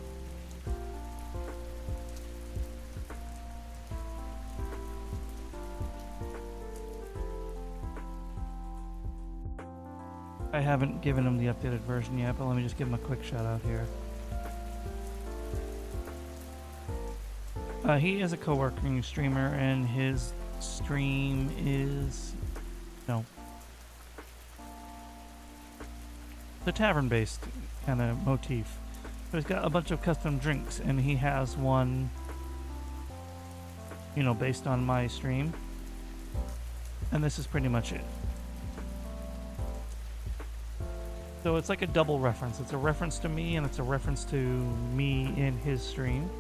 I haven't given him the updated version yet, but let me just give him a quick shout out here. He is a co-working streamer, and his stream is, the tavern-based kind of motif. So he's got a bunch of custom drinks, and he has one, based on my stream. And this is pretty much it. So it's like a double reference. It's a reference to me, and it's a reference to me in his stream.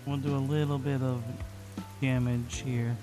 We'll do a little bit of damage here.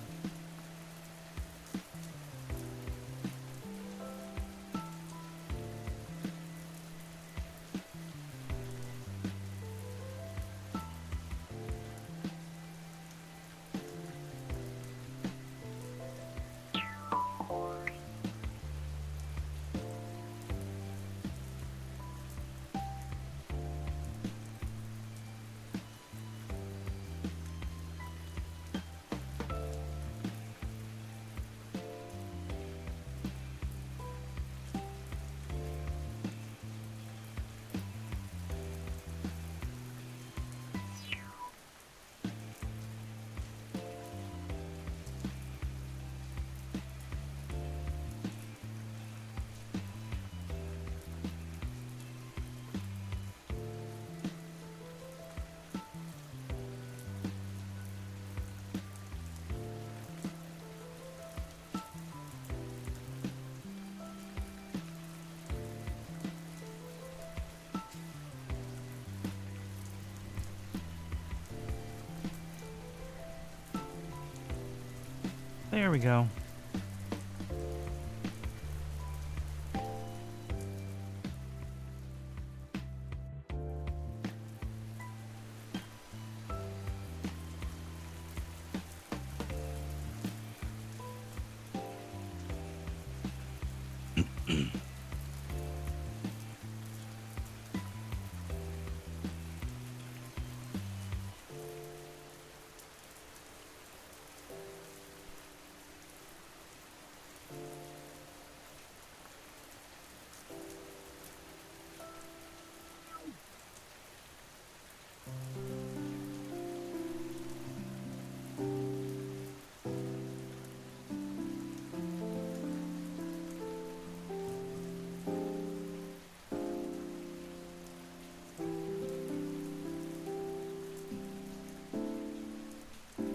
There we go.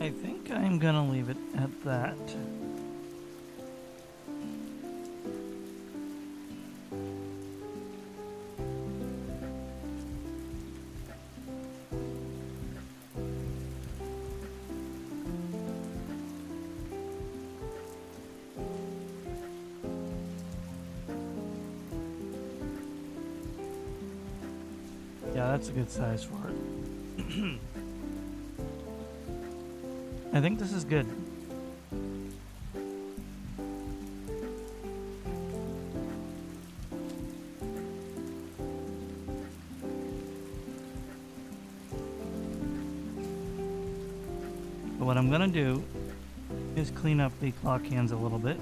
I think I'm gonna leave it at that. Yeah, that's a good size for it. I think this is good. But what I'm gonna do is clean up the clock hands a little bit.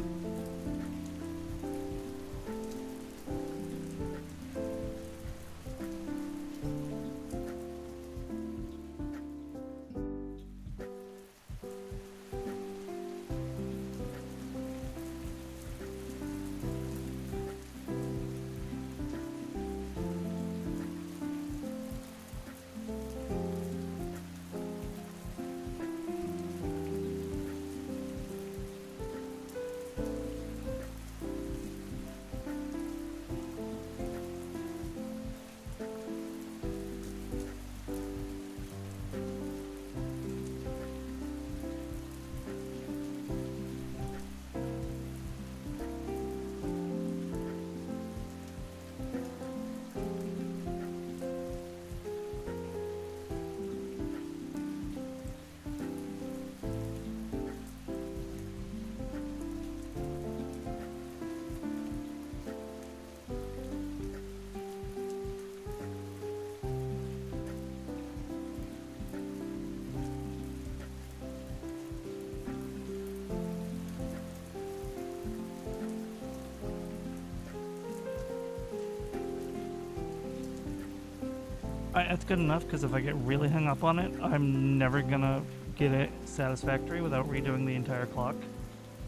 Alright, that's good enough because if I get really hung up on it, I'm never gonna get it satisfactory without redoing the entire clock.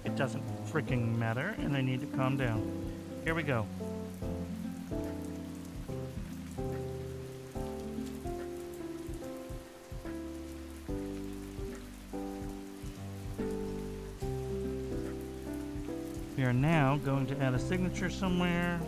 It doesn't freaking matter, and I need to calm down. Here we go. We are now going to add a signature somewhere.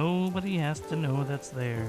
Nobody has to know that's there.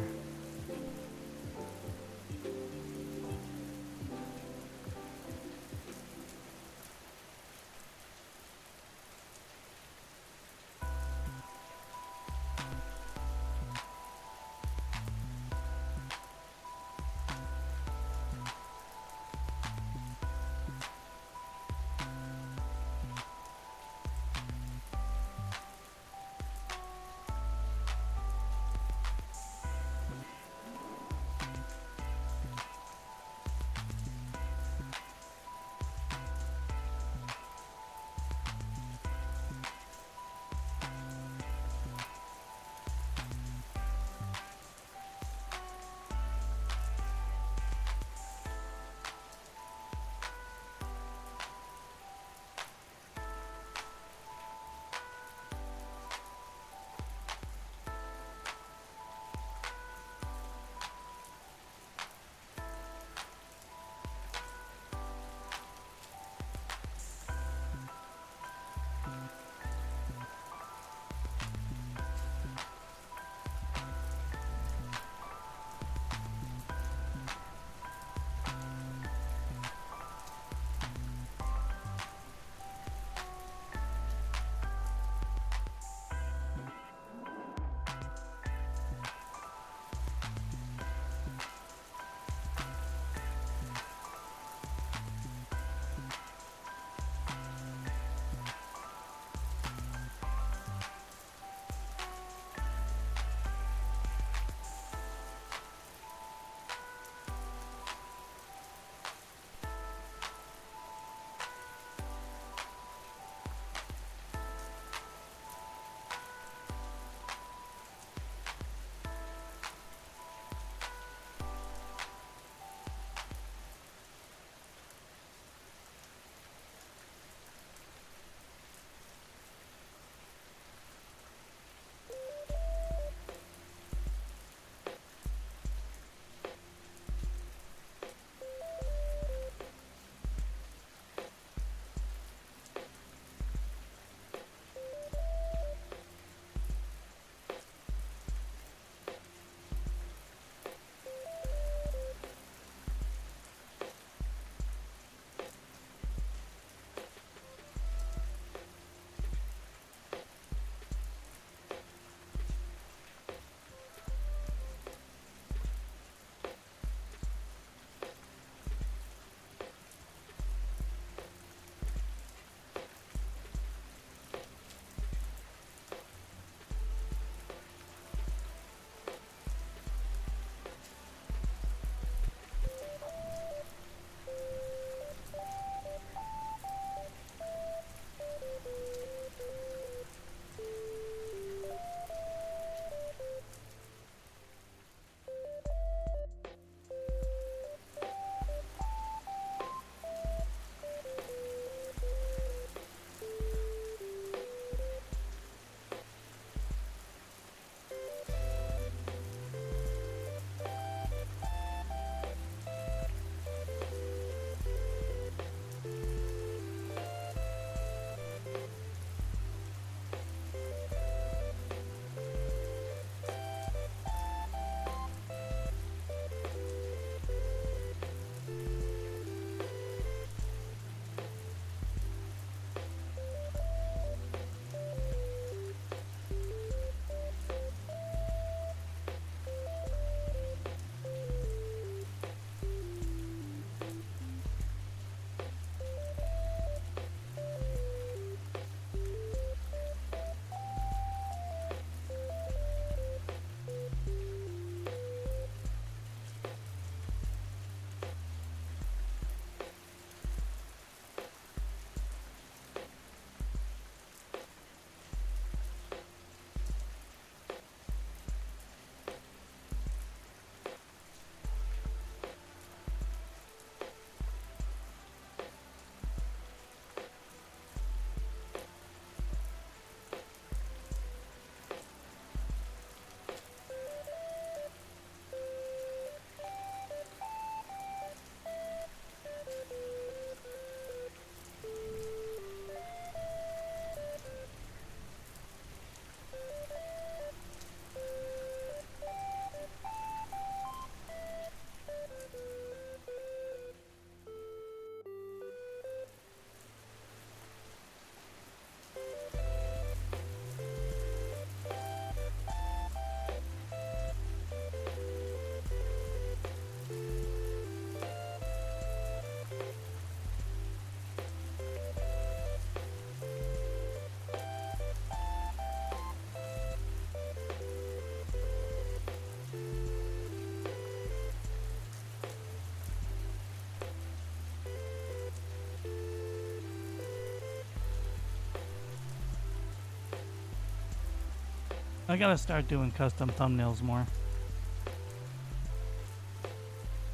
I gotta start doing custom thumbnails more.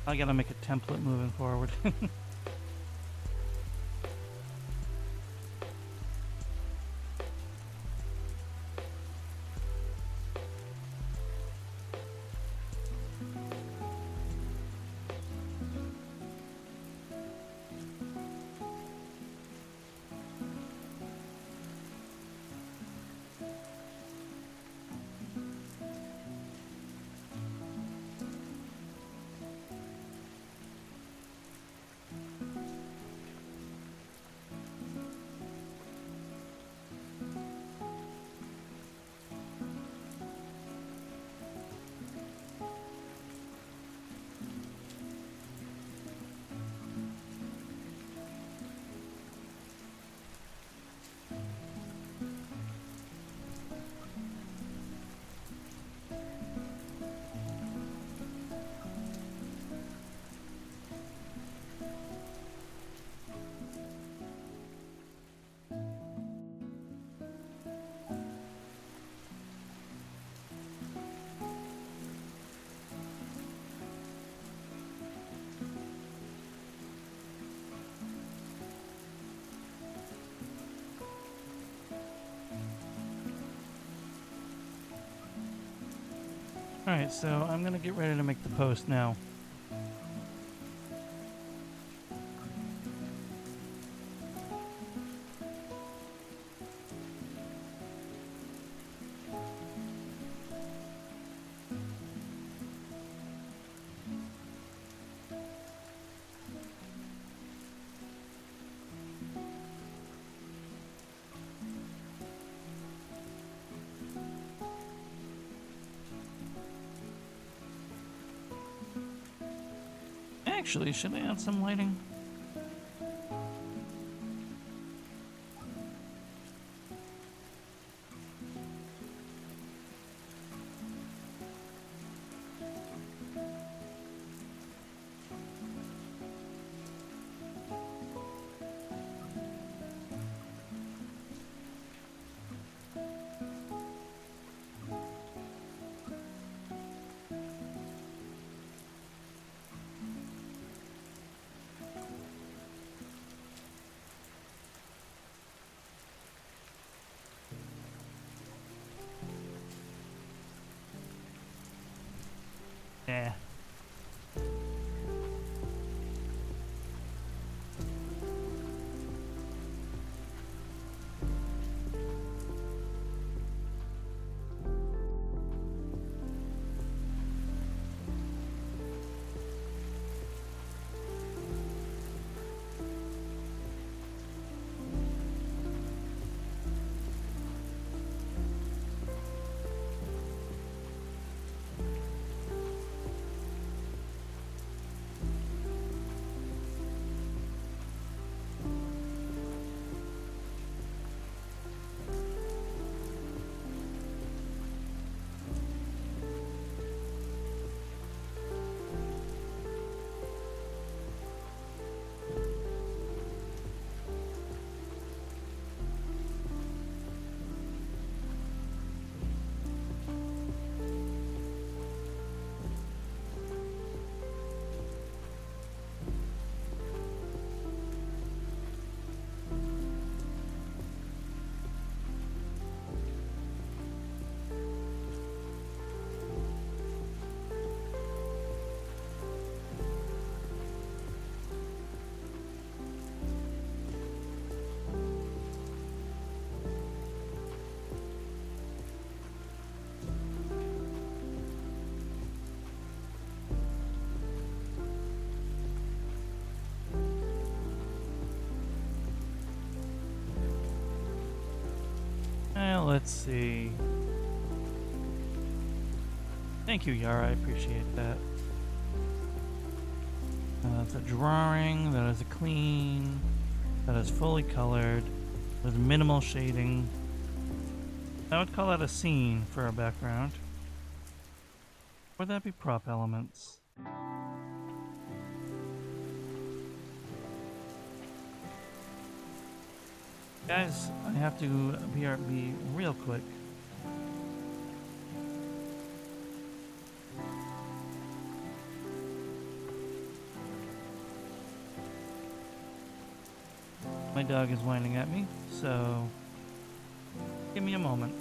I gotta make a template moving forward. Alright, so I'm gonna get ready to make the post now. Actually, should I add some lighting? Yeah. Let's see. Thank you, Yara. I appreciate that. That's a drawing. That is a clean. That is fully colored with minimal shading. I would call that a scene for a background. Would that be prop elements? Guys, I have to BRB real quick. My dog is whining at me, so give me a moment.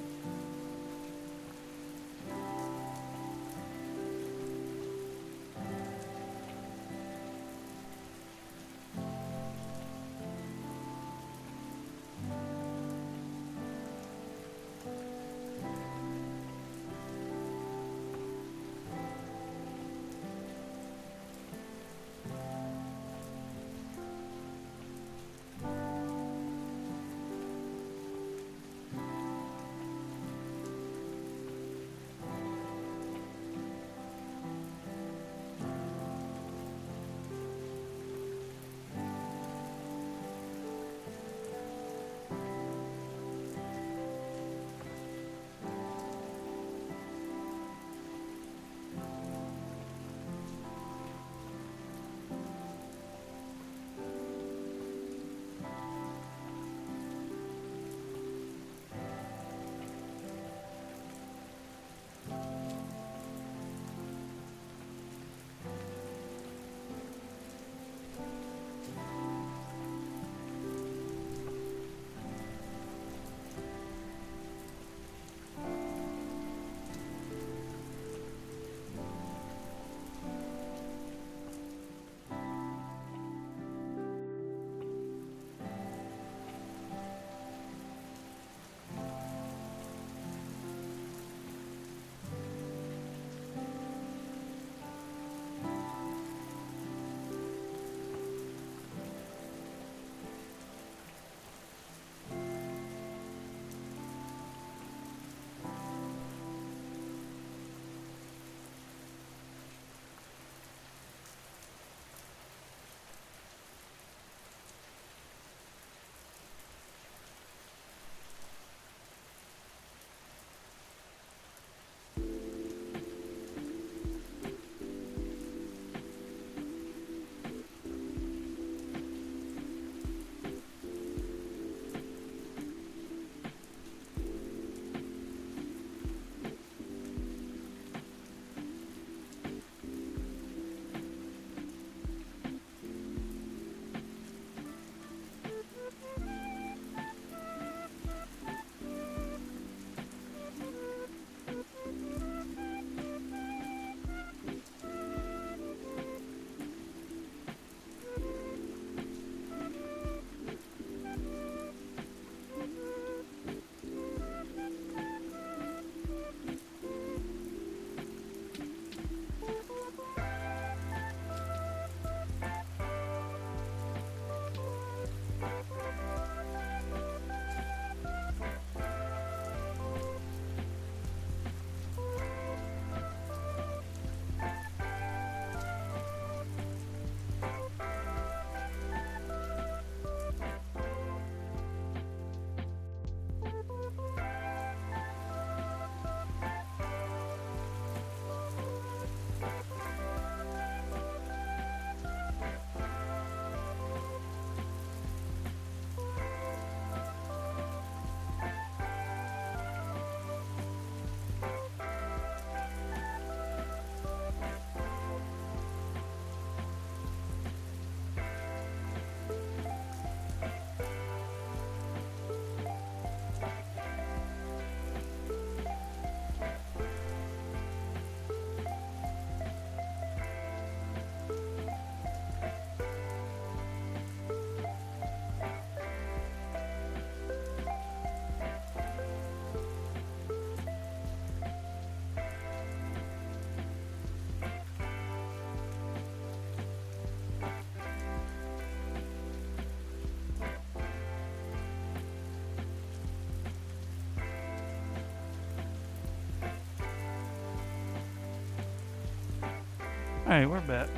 Alright, we're back.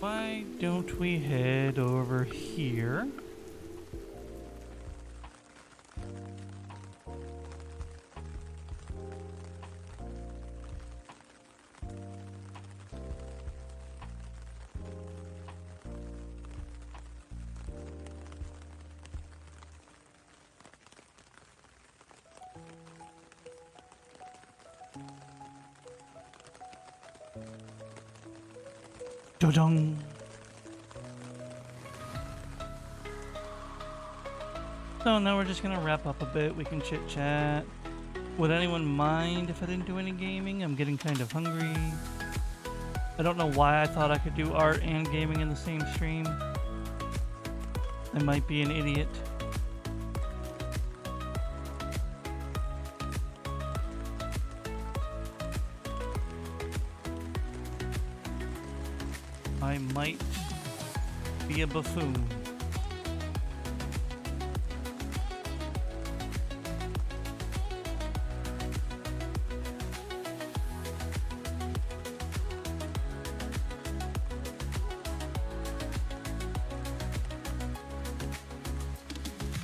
Why don't we head over here? Dodong. So now we're just gonna wrap up a bit. We can chit chat. Would anyone mind if I didn't do any gaming? I'm getting kind of hungry. I don't know why I thought I could do art and gaming in the same stream. I might be an idiot. I might be a buffoon.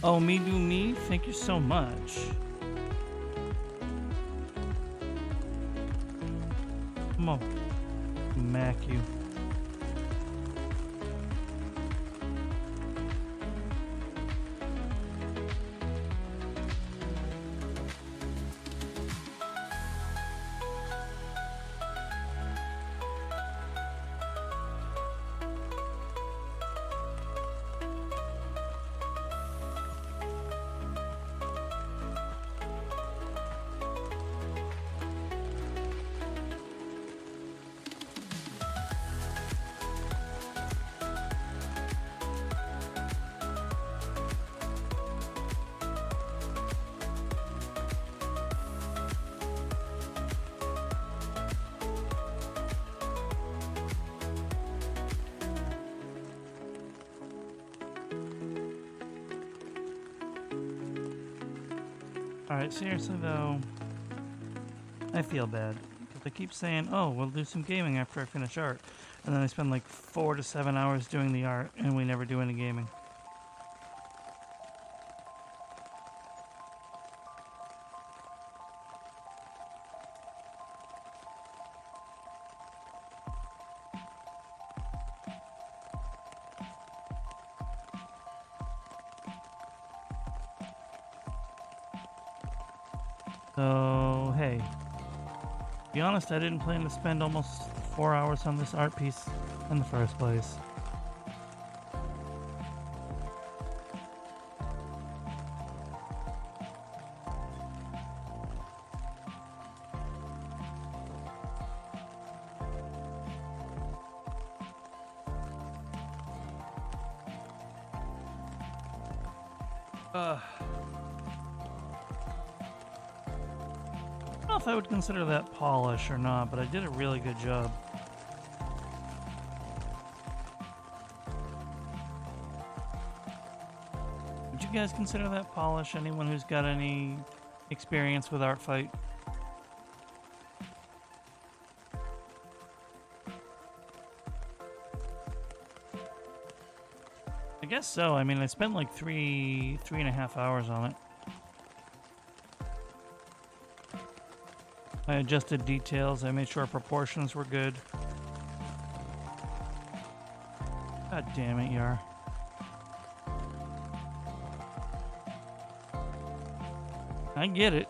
Oh, me do me? Thank you so much. Come on. Smack you. Alright, seriously though, I feel bad. Because I keep saying, oh, we'll do some gaming after I finish art. And then I spend like 4 to 7 hours doing the art, and we never do any gaming. So, hey. To be honest, I didn't plan to spend almost 4 hours on this art piece in the first place. I don't know if I would consider that polish or not, but I did a really good job. Would you guys consider that polish? Anyone who's got any experience with art fight? I guess so. I mean, I spent like three and a half hours on it. I adjusted details. I made sure proportions were good. God damn it, Yar. I get it.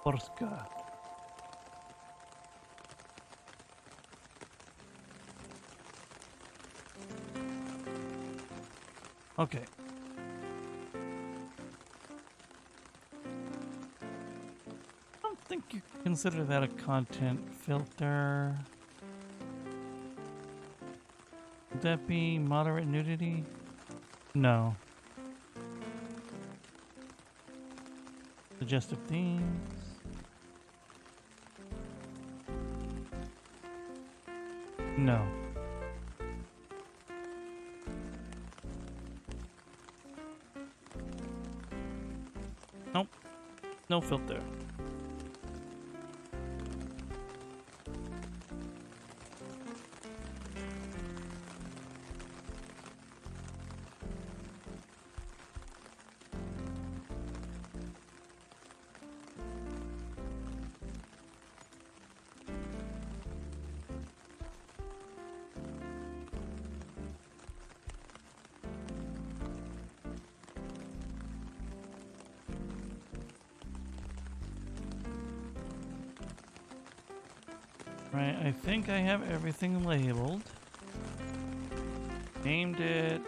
Polska. Okay. I don't think you can consider that a content filter. Would that be moderate nudity? No. Suggestive themes. No. No filter. Right, I think I have everything labeled. Named it.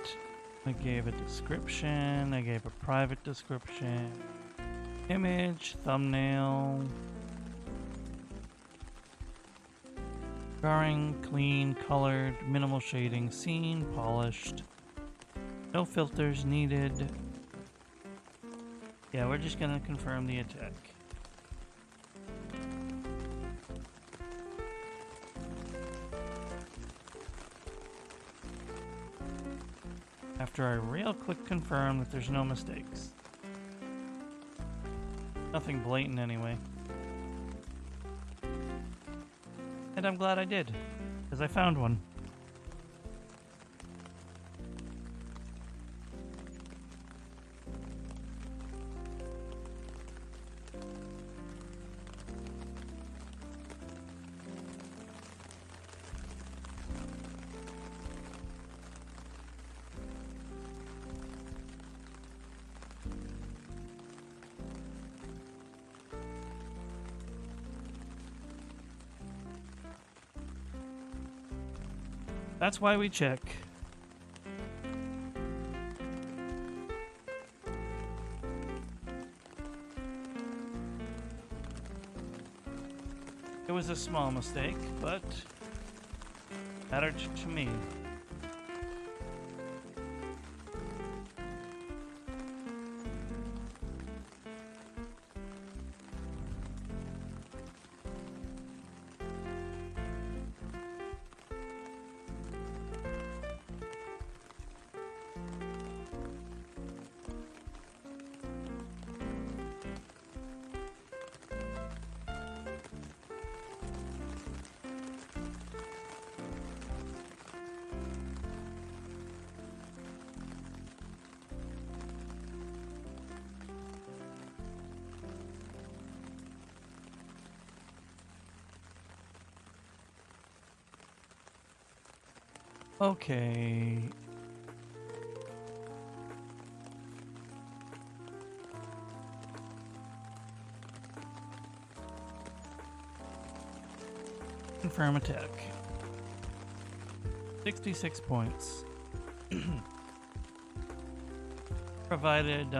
I gave a description. I gave a private description. Image, thumbnail. Drawing, clean, colored, minimal shading, scene, polished. No filters needed. Yeah, we're just gonna confirm the attack. After I real quick confirm that there's no mistakes. Nothing blatant anyway. And I'm glad I did, because I found one. That's why we check. It was a small mistake, but mattered to me. Okay. Confirm attack. 66 points. Provided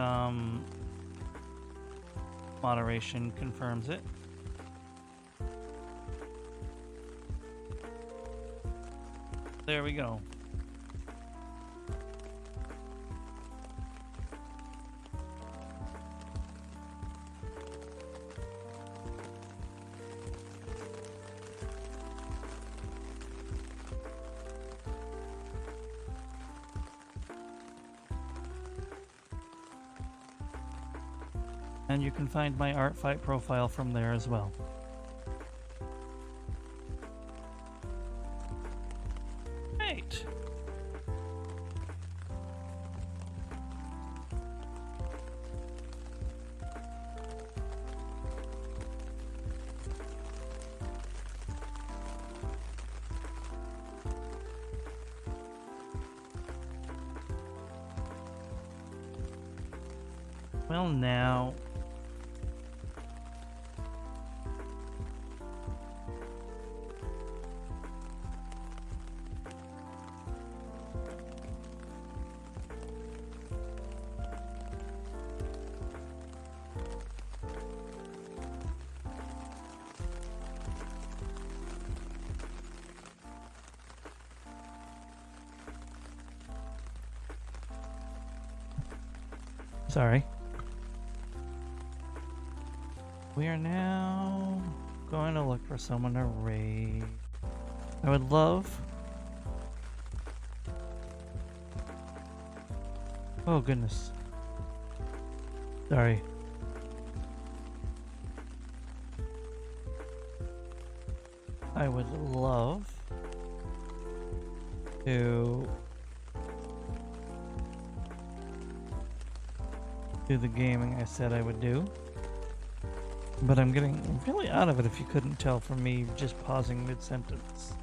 moderation confirms it. There we go. And you can find my Artfight profile from there as well. Great. Well, now sorry. We are now going to look for someone to raid. I would love... Oh, goodness. Sorry. I would love to do the gaming I said I would do. But I'm getting really out of it if you couldn't tell from me just pausing mid-sentence.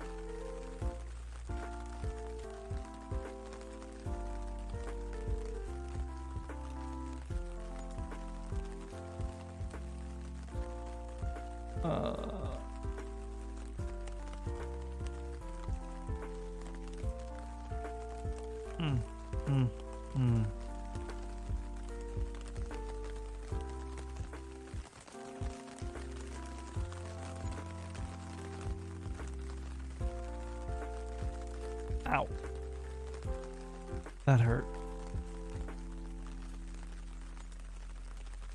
Ow. That hurt.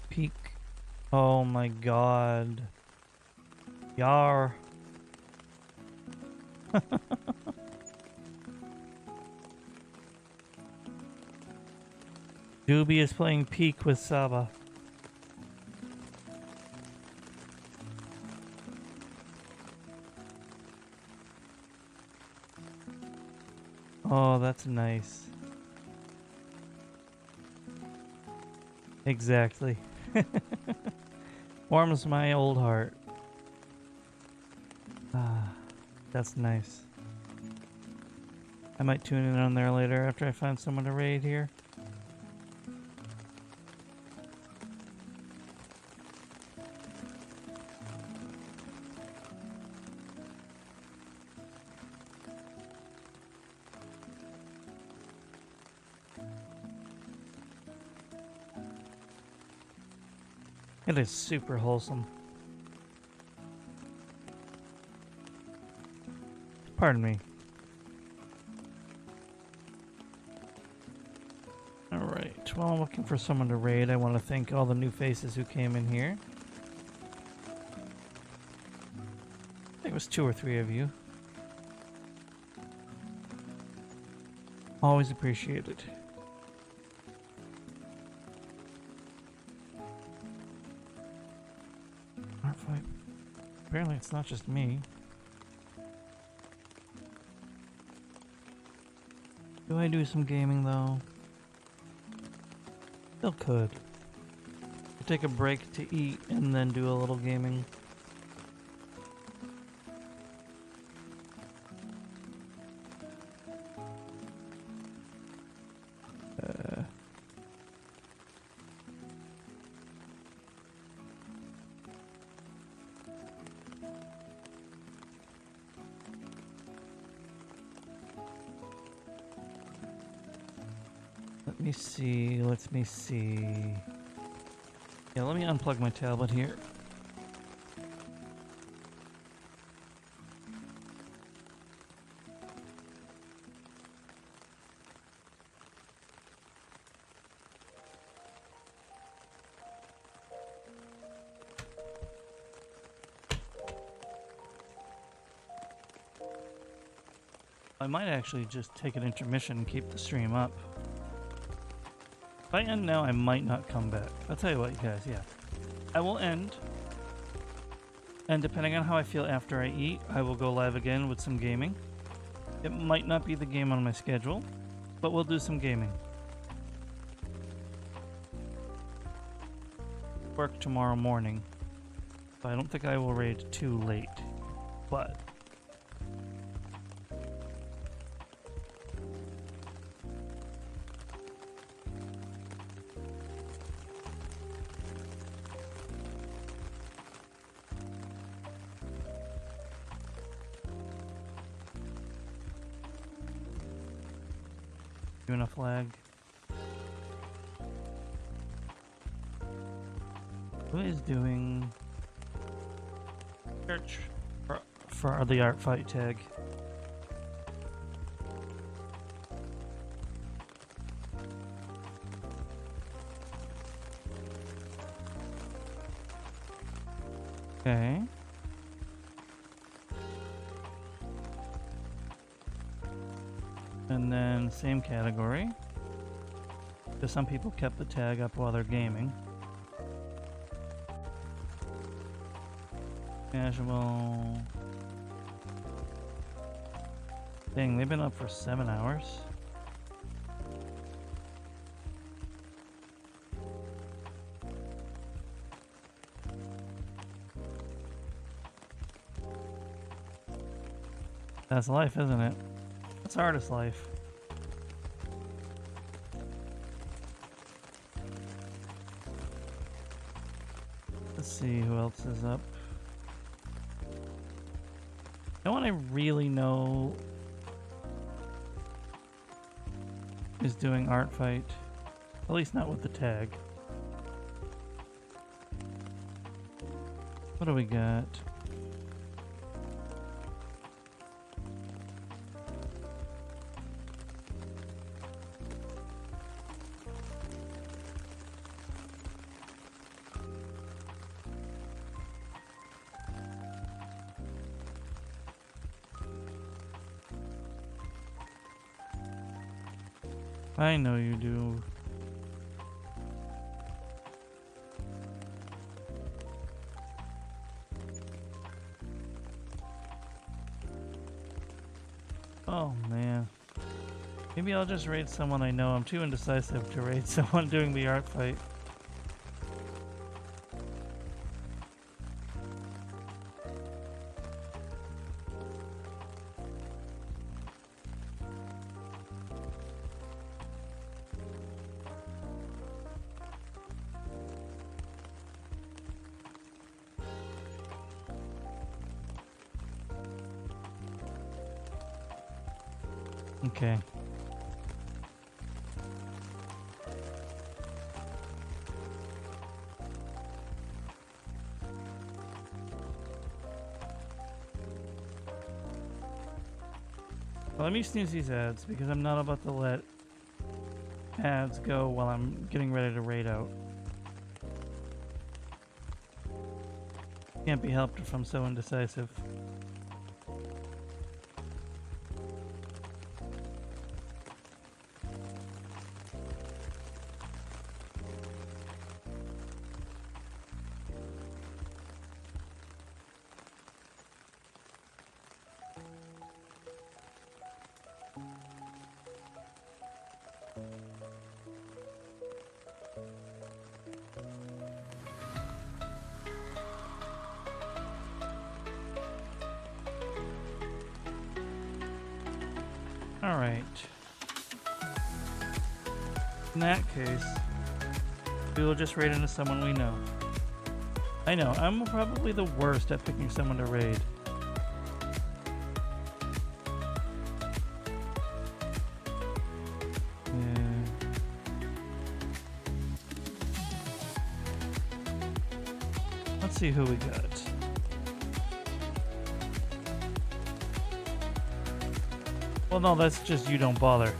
Peak. Oh my god. Yar. Doobie is playing Peak with Saba. Oh, that's nice. Exactly. Warms my old heart. Ah, that's nice. I might tune in on there later after I find someone to raid here. It is super wholesome. Pardon me. Alright, while I'm looking for someone to raid, I want to thank all the new faces who came in here. I think it was 2 or 3 of you. Always appreciated. Apparently it's not just me. Do I do some gaming though? Still could. I'll take a break to eat and then do a little gaming. Let me see. Yeah, let me unplug my tablet here. I might actually just take an intermission and keep the stream up. If I end now, I might not come back. I'll tell you what, you guys, yeah. I will end. And depending on how I feel after I eat, I will go live again with some gaming. It might not be the game on my schedule, but we'll do some gaming. Work tomorrow morning. So I don't think I will raid too late. But doing a flag. Who is doing church for the art fight tag? Okay. And then same category. Because some people kept the tag up while they're gaming. Casual. Dang, they've been up for 7 hours. That's life, isn't it? That's artist life. Let's see who else is up. No one I really know is doing art fight. At least not with the tag. What do we got? I know you do. Oh man. Maybe I'll just raid someone I know. I'm too indecisive to raid someone doing the art fight. Okay. Well, let me snooze these ads because I'm not about to let ads go while I'm getting ready to raid out. Can't be helped if I'm so indecisive. All right. In that case, we will just raid into someone we know. I know, I'm probably the worst at picking someone to raid. Yeah. Let's see who we got. Well, no, that's just you don't bother.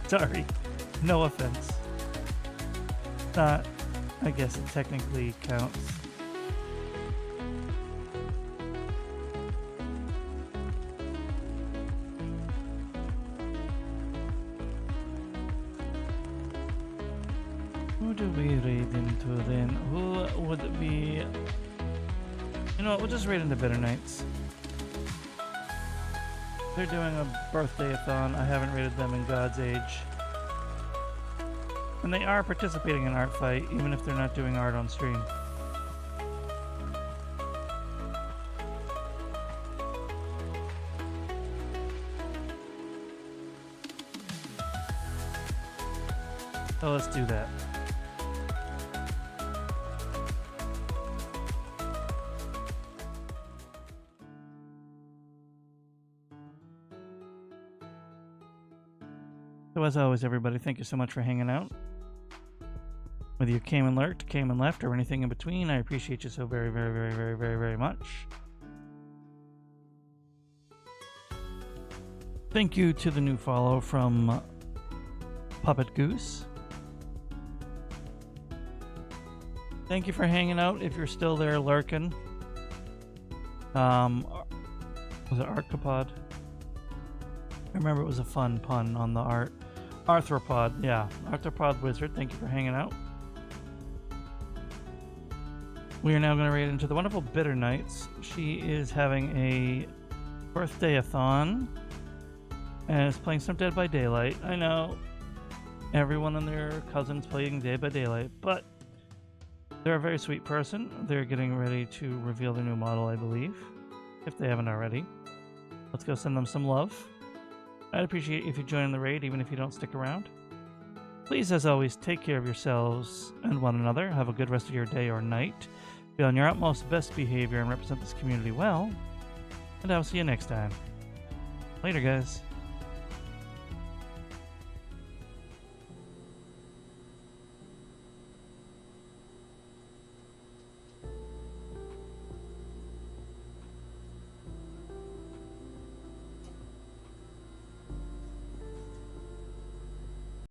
Sorry. No offense. Not, I guess it technically counts. Who do we raid into then? Who would it be? You know what, we'll just raid into Bitter Nights. They're doing a birthday-a-thon. I haven't rated them in God's Age. And they are participating in Art Fight, even if they're not doing art on stream. So let's do that. So as always, everybody, thank you so much for hanging out. Whether you came and lurked, came and left, or anything in between, I appreciate you so very, very, very, very, very, very much. Thank you to the new follow from Puppet Goose. Thank you for hanging out if you're still there lurking. Was it Arthropod? I remember it was a fun pun on the Arthropod, yeah. Arthropod Wizard, thank you for hanging out. We are now going to raid into the wonderful Bitter Nights. She is having a birthday-a-thon and is playing some Dead by Daylight. I know everyone and their cousins playing Dead by Daylight, but they're a very sweet person. They're getting ready to reveal their new model, I believe, if they haven't already. Let's go send them some love. I'd appreciate if you join the raid, even if you don't stick around. Please, as always, take care of yourselves and one another. Have a good rest of your day or night. Be on your utmost best behavior and represent this community well. And I'll see you next time. Later, guys.